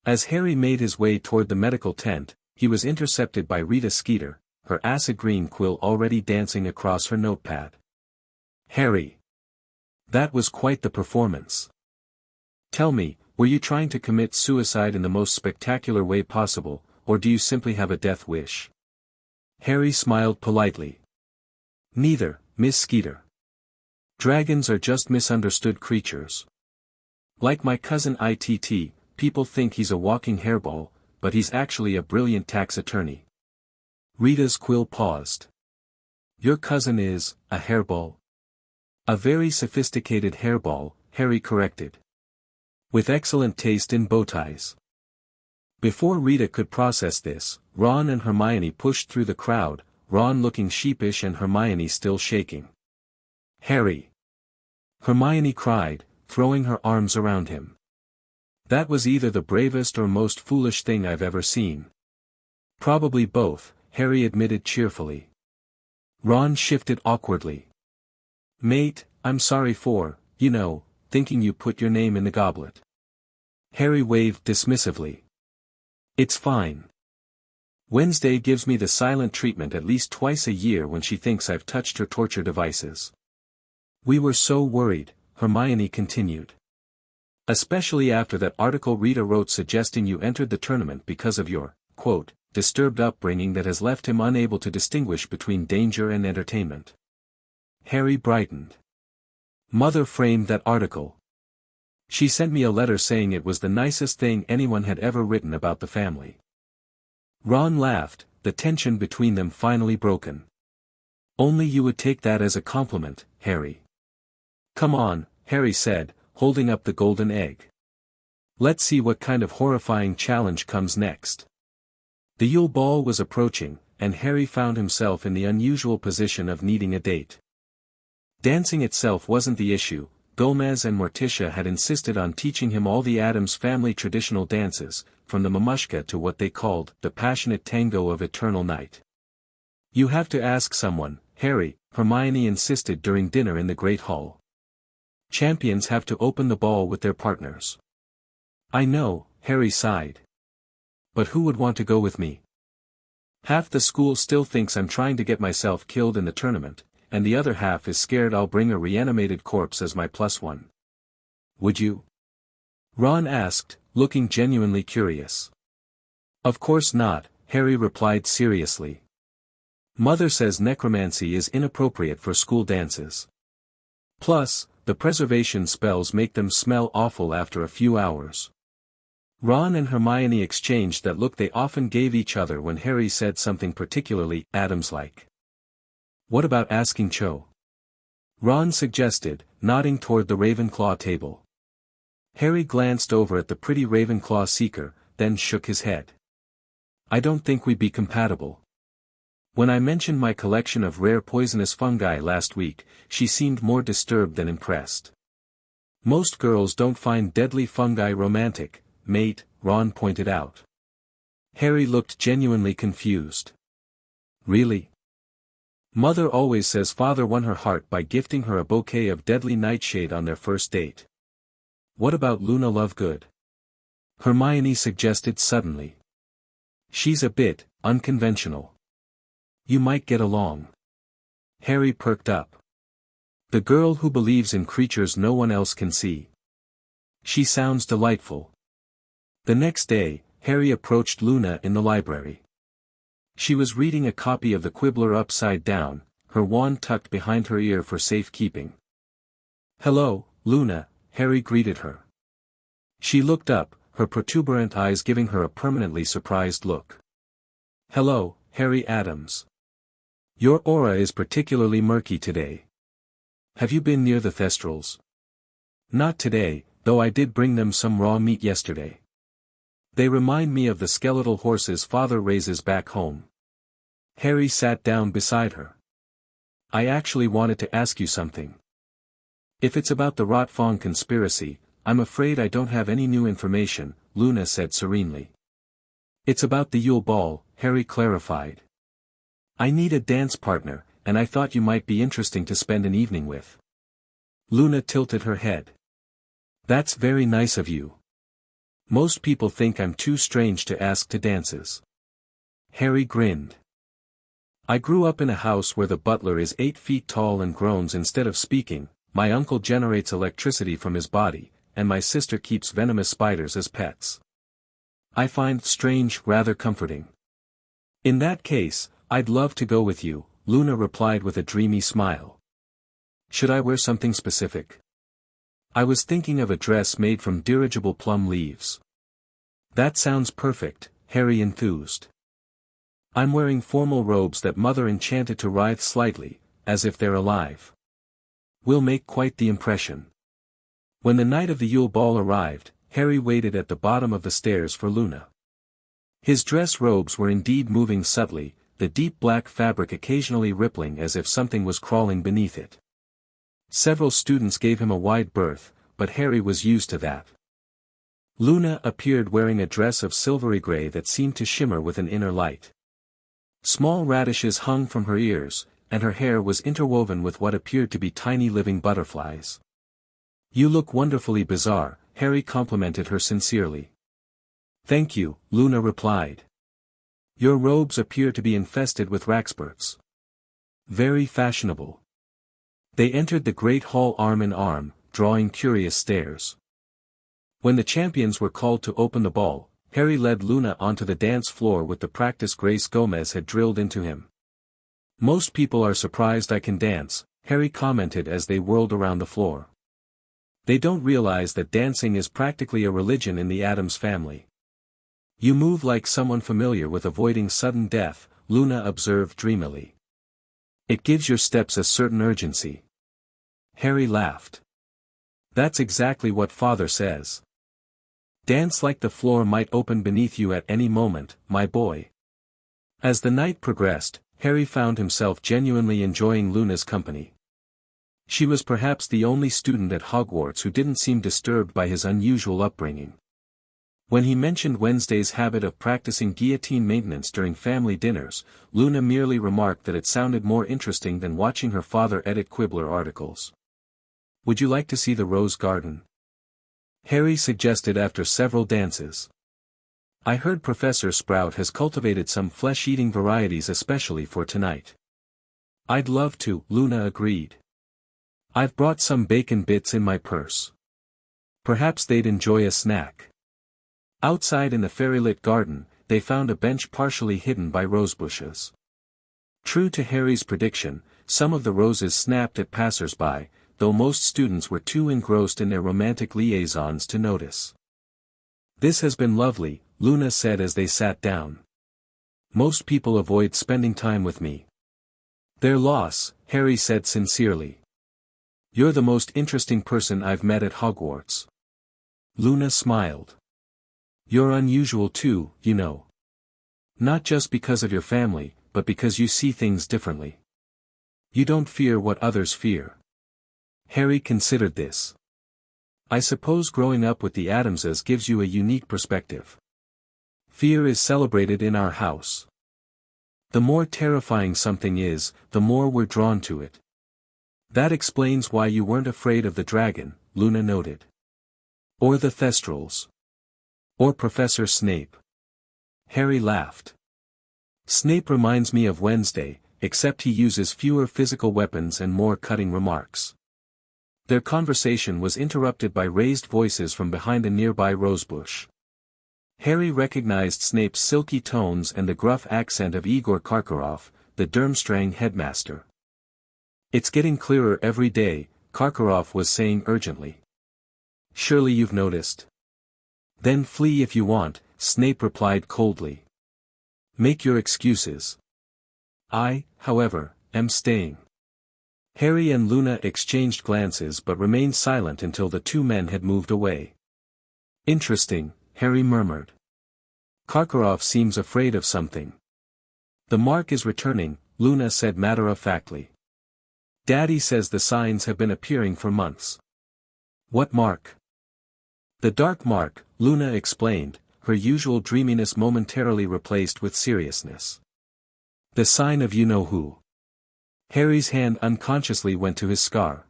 As Harry made his way toward the medical tent, he was intercepted by Rita Skeeter, her acid green quill already dancing across her notepad. "Harry. That was quite the performance. Tell me, were you trying to commit suicide in the most spectacular way possible, or do you simply have a death wish?" Harry smiled politely. "Neither, Miss Skeeter. Dragons are just misunderstood creatures. Like my cousin ITT, people think he's a walking hairball, but he's actually a brilliant tax attorney." Rita's quill paused. "Your cousin is a hairball?" "A very sophisticated hairball," Harry corrected. "With excellent taste in bow ties." Before Rita could process this, Ron and Hermione pushed through the crowd, Ron looking sheepish and Hermione still shaking. "Harry!" Hermione cried, throwing her arms around him. "That was either the bravest or most foolish thing I've ever seen." "Probably both," Harry admitted cheerfully. Ron shifted awkwardly. "Mate, I'm sorry for, thinking you put your name in the goblet." Harry waved dismissively. "It's fine. Wednesday gives me the silent treatment at least twice a year when she thinks I've touched her torture devices." "We were so worried," Hermione continued. "Especially after that article Rita wrote suggesting you entered the tournament because of your, quote, disturbed upbringing that has left him unable to distinguish between danger and entertainment." Harry brightened. "Mother framed that article. She sent me a letter saying it was the nicest thing anyone had ever written about the family." Ron laughed, the tension between them finally broken. "Only you would take that as a compliment, Harry." "Come on," Harry said, holding up the golden egg. "Let's see what kind of horrifying challenge comes next." The Yule Ball was approaching, and Harry found himself in the unusual position of needing a date. Dancing itself wasn't the issue. Gomez and Morticia had insisted on teaching him all the Addams family traditional dances, from the mamushka to what they called the passionate tango of eternal night. "You have to ask someone, Harry," Hermione insisted during dinner in the Great Hall. "Champions have to open the ball with their partners." "I know," Harry sighed. "But who would want to go with me? Half the school still thinks I'm trying to get myself killed in the tournament, and the other half is scared I'll bring a reanimated corpse as my +1. Would you?" Ron asked, looking genuinely curious. "Of course not," Harry replied seriously. "Mother says necromancy is inappropriate for school dances. Plus, the preservation spells make them smell awful after a few hours." Ron and Hermione exchanged that look they often gave each other when Harry said something particularly Addams-like. "What about asking Cho?" Ron suggested, nodding toward the Ravenclaw table. Harry glanced over at the pretty Ravenclaw seeker, then shook his head. "I don't think we'd be compatible. When I mentioned my collection of rare poisonous fungi last week, she seemed more disturbed than impressed." "Most girls don't find deadly fungi romantic, mate," Ron pointed out. Harry looked genuinely confused. "Really? Mother always says father won her heart by gifting her a bouquet of deadly nightshade on their first date." "What about Luna Lovegood?" Hermione suggested suddenly. "She's a bit unconventional. You might get along." Harry perked up. "The girl who believes in creatures no one else can see. She sounds delightful." The next day, Harry approached Luna in the library. She was reading a copy of the Quibbler upside down, her wand tucked behind her ear for safekeeping. "Hello, Luna," Harry greeted her. She looked up, her protuberant eyes giving her a permanently surprised look. "Hello, Harry Addams. Your aura is particularly murky today. Have you been near the Thestrals?" "Not today, though I did bring them some raw meat yesterday. They remind me of the skeletal horses father raises back home." Harry sat down beside her. "I actually wanted to ask you something. If it's about the Rotfong conspiracy, I'm afraid I don't have any new information," Luna said serenely. "It's about the Yule Ball," Harry clarified. "I need a dance partner, and I thought you might be interesting to spend an evening with." Luna tilted her head. "That's very nice of you. Most people think I'm too strange to ask to dances." Harry grinned. I grew up in a house where the butler is 8 feet tall and groans instead of speaking, my uncle generates electricity from his body, and my sister keeps venomous spiders as pets. I find strange rather comforting. In that case, I'd love to go with you, Luna replied with a dreamy smile. Should I wear something specific? I was thinking of a dress made from dirigible plum leaves. That sounds perfect, Harry enthused. I'm wearing formal robes that Mother enchanted to writhe slightly, as if they're alive. We'll make quite the impression. When the night of the Yule Ball arrived, Harry waited at the bottom of the stairs for Luna. His dress robes were indeed moving subtly, the deep black fabric occasionally rippling as if something was crawling beneath it. Several students gave him a wide berth, but Harry was used to that. Luna appeared wearing a dress of silvery gray that seemed to shimmer with an inner light. Small radishes hung from her ears, and her hair was interwoven with what appeared to be tiny living butterflies. You look wonderfully bizarre, Harry complimented her sincerely. Thank you, Luna replied. Your robes appear to be infested with raxburts. Very fashionable. They entered the great hall arm in arm, drawing curious stares. When the champions were called to open the ball, Harry led Luna onto the dance floor with the practice Grace Gomez had drilled into him. Most people are surprised I can dance, Harry commented as they whirled around the floor. They don't realize that dancing is practically a religion in the Addams family. You move like someone familiar with avoiding sudden death, Luna observed dreamily. It gives your steps a certain urgency. Harry laughed. That's exactly what Father says. Dance like the floor might open beneath you at any moment, my boy. As the night progressed, Harry found himself genuinely enjoying Luna's company. She was perhaps the only student at Hogwarts who didn't seem disturbed by his unusual upbringing. When he mentioned Wednesday's habit of practicing guillotine maintenance during family dinners, Luna merely remarked that it sounded more interesting than watching her father edit Quibbler articles. Would you like to see the rose garden? Harry suggested after several dances. I heard Professor Sprout has cultivated some flesh-eating varieties especially for tonight. I'd love to, Luna agreed. I've brought some bacon bits in my purse. Perhaps they'd enjoy a snack. Outside in the fairy-lit garden, they found a bench partially hidden by rosebushes. True to Harry's prediction, some of the roses snapped at passers-by, though most students were too engrossed in their romantic liaisons to notice. This has been lovely, Luna said as they sat down. Most people avoid spending time with me. Their loss, Harry said sincerely. You're the most interesting person I've met at Hogwarts. Luna smiled. You're unusual too, you know. Not just because of your family, but because you see things differently. You don't fear what others fear. Harry considered this. I suppose growing up with the Addamses gives you a unique perspective. Fear is celebrated in our house. The more terrifying something is, the more we're drawn to it. That explains why you weren't afraid of the dragon, Luna noted. Or the Thestrals. Or Professor Snape. Harry laughed. Snape reminds me of Wednesday, except he uses fewer physical weapons and more cutting remarks. Their conversation was interrupted by raised voices from behind a nearby rosebush. Harry recognized Snape's silky tones and the gruff accent of Igor Karkaroff, the Durmstrang headmaster. It's getting clearer every day, Karkaroff was saying urgently. Surely you've noticed. Then flee if you want, Snape replied coldly. Make your excuses. I, however, am staying. Harry and Luna exchanged glances but remained silent until the two men had moved away. Interesting, Harry murmured. Karkaroff seems afraid of something. The mark is returning, Luna said matter-of-factly. Daddy says the signs have been appearing for months. What mark? The dark mark, Luna explained, her usual dreaminess momentarily replaced with seriousness. The sign of you-know-who. Harry's hand unconsciously went to his scar.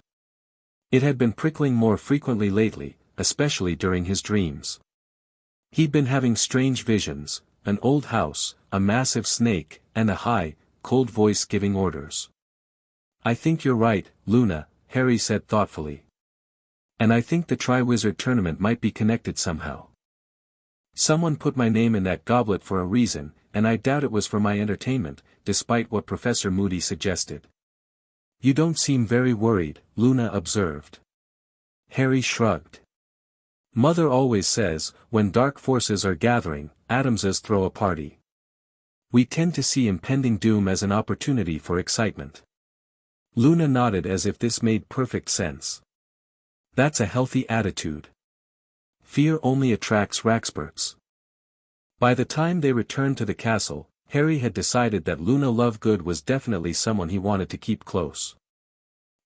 It had been prickling more frequently lately, especially during his dreams. He'd been having strange visions, an old house, a massive snake, and a high, cold voice giving orders. I think you're right, Luna, Harry said thoughtfully. And I think the Triwizard tournament might be connected somehow. Someone put my name in that goblet for a reason, and I doubt it was for my entertainment, despite what Professor Moody suggested. You don't seem very worried, Luna observed. Harry shrugged. Mother always says, when dark forces are gathering, Addamses throw a party. We tend to see impending doom as an opportunity for excitement. Luna nodded as if this made perfect sense. That's a healthy attitude. Fear only attracts Raxperts. By the time they returned to the castle, Harry had decided that Luna Lovegood was definitely someone he wanted to keep close.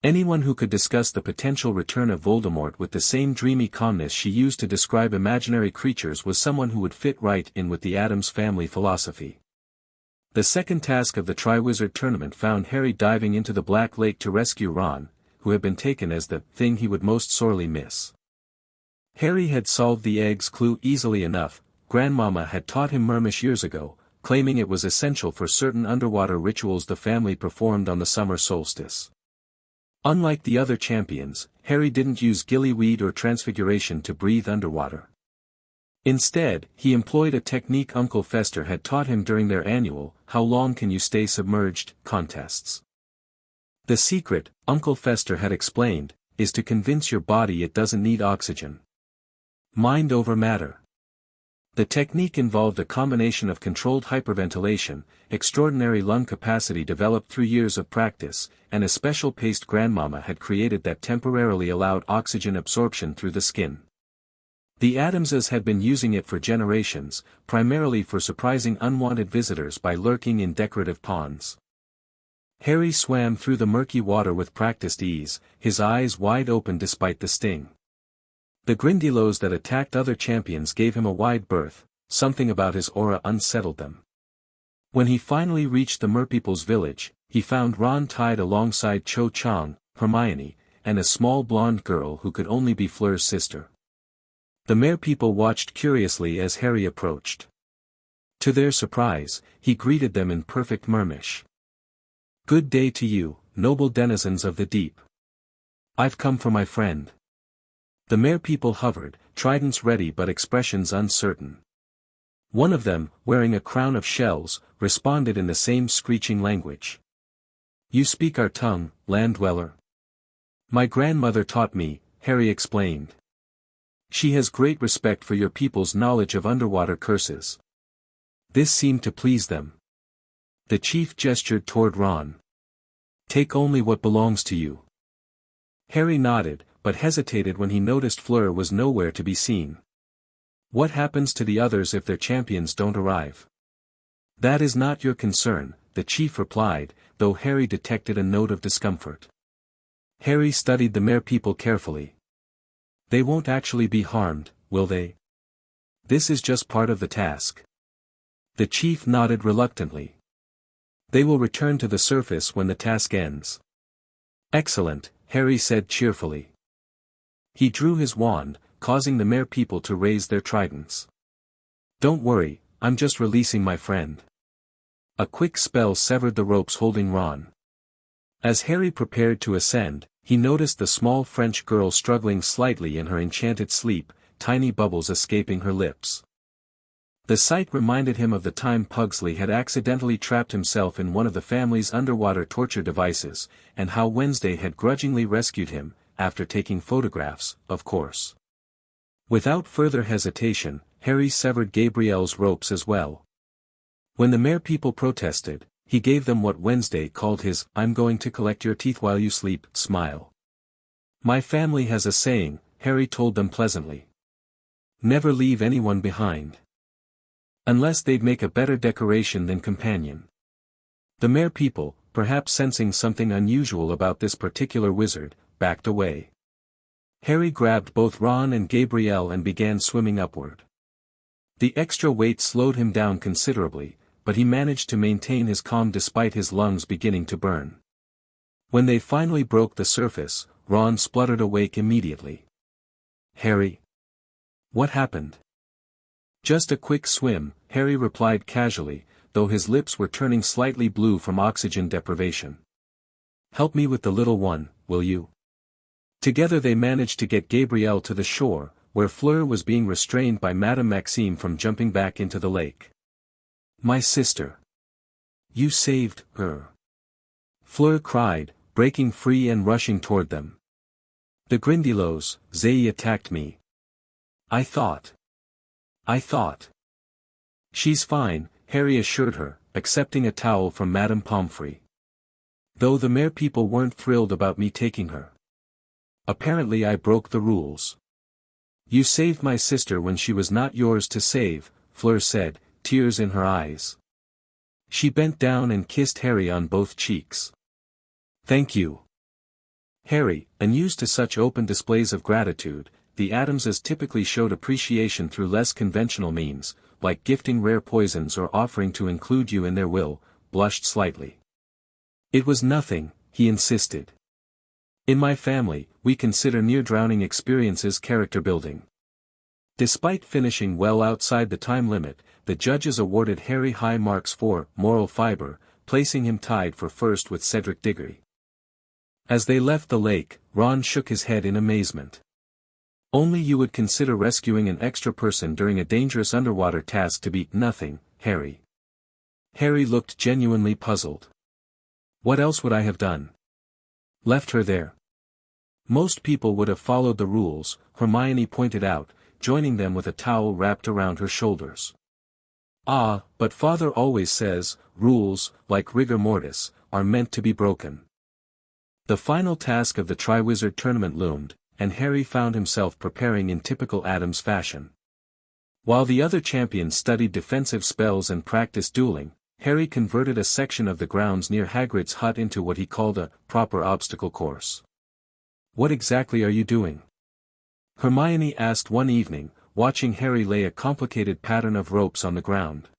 Anyone who could discuss the potential return of Voldemort with the same dreamy calmness she used to describe imaginary creatures was someone who would fit right in with the Addams family philosophy. The second task of the Triwizard tournament found Harry diving into the Black Lake to rescue Ron, who had been taken as the thing he would most sorely miss. Harry had solved the eggs clue easily enough. Grandmama had taught him Mermish years ago, claiming it was essential for certain underwater rituals the family performed on the summer solstice. Unlike the other champions, Harry didn't use gillyweed or transfiguration to breathe underwater. Instead, he employed a technique Uncle Fester had taught him during their annual "How Long Can You Stay Submerged" contests. The secret, Uncle Fester had explained, is to convince your body it doesn't need oxygen. Mind over matter. The technique involved a combination of controlled hyperventilation, extraordinary lung capacity developed through years of practice, and a special paste Grandmama had created that temporarily allowed oxygen absorption through the skin. The Addamses had been using it for generations, primarily for surprising unwanted visitors by lurking in decorative ponds. Harry swam through the murky water with practiced ease, his eyes wide open despite the sting. The Grindylows that attacked other champions gave him a wide berth, something about his aura unsettled them. When he finally reached the Merpeople's village, he found Ron tied alongside Cho Chang, Hermione, and a small blonde girl who could only be Fleur's sister. The Merpeople watched curiously as Harry approached. To their surprise, he greeted them in perfect Mermish. Good day to you, noble denizens of the deep. I've come for my friend. The Merpeople hovered, tridents ready but expressions uncertain. One of them, wearing a crown of shells, responded in the same screeching language. You speak our tongue, land dweller. My grandmother taught me, Harry explained. She has great respect for your people's knowledge of underwater curses. This seemed to please them. The chief gestured toward Ron. Take only what belongs to you. Harry nodded, but hesitated when he noticed Fleur was nowhere to be seen. What happens to the others if their champions don't arrive? That is not your concern, the chief replied, though Harry detected a note of discomfort. Harry studied the Merpeople carefully. They won't actually be harmed, will they? This is just part of the task. The chief nodded reluctantly. They will return to the surface when the task ends. Excellent, Harry said cheerfully. He drew his wand, causing the Merpeople to raise their tridents. Don't worry, I'm just releasing my friend. A quick spell severed the ropes holding Ron. As Harry prepared to ascend, he noticed the small French girl struggling slightly in her enchanted sleep, tiny bubbles escaping her lips. The sight reminded him of the time Pugsley had accidentally trapped himself in one of the family's underwater torture devices, and how Wednesday had grudgingly rescued him, after taking photographs, of course. Without further hesitation, Harry severed Gabrielle's ropes as well. When the Merpeople protested, he gave them what Wednesday called his "I'm going to collect your teeth while you sleep" smile. My family has a saying, Harry told them pleasantly. Never leave anyone behind. Unless they'd make a better decoration than companion. The Merpeople, perhaps sensing something unusual about this particular wizard, backed away. Harry grabbed both Ron and Gabrielle and began swimming upward. The extra weight slowed him down considerably, but he managed to maintain his calm despite his lungs beginning to burn. When they finally broke the surface, Ron spluttered awake immediately. Harry. What happened? Just a quick swim, Harry replied casually, though his lips were turning slightly blue from oxygen deprivation. Help me with the little one, will you? Together they managed to get Gabrielle to the shore, where Fleur was being restrained by Madame Maxime from jumping back into the lake. My sister. You saved her. Fleur cried, breaking free and rushing toward them. The Grindylows, they attacked me. I thought. She's fine, Harry assured her, accepting a towel from Madame Pomfrey. Though the Mare people weren't thrilled about me taking her. Apparently I broke the rules. You saved my sister when she was not yours to save, Fleur said, tears in her eyes. She bent down and kissed Harry on both cheeks. Thank you. Harry, unused to such open displays of gratitude, the Addamses typically showed appreciation through less conventional means, like gifting rare poisons or offering to include you in their will, blushed slightly. It was nothing, he insisted. In my family, we consider near-drowning experiences character building. Despite finishing well outside the time limit, the judges awarded Harry high marks for moral fiber, placing him tied for first with Cedric Diggory. As they left the lake, Ron shook his head in amazement. Only you would consider rescuing an extra person during a dangerous underwater task to be nothing, Harry. Harry looked genuinely puzzled. What else would I have done? Left her there. Most people would have followed the rules, Hermione pointed out, joining them with a towel wrapped around her shoulders. Ah, but Father always says, rules, like rigor mortis, are meant to be broken. The final task of the Triwizard tournament loomed, and Harry found himself preparing in typical Addams fashion. While the other champions studied defensive spells and practiced dueling, Harry converted a section of the grounds near Hagrid's hut into what he called a proper obstacle course. What exactly are you doing? Hermione asked one evening, watching Harry lay a complicated pattern of ropes on the ground.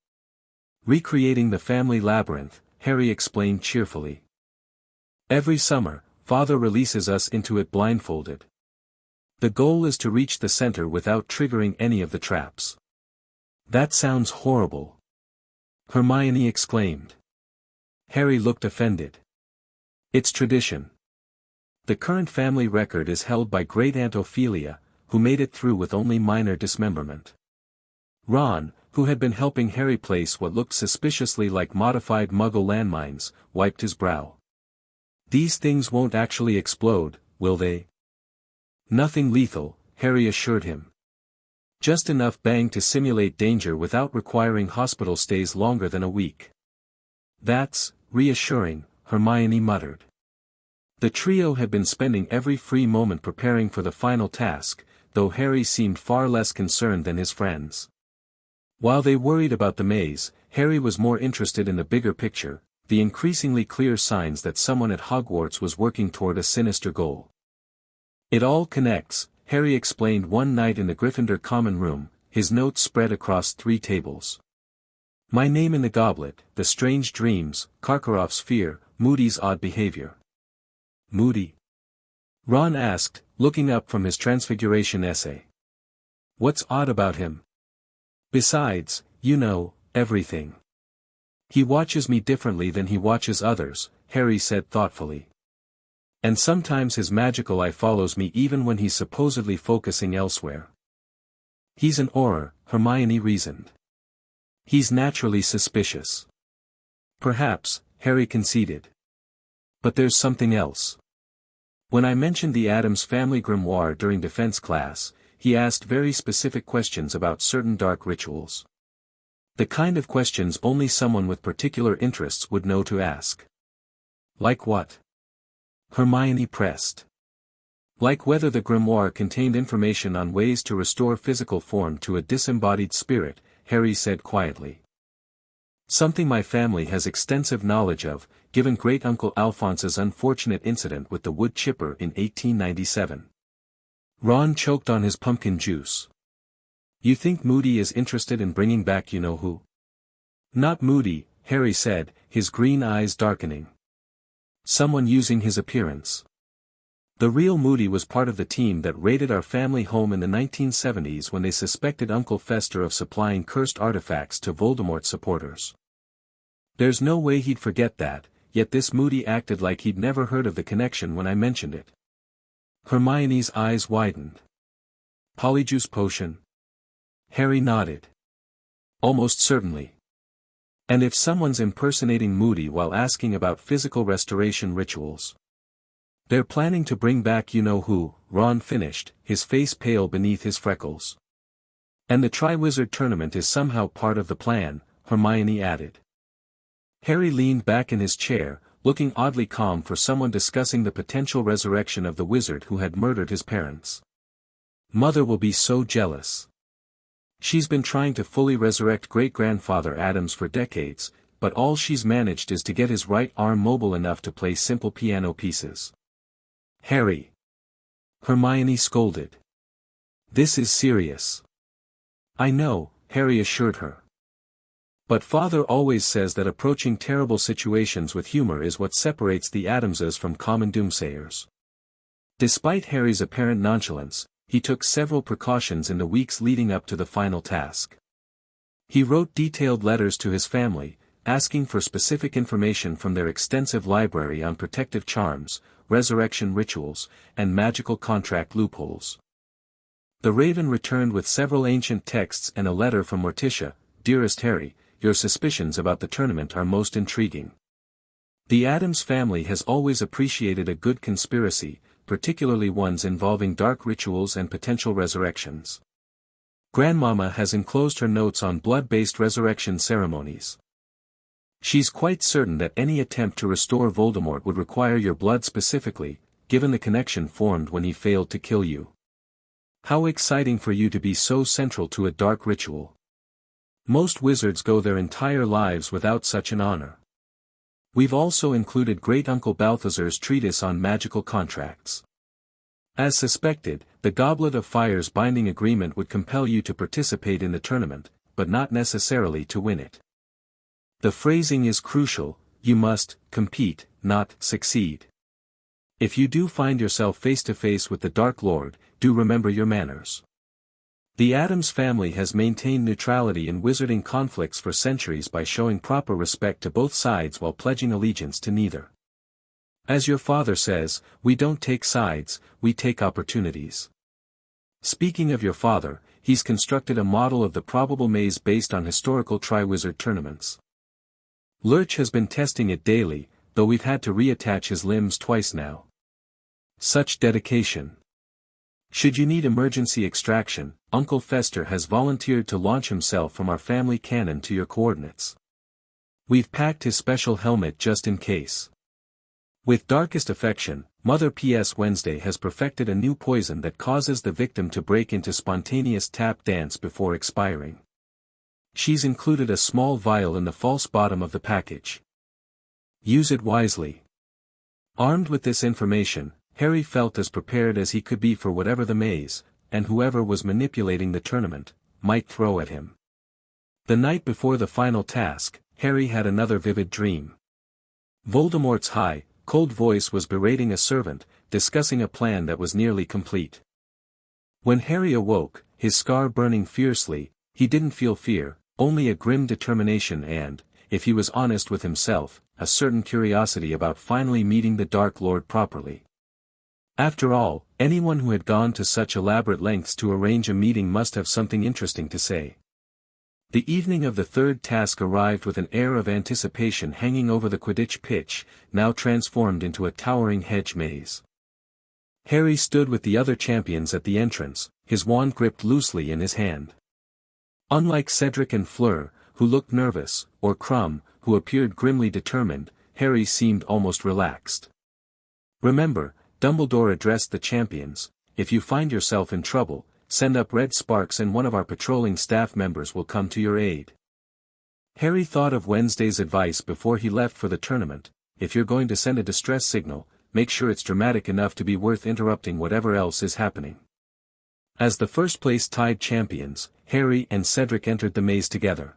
Recreating the family labyrinth, Harry explained cheerfully. Every summer, Father releases us into it blindfolded. The goal is to reach the center without triggering any of the traps. That sounds horrible. Hermione exclaimed. Harry looked offended. It's tradition. The current family record is held by Great-Aunt Ophelia, who made it through with only minor dismemberment. Ron, who had been helping Harry place what looked suspiciously like modified Muggle landmines, wiped his brow. These things won't actually explode, will they? Nothing lethal, Harry assured him. Just enough bang to simulate danger without requiring hospital stays longer than a week. That's reassuring, Hermione muttered. The trio had been spending every free moment preparing for the final task, though Harry seemed far less concerned than his friends. While they worried about the maze, Harry was more interested in the bigger picture, the increasingly clear signs that someone at Hogwarts was working toward a sinister goal. It all connects, Harry explained one night in the Gryffindor common room, his notes spread across 3 tables. My name in the goblet, the strange dreams, Karkaroff's fear, Moody's odd behavior. Moody? Ron asked, looking up from his Transfiguration essay. What's odd about him? Besides, you know, everything. He watches me differently than he watches others, Harry said thoughtfully. And sometimes his magical eye follows me even when he's supposedly focusing elsewhere. He's an Auror, Hermione reasoned. He's naturally suspicious. Perhaps, Harry conceded. But there's something else. When I mentioned the Addams family grimoire during defense class, he asked very specific questions about certain dark rituals. The kind of questions only someone with particular interests would know to ask. Like what? Hermione pressed. Like whether the grimoire contained information on ways to restore physical form to a disembodied spirit, Harry said quietly. Something my family has extensive knowledge of, given Great-Uncle Alphonse's unfortunate incident with the wood chipper in 1897. Ron choked on his pumpkin juice. You think Moody is interested in bringing back you-know-who? Not Moody, Harry said, his green eyes darkening. Someone using his appearance. The real Moody was part of the team that raided our family home in the 1970s when they suspected Uncle Fester of supplying cursed artifacts to Voldemort supporters. There's no way he'd forget that, yet this Moody acted like he'd never heard of the connection when I mentioned it. Hermione's eyes widened. Polyjuice potion? Harry nodded. Almost certainly. And if someone's impersonating Moody while asking about physical restoration rituals? They're planning to bring back you-know-who, Ron finished, his face pale beneath his freckles. And the Triwizard tournament is somehow part of the plan, Hermione added. Harry leaned back in his chair, looking oddly calm for someone discussing the potential resurrection of the wizard who had murdered his parents. Mother will be so jealous. She's been trying to fully resurrect great-grandfather Addams for decades, but all she's managed is to get his right arm mobile enough to play simple piano pieces. Harry. Hermione scolded. This is serious. I know, Harry assured her. But Father always says that approaching terrible situations with humor is what separates the Addamses from common doomsayers. Despite Harry's apparent nonchalance, he took several precautions in the weeks leading up to the final task. He wrote detailed letters to his family, asking for specific information from their extensive library on protective charms, resurrection rituals, and magical contract loopholes. The Raven returned with several ancient texts and a letter from Morticia. Dearest Harry, your suspicions about the tournament are most intriguing. The Addams family has always appreciated a good conspiracy, particularly ones involving dark rituals and potential resurrections. Grandmama has enclosed her notes on blood-based resurrection ceremonies. She's quite certain that any attempt to restore Voldemort would require your blood specifically, given the connection formed when he failed to kill you. How exciting for you to be so central to a dark ritual. Most wizards go their entire lives without such an honor. We've also included Great Uncle Balthazar's treatise on magical contracts. As suspected, the Goblet of Fire's binding agreement would compel you to participate in the tournament, but not necessarily to win it. The phrasing is crucial, you must compete, not succeed. If you do find yourself face to face with the Dark Lord, do remember your manners. The Addams family has maintained neutrality in wizarding conflicts for centuries by showing proper respect to both sides while pledging allegiance to neither. As your father says, we don't take sides, we take opportunities. Speaking of your father, he's constructed a model of the probable maze based on historical Triwizard tournaments. Lurch has been testing it daily, though we've had to reattach his limbs twice now. Such dedication. Should you need emergency extraction, Uncle Fester has volunteered to launch himself from our family cannon to your coordinates. We've packed his special helmet just in case. With darkest affection, Mother P.S. Wednesday has perfected a new poison that causes the victim to break into spontaneous tap dance before expiring. She's included a small vial in the false bottom of the package. Use it wisely. Armed with this information, Harry felt as prepared as he could be for whatever the maze, and whoever was manipulating the tournament, might throw at him. The night before the final task, Harry had another vivid dream. Voldemort's high, cold voice was berating a servant, discussing a plan that was nearly complete. When Harry awoke, his scar burning fiercely, he didn't feel fear, only a grim determination and, if he was honest with himself, a certain curiosity about finally meeting the Dark Lord properly. After all, anyone who had gone to such elaborate lengths to arrange a meeting must have something interesting to say. The evening of the third task arrived with an air of anticipation hanging over the Quidditch pitch, now transformed into a towering hedge maze. Harry stood with the other champions at the entrance, his wand gripped loosely in his hand. Unlike Cedric and Fleur, who looked nervous, or Crumb, who appeared grimly determined, Harry seemed almost relaxed. Remember, Dumbledore addressed the champions, if you find yourself in trouble, send up red sparks and one of our patrolling staff members will come to your aid. Harry thought of Wednesday's advice before he left for the tournament: if you're going to send a distress signal, make sure it's dramatic enough to be worth interrupting whatever else is happening. As the first-place tied champions, Harry and Cedric entered the maze together.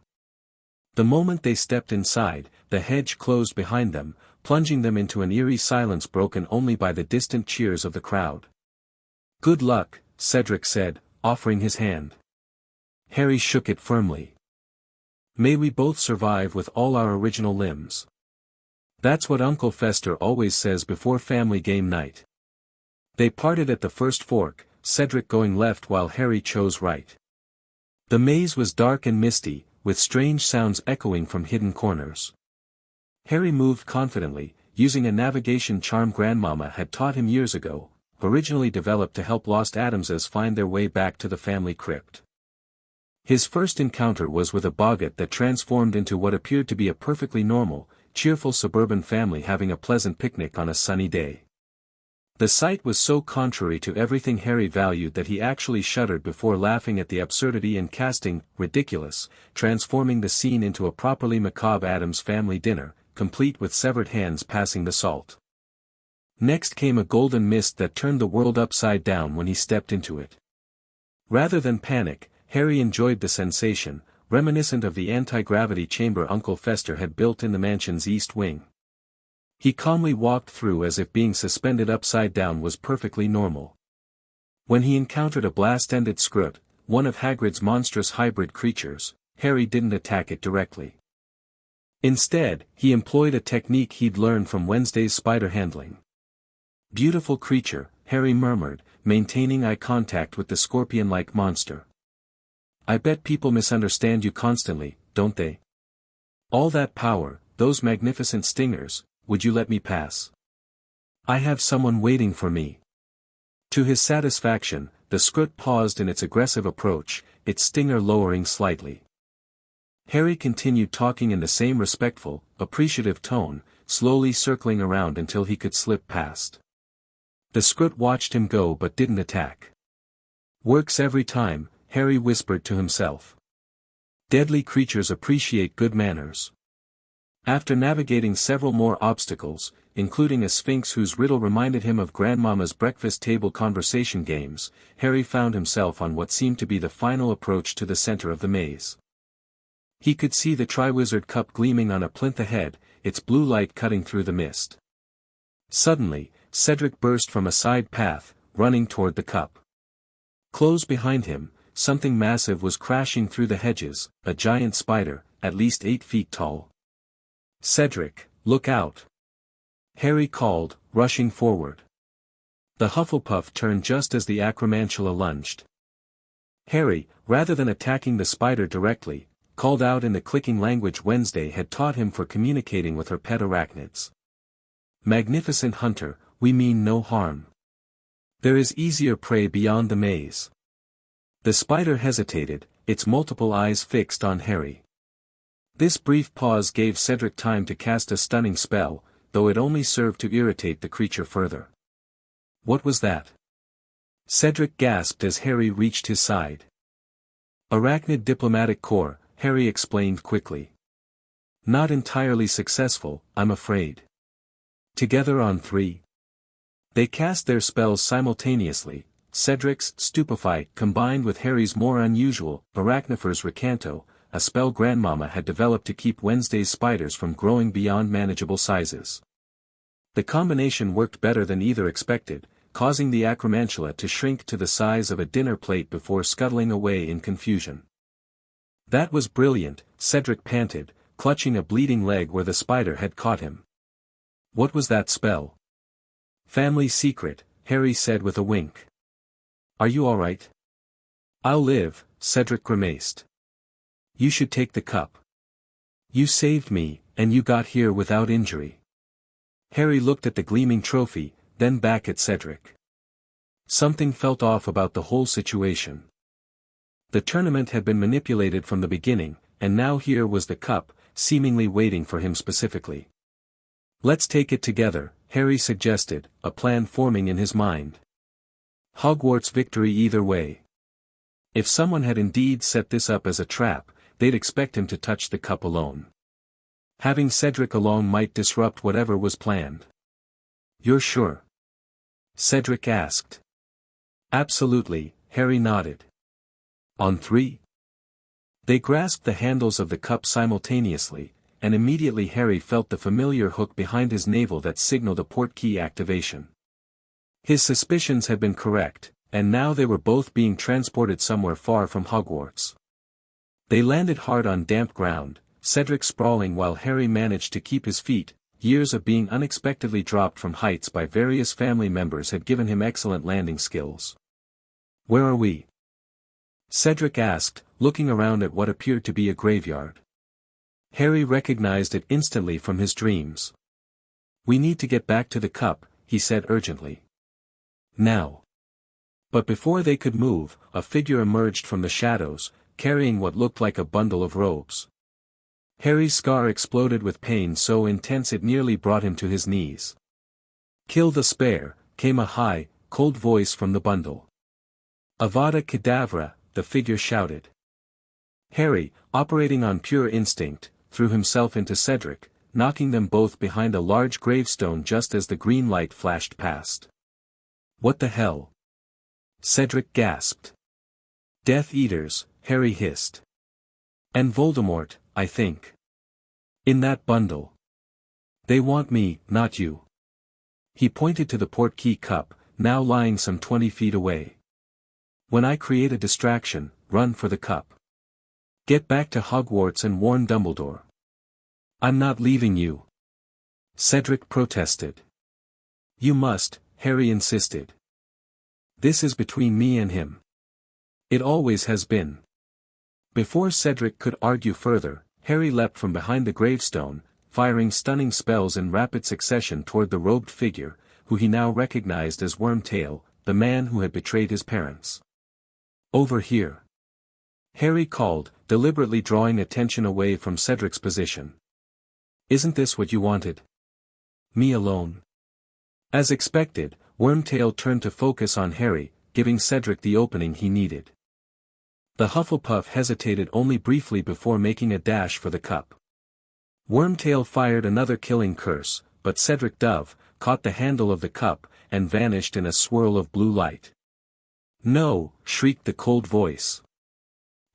The moment they stepped inside, the hedge closed behind them, plunging them into an eerie silence broken only by the distant cheers of the crowd. "Good luck," Cedric said, offering his hand. Harry shook it firmly. "May we both survive with all our original limbs." That's what Uncle Fester always says before family game night. They parted at the first fork, Cedric going left while Harry chose right. The maze was dark and misty, with strange sounds echoing from hidden corners. Harry moved confidently, using a navigation charm Grandmama had taught him years ago, originally developed to help lost Addamses find their way back to the family crypt. His first encounter was with a boggart that transformed into what appeared to be a perfectly normal, cheerful suburban family having a pleasant picnic on a sunny day. The sight was so contrary to everything Harry valued that he actually shuddered before laughing at the absurdity and casting ridiculous, transforming the scene into a properly macabre Addams family dinner, complete with severed hands passing the salt. Next came a golden mist that turned the world upside down when he stepped into it. Rather than panic, Harry enjoyed the sensation, reminiscent of the anti-gravity chamber Uncle Fester had built in the mansion's east wing. He calmly walked through as if being suspended upside down was perfectly normal. When he encountered a blast-ended Scroot, one of Hagrid's monstrous hybrid creatures, Harry didn't attack it directly. Instead, he employed a technique he'd learned from Wednesday's spider handling. "Beautiful creature," Harry murmured, maintaining eye contact with the scorpion-like monster. "I bet people misunderstand you constantly, don't they? All that power, those magnificent stingers, would you let me pass? I have someone waiting for me." To his satisfaction, the Scroot paused in its aggressive approach, its stinger lowering slightly. Harry continued talking in the same respectful, appreciative tone, slowly circling around until he could slip past. The Scroot watched him go but didn't attack. "Works every time," Harry whispered to himself. Deadly creatures appreciate good manners. After navigating several more obstacles, including a sphinx whose riddle reminded him of Grandmama's breakfast table conversation games, Harry found himself on what seemed to be the final approach to the center of the maze. He could see the Triwizard cup gleaming on a plinth ahead, its blue light cutting through the mist. Suddenly, Cedric burst from a side path, running toward the cup. Close behind him, something massive was crashing through the hedges, a giant spider, at least 8 feet tall. "Cedric, look out!" Harry called, rushing forward. The Hufflepuff turned just as the Acromantula lunged. Harry, rather than attacking the spider directly, called out in the clicking language Wednesday had taught him for communicating with her pet arachnids. "Magnificent hunter, we mean no harm. There is easier prey beyond the maze." The spider hesitated, its multiple eyes fixed on Harry. This brief pause gave Cedric time to cast a stunning spell, though it only served to irritate the creature further. "What was that?" Cedric gasped as Harry reached his side. "Arachnid Diplomatic Corps," Harry explained quickly. "Not entirely successful, I'm afraid." "Together on 3." They cast their spells simultaneously, Cedric's Stupefy combined with Harry's more unusual, Arachnifer's Recanto, a spell Grandmama had developed to keep Wednesday's spiders from growing beyond manageable sizes. The combination worked better than either expected, causing the Acromantula to shrink to the size of a dinner plate before scuttling away in confusion. "That was brilliant," Cedric panted, clutching a bleeding leg where the spider had caught him. "What was that spell?" "Family secret," Harry said with a wink. "Are you all right?" "I'll live," Cedric grimaced. "You should take the cup. You saved me, and you got here without injury." Harry looked at the gleaming trophy, then back at Cedric. Something felt off about the whole situation. The tournament had been manipulated from the beginning, and now here was the cup, seemingly waiting for him specifically. "Let's take it together," Harry suggested, a plan forming in his mind. Hogwarts victory either way. If someone had indeed set this up as a trap, they'd expect him to touch the cup alone. Having Cedric along might disrupt whatever was planned. "You're sure?" Cedric asked. "Absolutely," Harry nodded. "On 3?" They grasped the handles of the cup simultaneously, and immediately Harry felt the familiar hook behind his navel that signaled a portkey activation. His suspicions had been correct, and now they were both being transported somewhere far from Hogwarts. They landed hard on damp ground, Cedric sprawling while Harry managed to keep his feet. Years of being unexpectedly dropped from heights by various family members had given him excellent landing skills. "Where are we?" Cedric asked, looking around at what appeared to be a graveyard. Harry recognized it instantly from his dreams. "We need to get back to the cup," he said urgently. "Now." But before they could move, a figure emerged from the shadows, carrying what looked like a bundle of robes. Harry's scar exploded with pain so intense it nearly brought him to his knees. "Kill the spare," came a high, cold voice from the bundle. "Avada Kedavra," the figure shouted. Harry, operating on pure instinct, threw himself into Cedric, knocking them both behind a large gravestone just as the green light flashed past. "What the hell?" Cedric gasped. "Death Eaters," Harry hissed. "And Voldemort, I think. In that bundle. They want me, not you." He pointed to the portkey cup, now lying some 20 feet away. "When I create a distraction, run for the cup. Get back to Hogwarts and warn Dumbledore." "I'm not leaving you," Cedric protested. "You must," Harry insisted. "This is between me and him. It always has been." Before Cedric could argue further, Harry leapt from behind the gravestone, firing stunning spells in rapid succession toward the robed figure, who he now recognized as Wormtail, the man who had betrayed his parents. "Over here," Harry called, deliberately drawing attention away from Cedric's position. "Isn't this what you wanted? Me alone?" As expected, Wormtail turned to focus on Harry, giving Cedric the opening he needed. The Hufflepuff hesitated only briefly before making a dash for the cup. Wormtail fired another killing curse, but Cedric Dove caught the handle of the cup, and vanished in a swirl of blue light. "No!" shrieked the cold voice.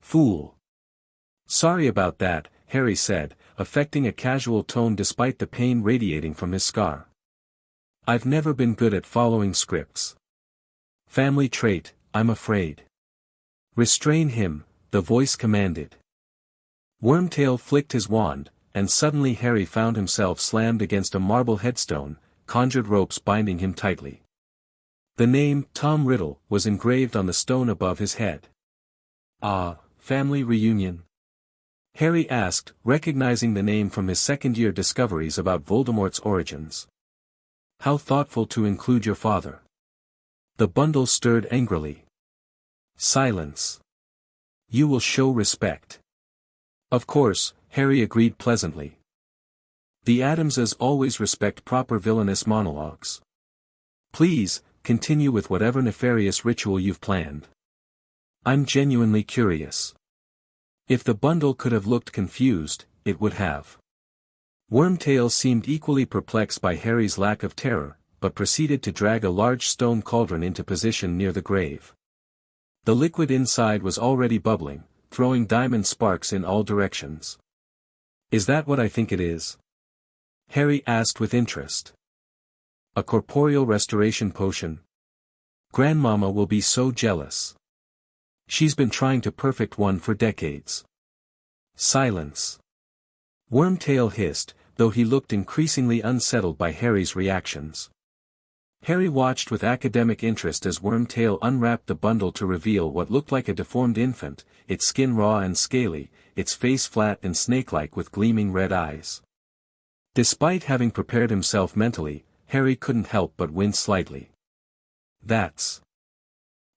"Fool!" "Sorry about that," Harry said, affecting a casual tone despite the pain radiating from his scar. "I've never been good at following scripts. Family trait, I'm afraid." "Restrain him," the voice commanded. Wormtail flicked his wand, and suddenly Harry found himself slammed against a marble headstone, conjured ropes binding him tightly. The name, Tom Riddle, was engraved on the stone above his head. "Ah, family reunion?" Harry asked, recognizing the name from his second-year discoveries about Voldemort's origins. "How thoughtful to include your father." The bundle stirred angrily. "Silence. You will show respect." "Of course," Harry agreed pleasantly. "The Addamses always respect proper villainous monologues. Please, continue with whatever nefarious ritual you've planned. I'm genuinely curious." If the bundle could have looked confused, it would have. Wormtail seemed equally perplexed by Harry's lack of terror, but proceeded to drag a large stone cauldron into position near the grave. The liquid inside was already bubbling, throwing diamond sparks in all directions. "Is that what I think it is?" Harry asked with interest. "A corporeal restoration potion? Grandmama will be so jealous. She's been trying to perfect one for decades." "Silence." Wormtail hissed, though he looked increasingly unsettled by Harry's reactions. Harry watched with academic interest as Wormtail unwrapped the bundle to reveal what looked like a deformed infant, its skin raw and scaly, its face flat and snake-like with gleaming red eyes. Despite having prepared himself mentally, Harry couldn't help but wince slightly. "That's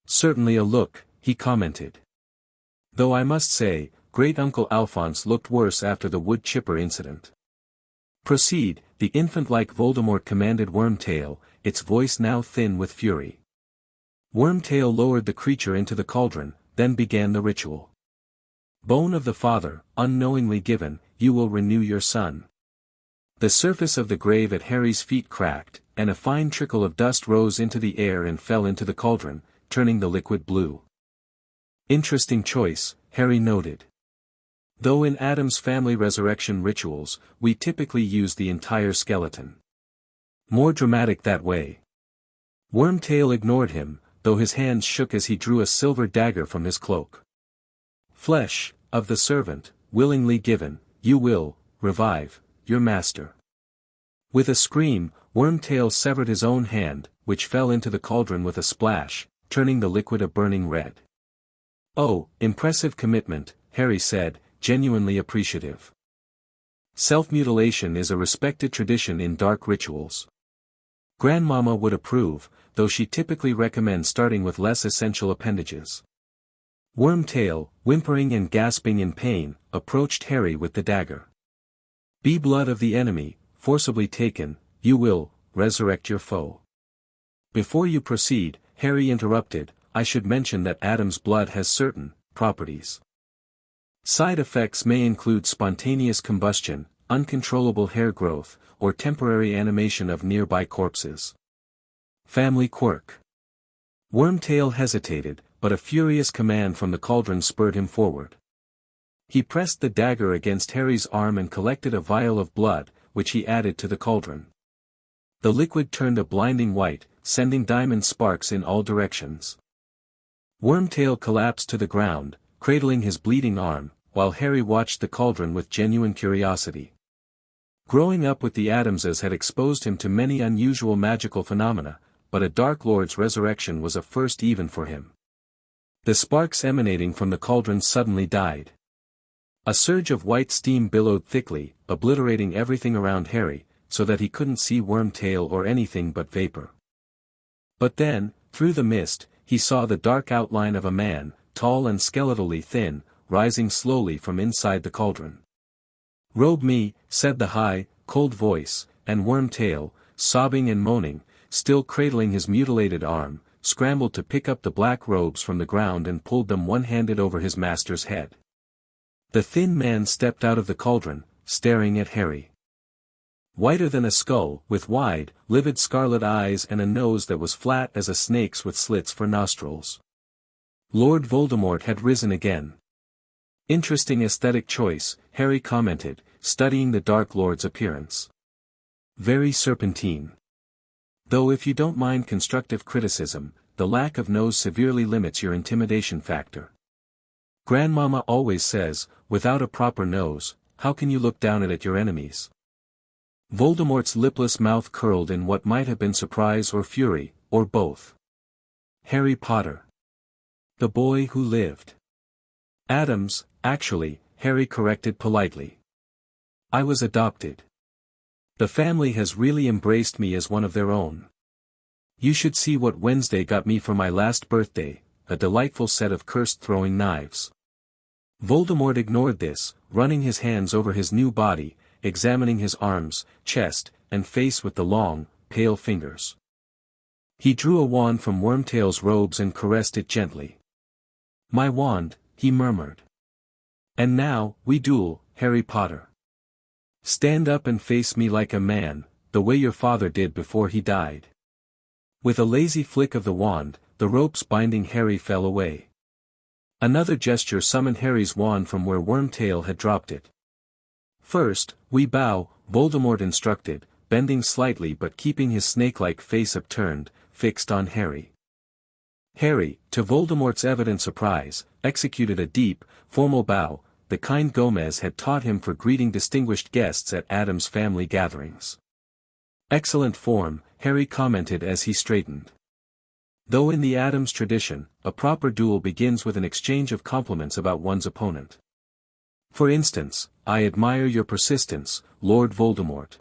certainly a look," he commented. "Though I must say, Great-Uncle Alphonse looked worse after the wood chipper incident." "Proceed," the infant-like Voldemort commanded Wormtail, its voice now thin with fury. Wormtail lowered the creature into the cauldron, then began the ritual. "Bone of the father, unknowingly given, you will renew your son." The surface of the grave at Harry's feet cracked, and a fine trickle of dust rose into the air and fell into the cauldron, turning the liquid blue. "Interesting choice," Harry noted. Though in Addams family resurrection rituals, we typically use the entire skeleton. More dramatic that way. Wormtail ignored him, though his hands shook as he drew a silver dagger from his cloak. Flesh, of the servant, willingly given, you will, revive, your master. With a scream, Wormtail severed his own hand, which fell into the cauldron with a splash, turning the liquid a burning red. Oh, impressive commitment, Harry said, genuinely appreciative. Self-mutilation is a respected tradition in dark rituals. Grandmama would approve, though she typically recommends starting with less essential appendages. Wormtail, whimpering and gasping in pain, approached Harry with the dagger. Be blood of the enemy, forcibly taken, you will, resurrect your foe. Before you proceed, Harry interrupted, I should mention that Addams' blood has certain properties. Side effects may include spontaneous combustion, uncontrollable hair growth, or temporary animation of nearby corpses. Family quirk. Wormtail hesitated, but a furious command from the cauldron spurred him forward. He pressed the dagger against Harry's arm and collected a vial of blood, which he added to the cauldron. The liquid turned a blinding white, sending diamond sparks in all directions. Wormtail collapsed to the ground, cradling his bleeding arm, while Harry watched the cauldron with genuine curiosity. Growing up with the Addamses had exposed him to many unusual magical phenomena, but a Dark Lord's resurrection was a first even for him. The sparks emanating from the cauldron suddenly died. A surge of white steam billowed thickly, obliterating everything around Harry, so that he couldn't see Wormtail or anything but vapor. But then, through the mist, he saw the dark outline of a man, tall and skeletally thin, rising slowly from inside the cauldron. Robe me, said the high, cold voice, and Wormtail, sobbing and moaning, still cradling his mutilated arm, scrambled to pick up the black robes from the ground and pulled them one-handed over his master's head. The thin man stepped out of the cauldron, staring at Harry. Whiter than a skull, with wide, livid scarlet eyes and a nose that was flat as a snake's with slits for nostrils. Lord Voldemort had risen again. Interesting aesthetic choice, Harry commented, studying the Dark Lord's appearance. Very serpentine. Though if you don't mind constructive criticism, the lack of nose severely limits your intimidation factor. Grandmama always says, without a proper nose, how can you look down at your enemies? Voldemort's lipless mouth curled in what might have been surprise or fury, or both. Harry Potter. The boy who lived. Addams, actually, Harry corrected politely. I was adopted. The family has really embraced me as one of their own. You should see what Wednesday got me for my last birthday, a delightful set of cursed throwing knives. Voldemort ignored this, running his hands over his new body, examining his arms, chest, and face with the long, pale fingers. He drew a wand from Wormtail's robes and caressed it gently. My wand, he murmured. And now, we duel, Harry Potter. Stand up and face me like a man, the way your father did before he died. With a lazy flick of the wand, the ropes binding Harry fell away. Another gesture summoned Harry's wand from where Wormtail had dropped it. First, we bow, Voldemort instructed, bending slightly but keeping his snake-like face upturned, fixed on Harry. Harry, to Voldemort's evident surprise, executed a deep, formal bow, the kind Gomez had taught him for greeting distinguished guests at Addams' family gatherings. Excellent form, Harry commented as he straightened. Though in the Addams tradition, a proper duel begins with an exchange of compliments about one's opponent. For instance, I admire your persistence, Lord Voldemort.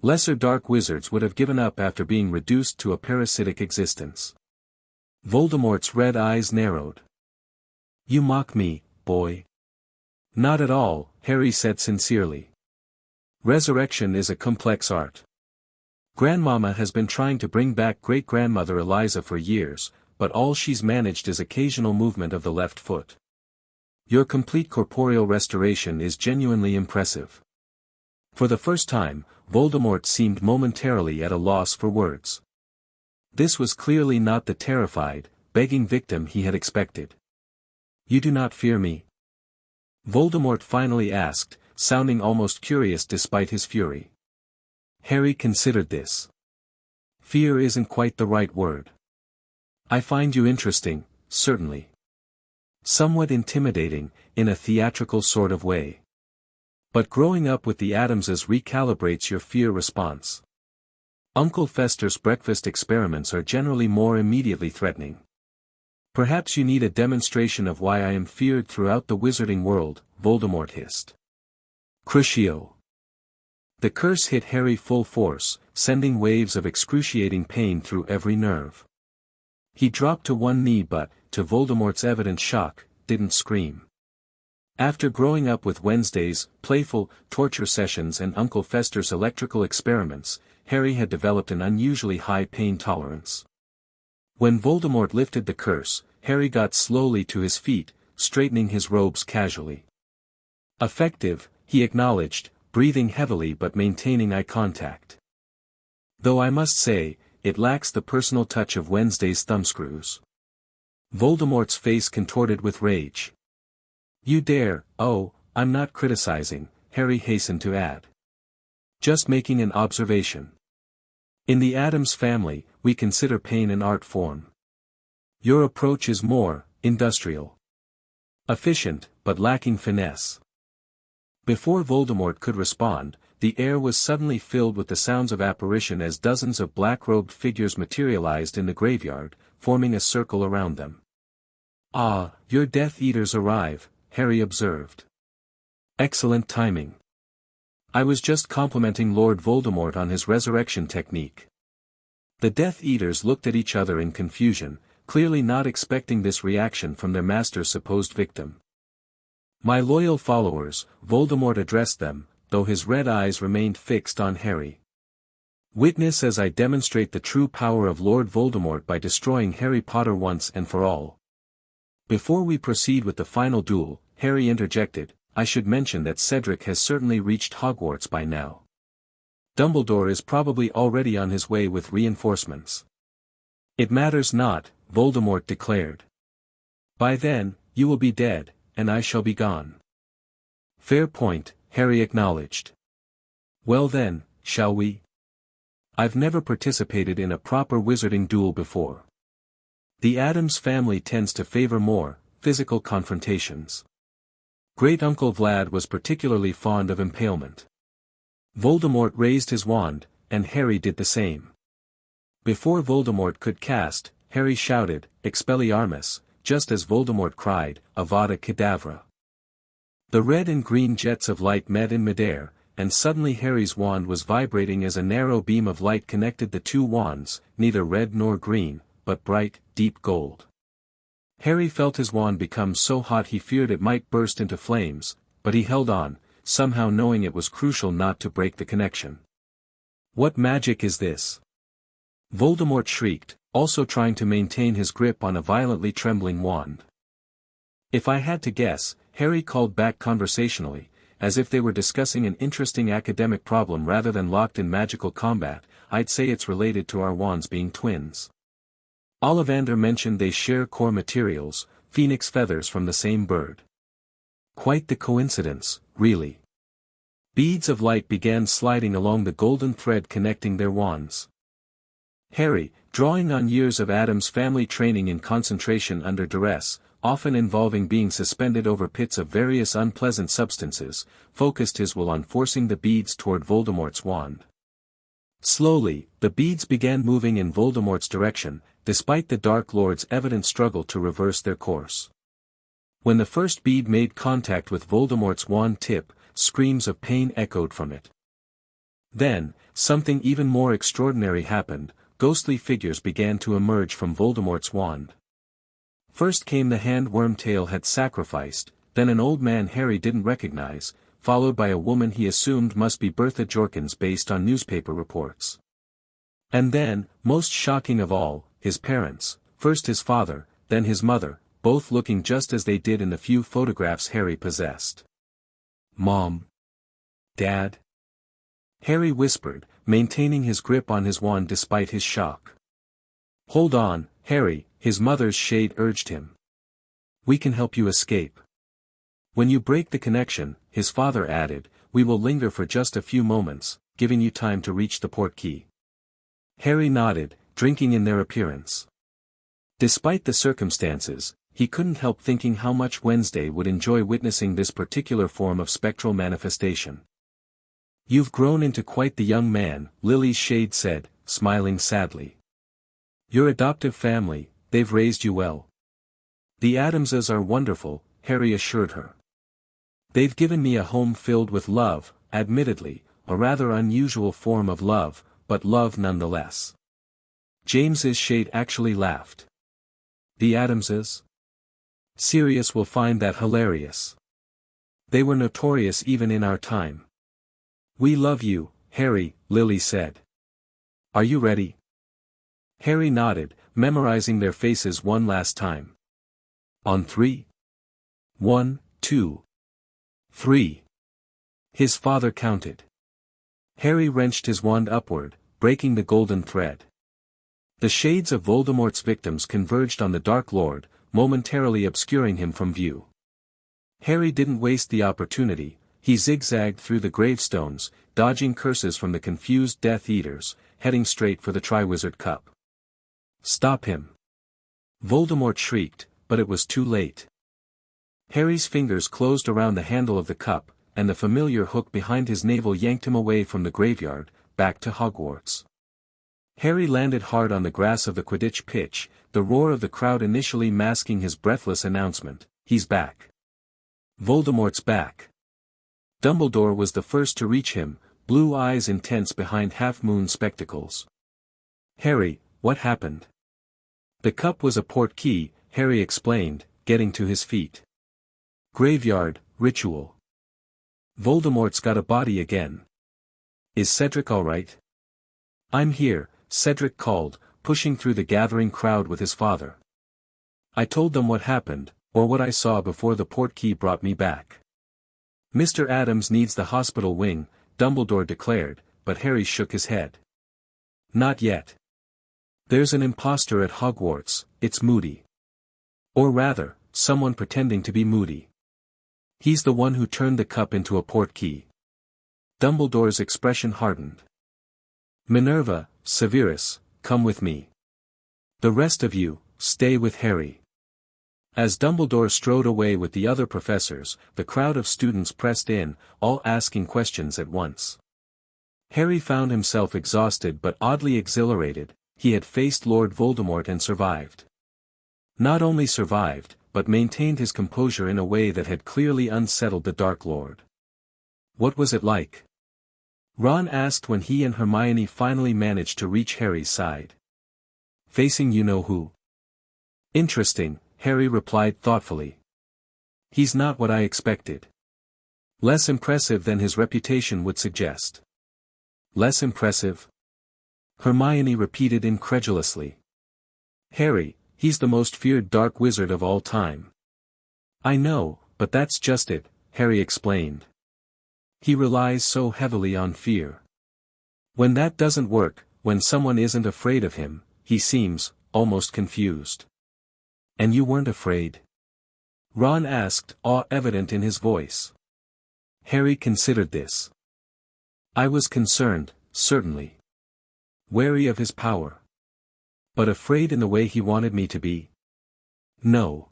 Lesser dark wizards would have given up after being reduced to a parasitic existence. Voldemort's red eyes narrowed. You mock me, boy. Not at all, Harry said sincerely. Resurrection is a complex art. Grandmama has been trying to bring back great-grandmother Eliza for years, but all she's managed is occasional movement of the left foot. Your complete corporeal restoration is genuinely impressive. For the first time, Voldemort seemed momentarily at a loss for words. This was clearly not the terrified, begging victim he had expected. You do not fear me? Voldemort finally asked, sounding almost curious despite his fury. Harry considered this. Fear isn't quite the right word. I find you interesting, certainly. Somewhat intimidating, in a theatrical sort of way. But growing up with the Addamses recalibrates your fear response. Uncle Fester's breakfast experiments are generally more immediately threatening. Perhaps you need a demonstration of why I am feared throughout the wizarding world, Voldemort hissed. Crucio. The curse hit Harry full force, sending waves of excruciating pain through every nerve. He dropped to one knee but, to Voldemort's evident shock, didn't scream. After growing up with Wednesday's playful torture sessions and Uncle Fester's electrical experiments, Harry had developed an unusually high pain tolerance. When Voldemort lifted the curse, Harry got slowly to his feet, straightening his robes casually. Effective, he acknowledged, breathing heavily but maintaining eye contact. Though I must say, it lacks the personal touch of Wednesday's thumbscrews. Voldemort's face contorted with rage. You dare, oh, I'm not criticizing, Harry hastened to add. Just making an observation. In the Addams family, we consider pain an art form. Your approach is more industrial. Efficient, but lacking finesse. Before Voldemort could respond, the air was suddenly filled with the sounds of apparition as dozens of black-robed figures materialized in the graveyard, forming a circle around them. Ah, your Death Eaters arrive, Harry observed. Excellent timing. I was just complimenting Lord Voldemort on his resurrection technique. The Death Eaters looked at each other in confusion, clearly not expecting this reaction from their master's supposed victim. My loyal followers, Voldemort addressed them, though his red eyes remained fixed on Harry. Witness as I demonstrate the true power of Lord Voldemort by destroying Harry Potter once and for all. Before we proceed with the final duel, Harry interjected, I should mention that Cedric has certainly reached Hogwarts by now. Dumbledore is probably already on his way with reinforcements. It matters not, Voldemort declared. By then, you will be dead, and I shall be gone. Fair point, Harry acknowledged. Well then, shall we? I've never participated in a proper wizarding duel before. The Addams family tends to favor more physical confrontations. Great-uncle Vlad was particularly fond of impalement. Voldemort raised his wand, and Harry did the same. Before Voldemort could cast, Harry shouted, Expelliarmus, just as Voldemort cried, Avada Kedavra. The red and green jets of light met in midair, and suddenly Harry's wand was vibrating as a narrow beam of light connected the two wands, neither red nor green, but bright, deep gold. Harry felt his wand become so hot he feared it might burst into flames, but he held on, somehow knowing it was crucial not to break the connection. What magic is this? Voldemort shrieked, also trying to maintain his grip on a violently trembling wand. If I had to guess, Harry called back conversationally, as if they were discussing an interesting academic problem rather than locked in magical combat, I'd say it's related to our wands being twins. Ollivander mentioned they share core materials, phoenix feathers from the same bird. Quite the coincidence, really. Beads of light began sliding along the golden thread connecting their wands. Harry, drawing on years of Addams family training in concentration under duress, often involving being suspended over pits of various unpleasant substances, focused his will on forcing the beads toward Voldemort's wand. Slowly, the beads began moving in Voldemort's direction, despite the Dark Lord's evident struggle to reverse their course. When the first bead made contact with Voldemort's wand tip, screams of pain echoed from it. Then, something even more extraordinary happened, ghostly figures began to emerge from Voldemort's wand. First came the hand Wormtail had sacrificed, then an old man Harry didn't recognize, followed by a woman he assumed must be Bertha Jorkins based on newspaper reports. And then, most shocking of all, his parents, first his father, then his mother, both looking just as they did in the few photographs Harry possessed. Mom. Dad? Harry whispered, maintaining his grip on his wand despite his shock. Hold on, Harry, his mother's shade urged him. We can help you escape. When you break the connection, his father added, we will linger for just a few moments, giving you time to reach the portkey. Harry nodded, drinking in their appearance. Despite the circumstances, he couldn't help thinking how much Wednesday would enjoy witnessing this particular form of spectral manifestation. You've grown into quite the young man, Lily's shade said, smiling sadly. Your adoptive family, they've raised you well. The Addamses are wonderful, Harry assured her. They've given me a home filled with love, admittedly, a rather unusual form of love, but love nonetheless. James's shade actually laughed. The Addamses? Sirius will find that hilarious. They were notorious even in our time. We love you, Harry, Lily said. Are you ready? Harry nodded, memorizing their faces one last time. On 3. 1, 2, 3. His father counted. Harry wrenched his wand upward, breaking the golden thread. The shades of Voldemort's victims converged on the Dark Lord, momentarily obscuring him from view. Harry didn't waste the opportunity, he zigzagged through the gravestones, dodging curses from the confused Death Eaters, heading straight for the Triwizard Cup. Stop him! Voldemort shrieked, but it was too late. Harry's fingers closed around the handle of the cup, and the familiar hook behind his navel yanked him away from the graveyard, back to Hogwarts. Harry landed hard on the grass of the Quidditch pitch, the roar of the crowd initially masking his breathless announcement, he's back. Voldemort's back. Dumbledore was the first to reach him, blue eyes intense behind half-moon spectacles. Harry, what happened? The cup was a portkey, Harry explained, getting to his feet. Graveyard, ritual. Voldemort's got a body again. Is Cedric all right? I'm here, Cedric called, pushing through the gathering crowd with his father. I told them what happened, or what I saw before the portkey brought me back. Mr. Addams needs the hospital wing, Dumbledore declared, but Harry shook his head. Not yet. There's an imposter at Hogwarts, it's Moody. Or rather, someone pretending to be Moody. He's the one who turned the cup into a portkey. Dumbledore's expression hardened. Minerva, Severus, come with me. The rest of you, stay with Harry. As Dumbledore strode away with the other professors, the crowd of students pressed in, all asking questions at once. Harry found himself exhausted but oddly exhilarated. He had faced Lord Voldemort and survived. Not only survived, but maintained his composure in a way that had clearly unsettled the Dark Lord. What was it like? Ron asked when he and Hermione finally managed to reach Harry's side. Facing you-know-who. Interesting, Harry replied thoughtfully. He's not what I expected. Less impressive than his reputation would suggest. Less impressive? Hermione repeated incredulously. Harry, he's the most feared dark wizard of all time. I know, but that's just it, Harry explained. He relies so heavily on fear. When that doesn't work, when someone isn't afraid of him, he seems, almost confused. And you weren't afraid? Ron asked, awe evident in his voice. Harry considered this. I was concerned, certainly. Wary of his power. But afraid in the way he wanted me to be? No.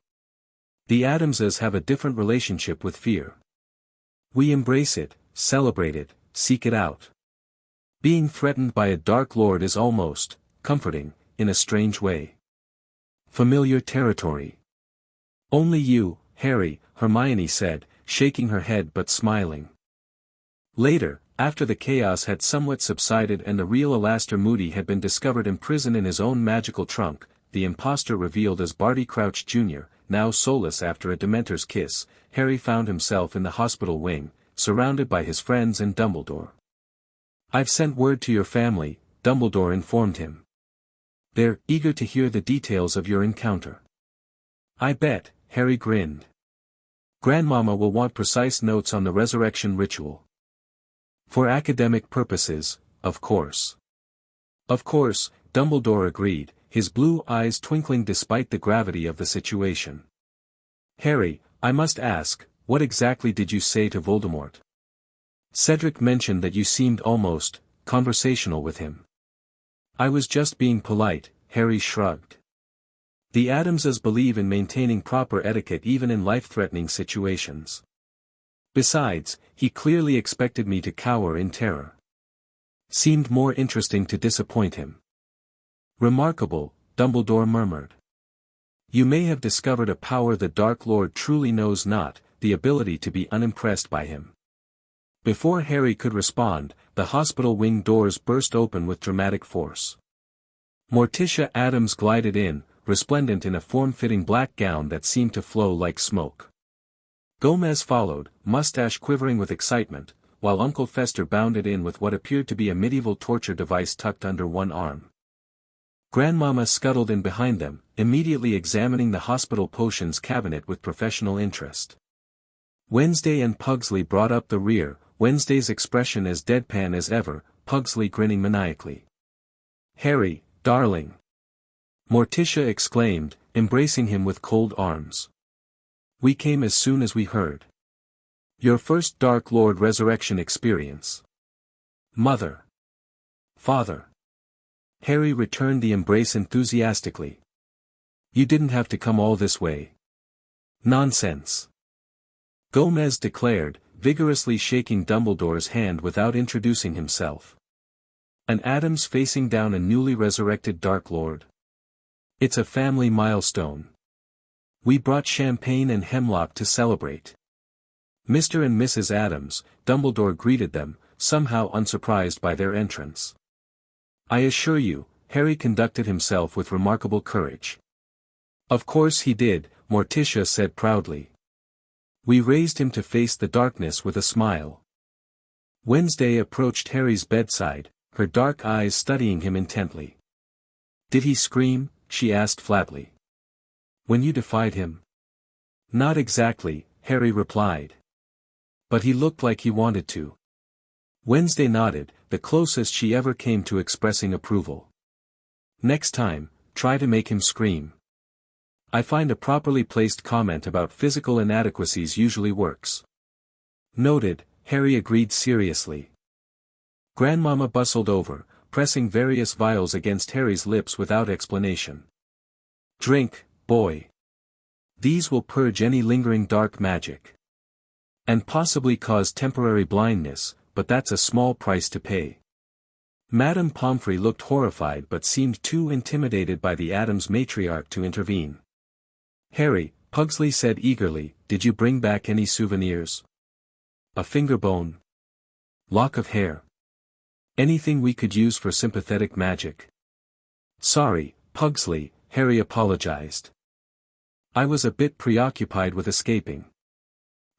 The Addamses have a different relationship with fear. We embrace it, celebrate it, seek it out. Being threatened by a Dark Lord is almost comforting, in a strange way. Familiar territory. Only you, Harry, Hermione said, shaking her head but smiling. Later, after the chaos had somewhat subsided and the real Alastor Moody had been discovered imprisoned in his own magical trunk, the impostor revealed as Barty Crouch Jr., now soulless after a Dementor's kiss, Harry found himself in the hospital wing, surrounded by his friends and Dumbledore. I've sent word to your family, Dumbledore informed him. They're eager to hear the details of your encounter. I bet, Harry grinned. Grandmama will want precise notes on the resurrection ritual. For academic purposes, of course. Of course, Dumbledore agreed, his blue eyes twinkling despite the gravity of the situation. Harry, I must ask, What exactly did you say to Voldemort? Cedric mentioned that you seemed almost conversational with him. I was just being polite, Harry shrugged. The Addamses believe in maintaining proper etiquette even in life-threatening situations. Besides, he clearly expected me to cower in terror. Seemed more interesting to disappoint him. Remarkable, Dumbledore murmured. You may have discovered a power the Dark Lord truly knows not, the ability to be unimpressed by him. Before Harry could respond, the hospital wing doors burst open with dramatic force. Morticia Addams glided in, resplendent in a form-fitting black gown that seemed to flow like smoke. Gomez followed, mustache quivering with excitement, while Uncle Fester bounded in with what appeared to be a medieval torture device tucked under one arm. Grandmama scuttled in behind them, immediately examining the hospital potions cabinet with professional interest. Wednesday and Pugsley brought up the rear, Wednesday's expression as deadpan as ever, Pugsley grinning maniacally. Harry, darling! Morticia exclaimed, embracing him with cold arms. We came as soon as we heard. Your first Dark Lord resurrection experience. Mother. Father. Harry returned the embrace enthusiastically. You didn't have to come all this way. Nonsense. Gomez declared, vigorously shaking Dumbledore's hand without introducing himself. An Addams facing down a newly resurrected Dark Lord. It's a family milestone. We brought champagne and hemlock to celebrate. Mr. and Mrs. Addams, Dumbledore greeted them, somehow unsurprised by their entrance. I assure you, Harry conducted himself with remarkable courage. Of course he did, Morticia said proudly. We raised him to face the darkness with a smile. Wednesday approached Harry's bedside, her dark eyes studying him intently. Did he scream? She asked flatly. When you defied him? Not exactly, Harry replied. But he looked like he wanted to. Wednesday nodded, the closest she ever came to expressing approval. Next time, try to make him scream. I find a properly placed comment about physical inadequacies usually works. Noted, Harry agreed seriously. Grandmama bustled over, pressing various vials against Harry's lips without explanation. Drink, boy. These will purge any lingering dark magic. And possibly cause temporary blindness, but that's a small price to pay. Madame Pomfrey looked horrified but seemed too intimidated by the Addams matriarch to intervene. Harry, Pugsley said eagerly, did you bring back any souvenirs? A finger bone? Lock of hair? Anything we could use for sympathetic magic? Sorry, Pugsley, Harry apologized. I was a bit preoccupied with escaping.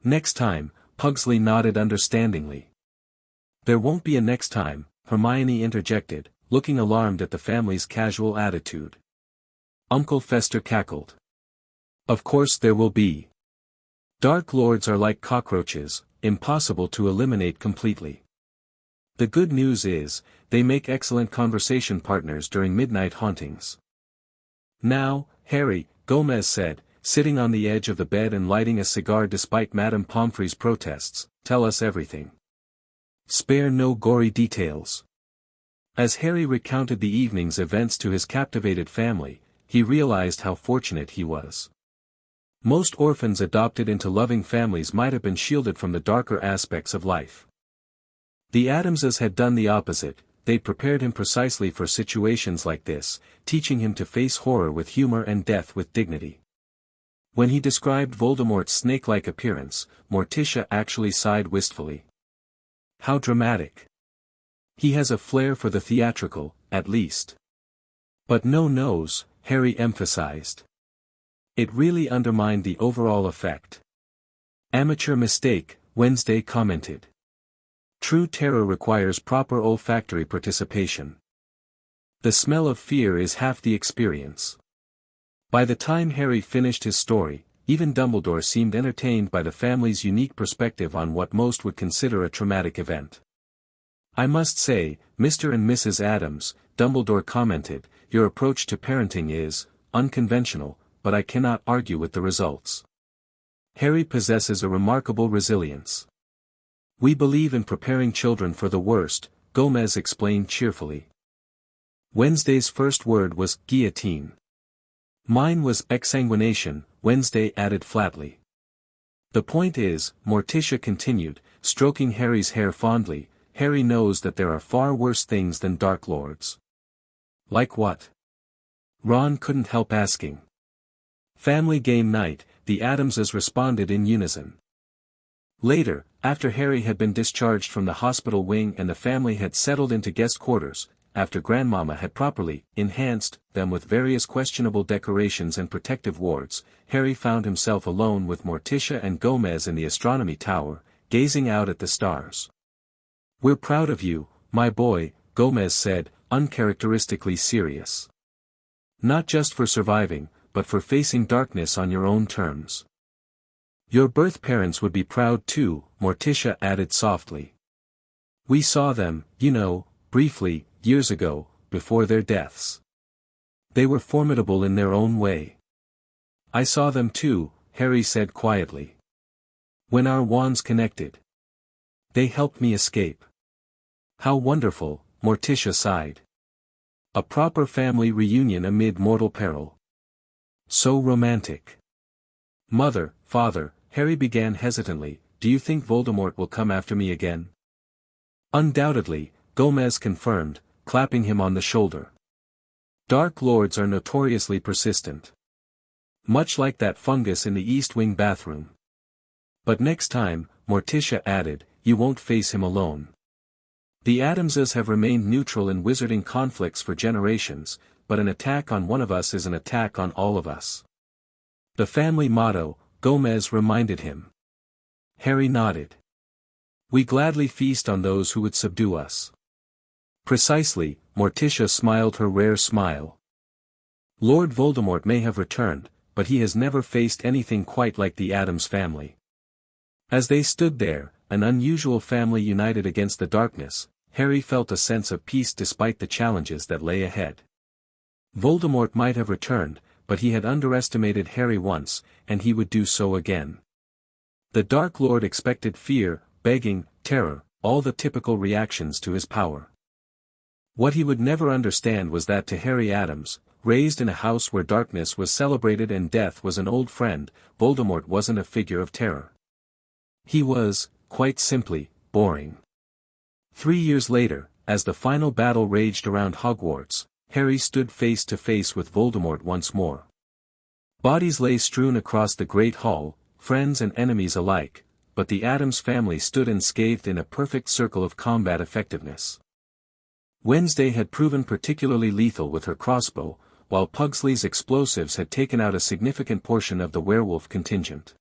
Next time, Pugsley nodded understandingly. There won't be a next time, Hermione interjected, looking alarmed at the family's casual attitude. Uncle Fester cackled. Of course there will be. Dark Lords are like cockroaches, impossible to eliminate completely. The good news is, they make excellent conversation partners during midnight hauntings. Now, Harry, Gomez said, sitting on the edge of the bed and lighting a cigar despite Madame Pomfrey's protests, tell us everything. Spare no gory details. As Harry recounted the evening's events to his captivated family, he realized how fortunate he was. Most orphans adopted into loving families might have been shielded from the darker aspects of life. The Addamses had done the opposite, they'd prepared him precisely for situations like this, teaching him to face horror with humor and death with dignity. When he described Voldemort's snake-like appearance, Morticia actually sighed wistfully. How dramatic. He has a flair for the theatrical, at least. But no nose, Harry emphasized. It really undermined the overall effect. Amateur mistake, Wednesday commented. True terror requires proper olfactory participation. The smell of fear is half the experience. By the time Harry finished his story, even Dumbledore seemed entertained by the family's unique perspective on what most would consider a traumatic event. I must say, Mr. and Mrs. Addams, Dumbledore commented, your approach to parenting is unconventional, but I cannot argue with the results. Harry possesses a remarkable resilience. We believe in preparing children for the worst, Gomez explained cheerfully. Wednesday's first word was guillotine. Mine was exsanguination, Wednesday added flatly. The point is, Morticia continued, stroking Harry's hair fondly, Harry knows that there are far worse things than Dark Lords. Like what? Ron couldn't help asking. Family game night, the Addamses responded in unison. Later, after Harry had been discharged from the hospital wing and the family had settled into guest quarters, after Grandmama had properly enhanced them with various questionable decorations and protective wards, Harry found himself alone with Morticia and Gomez in the astronomy tower, gazing out at the stars. "We're proud of you, my boy," Gomez said, uncharacteristically serious. "Not just for surviving, but for facing darkness on your own terms." "Your birth parents would be proud too," Morticia added softly. "We saw them, you know, briefly, years ago, before their deaths. They were formidable in their own way." "I saw them too," Harry said quietly. "When our wands connected. They helped me escape." "How wonderful," Morticia sighed. "A proper family reunion amid mortal peril. So romantic." "Mother, Father," Harry began hesitantly, "do you think Voldemort will come after me again?" "Undoubtedly," Gomez confirmed, clapping him on the shoulder. "Dark Lords are notoriously persistent. Much like that fungus in the East Wing bathroom. But next time," Morticia added, "you won't face him alone. The Addamses have remained neutral in wizarding conflicts for generations, but an attack on one of us is an attack on all of us. The family motto," Gomez reminded him. Harry nodded. "We gladly feast on those who would subdue us." "Precisely," Morticia smiled her rare smile. "Lord Voldemort may have returned, but he has never faced anything quite like the Addams family." As they stood there, an unusual family united against the darkness, Harry felt a sense of peace despite the challenges that lay ahead. Voldemort might have returned, but he had underestimated Harry once, and he would do so again. The Dark Lord expected fear, begging, terror, all the typical reactions to his power. What he would never understand was that to Harry Addams, raised in a house where darkness was celebrated and death was an old friend, Voldemort wasn't a figure of terror. He was, quite simply, boring. 3 years later, as the final battle raged around Hogwarts, Harry stood face to face with Voldemort once more. Bodies lay strewn across the Great Hall, friends and enemies alike, but the Addams family stood unscathed in a perfect circle of combat effectiveness. Wednesday had proven particularly lethal with her crossbow, while Pugsley's explosives had taken out a significant portion of the werewolf contingent.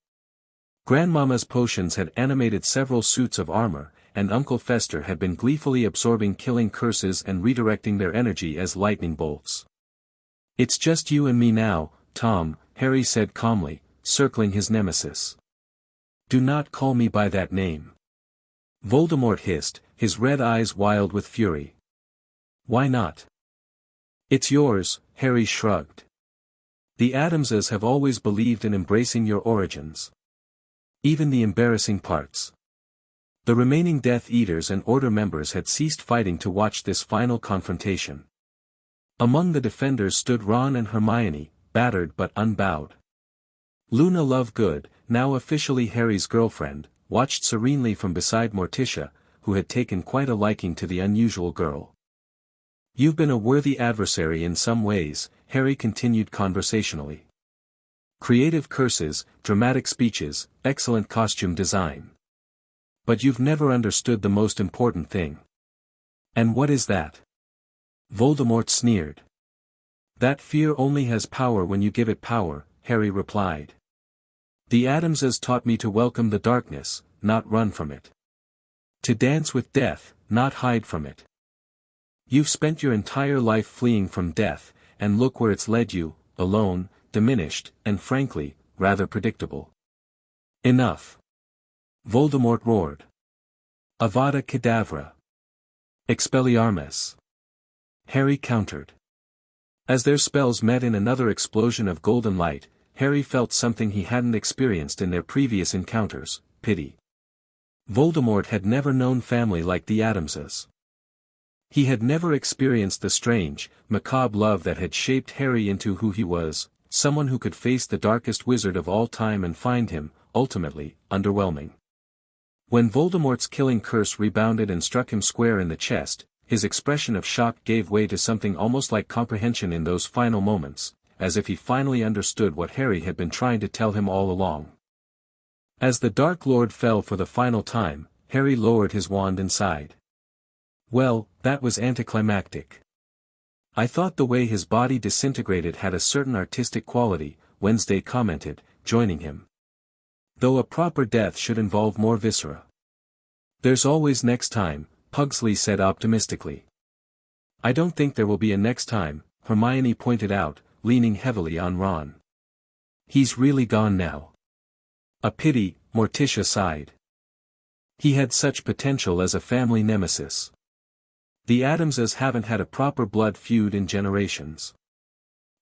Grandmama's potions had animated several suits of armor, and Uncle Fester had been gleefully absorbing killing curses and redirecting their energy as lightning bolts. "It's just you and me now, Tom," Harry said calmly, circling his nemesis. "Do not call me by that name." Voldemort hissed, his red eyes wild with fury. "Why not?" "It's yours," Harry shrugged. "The Addamses have always believed in embracing your origins. Even the embarrassing parts." The remaining Death Eaters and Order members had ceased fighting to watch this final confrontation. Among the defenders stood Ron and Hermione, battered but unbowed. Luna Lovegood, now officially Harry's girlfriend, watched serenely from beside Morticia, who had taken quite a liking to the unusual girl. "You've been a worthy adversary in some ways," Harry continued conversationally. "Creative curses, dramatic speeches, excellent costume design. But you've never understood the most important thing." "And what is that?" Voldemort sneered. "That fear only has power when you give it power," Harry replied. "The Addamses taught me to welcome the darkness, not run from it. To dance with death, not hide from it. You've spent your entire life fleeing from death, and look where it's led you, alone, diminished, and frankly, rather predictable." "Enough!" Voldemort roared. "Avada Kedavra! Expelliarmus!" Harry countered. As their spells met in another explosion of golden light, Harry felt something he hadn't experienced in their previous encounters: pity. Voldemort had never known family like the Addamses. He had never experienced the strange, macabre love that had shaped Harry into who he was, someone who could face the darkest wizard of all time and find him, ultimately, underwhelming. When Voldemort's killing curse rebounded and struck him square in the chest, his expression of shock gave way to something almost like comprehension in those final moments, as if he finally understood what Harry had been trying to tell him all along. As the Dark Lord fell for the final time, Harry lowered his wand and sighed. Well, that was anticlimactic. I thought the way his body disintegrated had a certain artistic quality, Wednesday commented, joining him. Though a proper death should involve more viscera. There's always next time, Pugsley said optimistically. I don't think there will be a next time, Hermione pointed out, leaning heavily on Ron. He's really gone now. A pity, Morticia sighed. He had such potential as a family nemesis. The Addamses haven't had a proper blood feud in generations.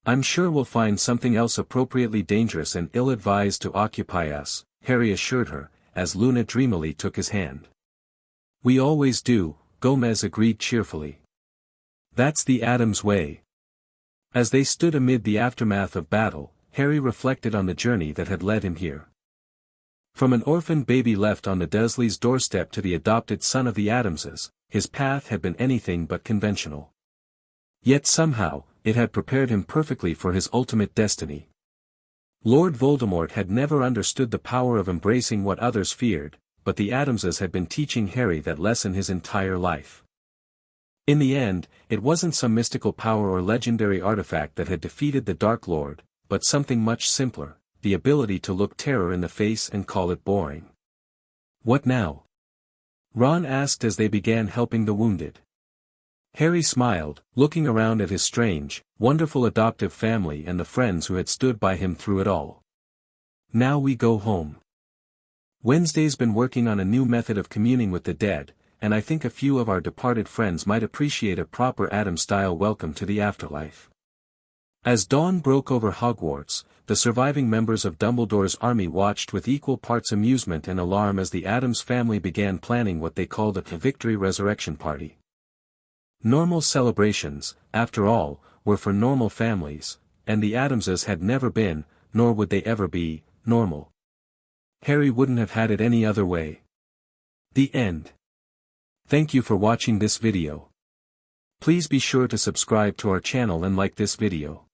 I'm sure we'll find something else appropriately dangerous and ill-advised to occupy us, Harry assured her, as Luna dreamily took his hand. We always do, Gomez agreed cheerfully. That's the Addams way. As they stood amid the aftermath of battle, Harry reflected on the journey that had led him here. From an orphaned baby left on the Dursleys' doorstep to the adopted son of the Addamses, his path had been anything but conventional. Yet somehow, it had prepared him perfectly for his ultimate destiny. Lord Voldemort had never understood the power of embracing what others feared, but the Addamses had been teaching Harry that lesson his entire life. In the end, it wasn't some mystical power or legendary artifact that had defeated the Dark Lord, but something much simpler, the ability to look terror in the face and call it boring. What now? Ron asked as they began helping the wounded. Harry smiled, looking around at his strange, wonderful adoptive family and the friends who had stood by him through it all. Now we go home. Wednesday's been working on a new method of communing with the dead, and I think a few of our departed friends might appreciate a proper Addams-style welcome to the afterlife. As dawn broke over Hogwarts, the surviving members of Dumbledore's army watched with equal parts amusement and alarm as the Addams family began planning what they called a victory resurrection party. Normal celebrations, after all, were for normal families, and the Addamses had never been, nor would they ever be, normal. Harry wouldn't have had it any other way. The end. Thank you for watching this video. Please be sure to subscribe to our channel and like this video.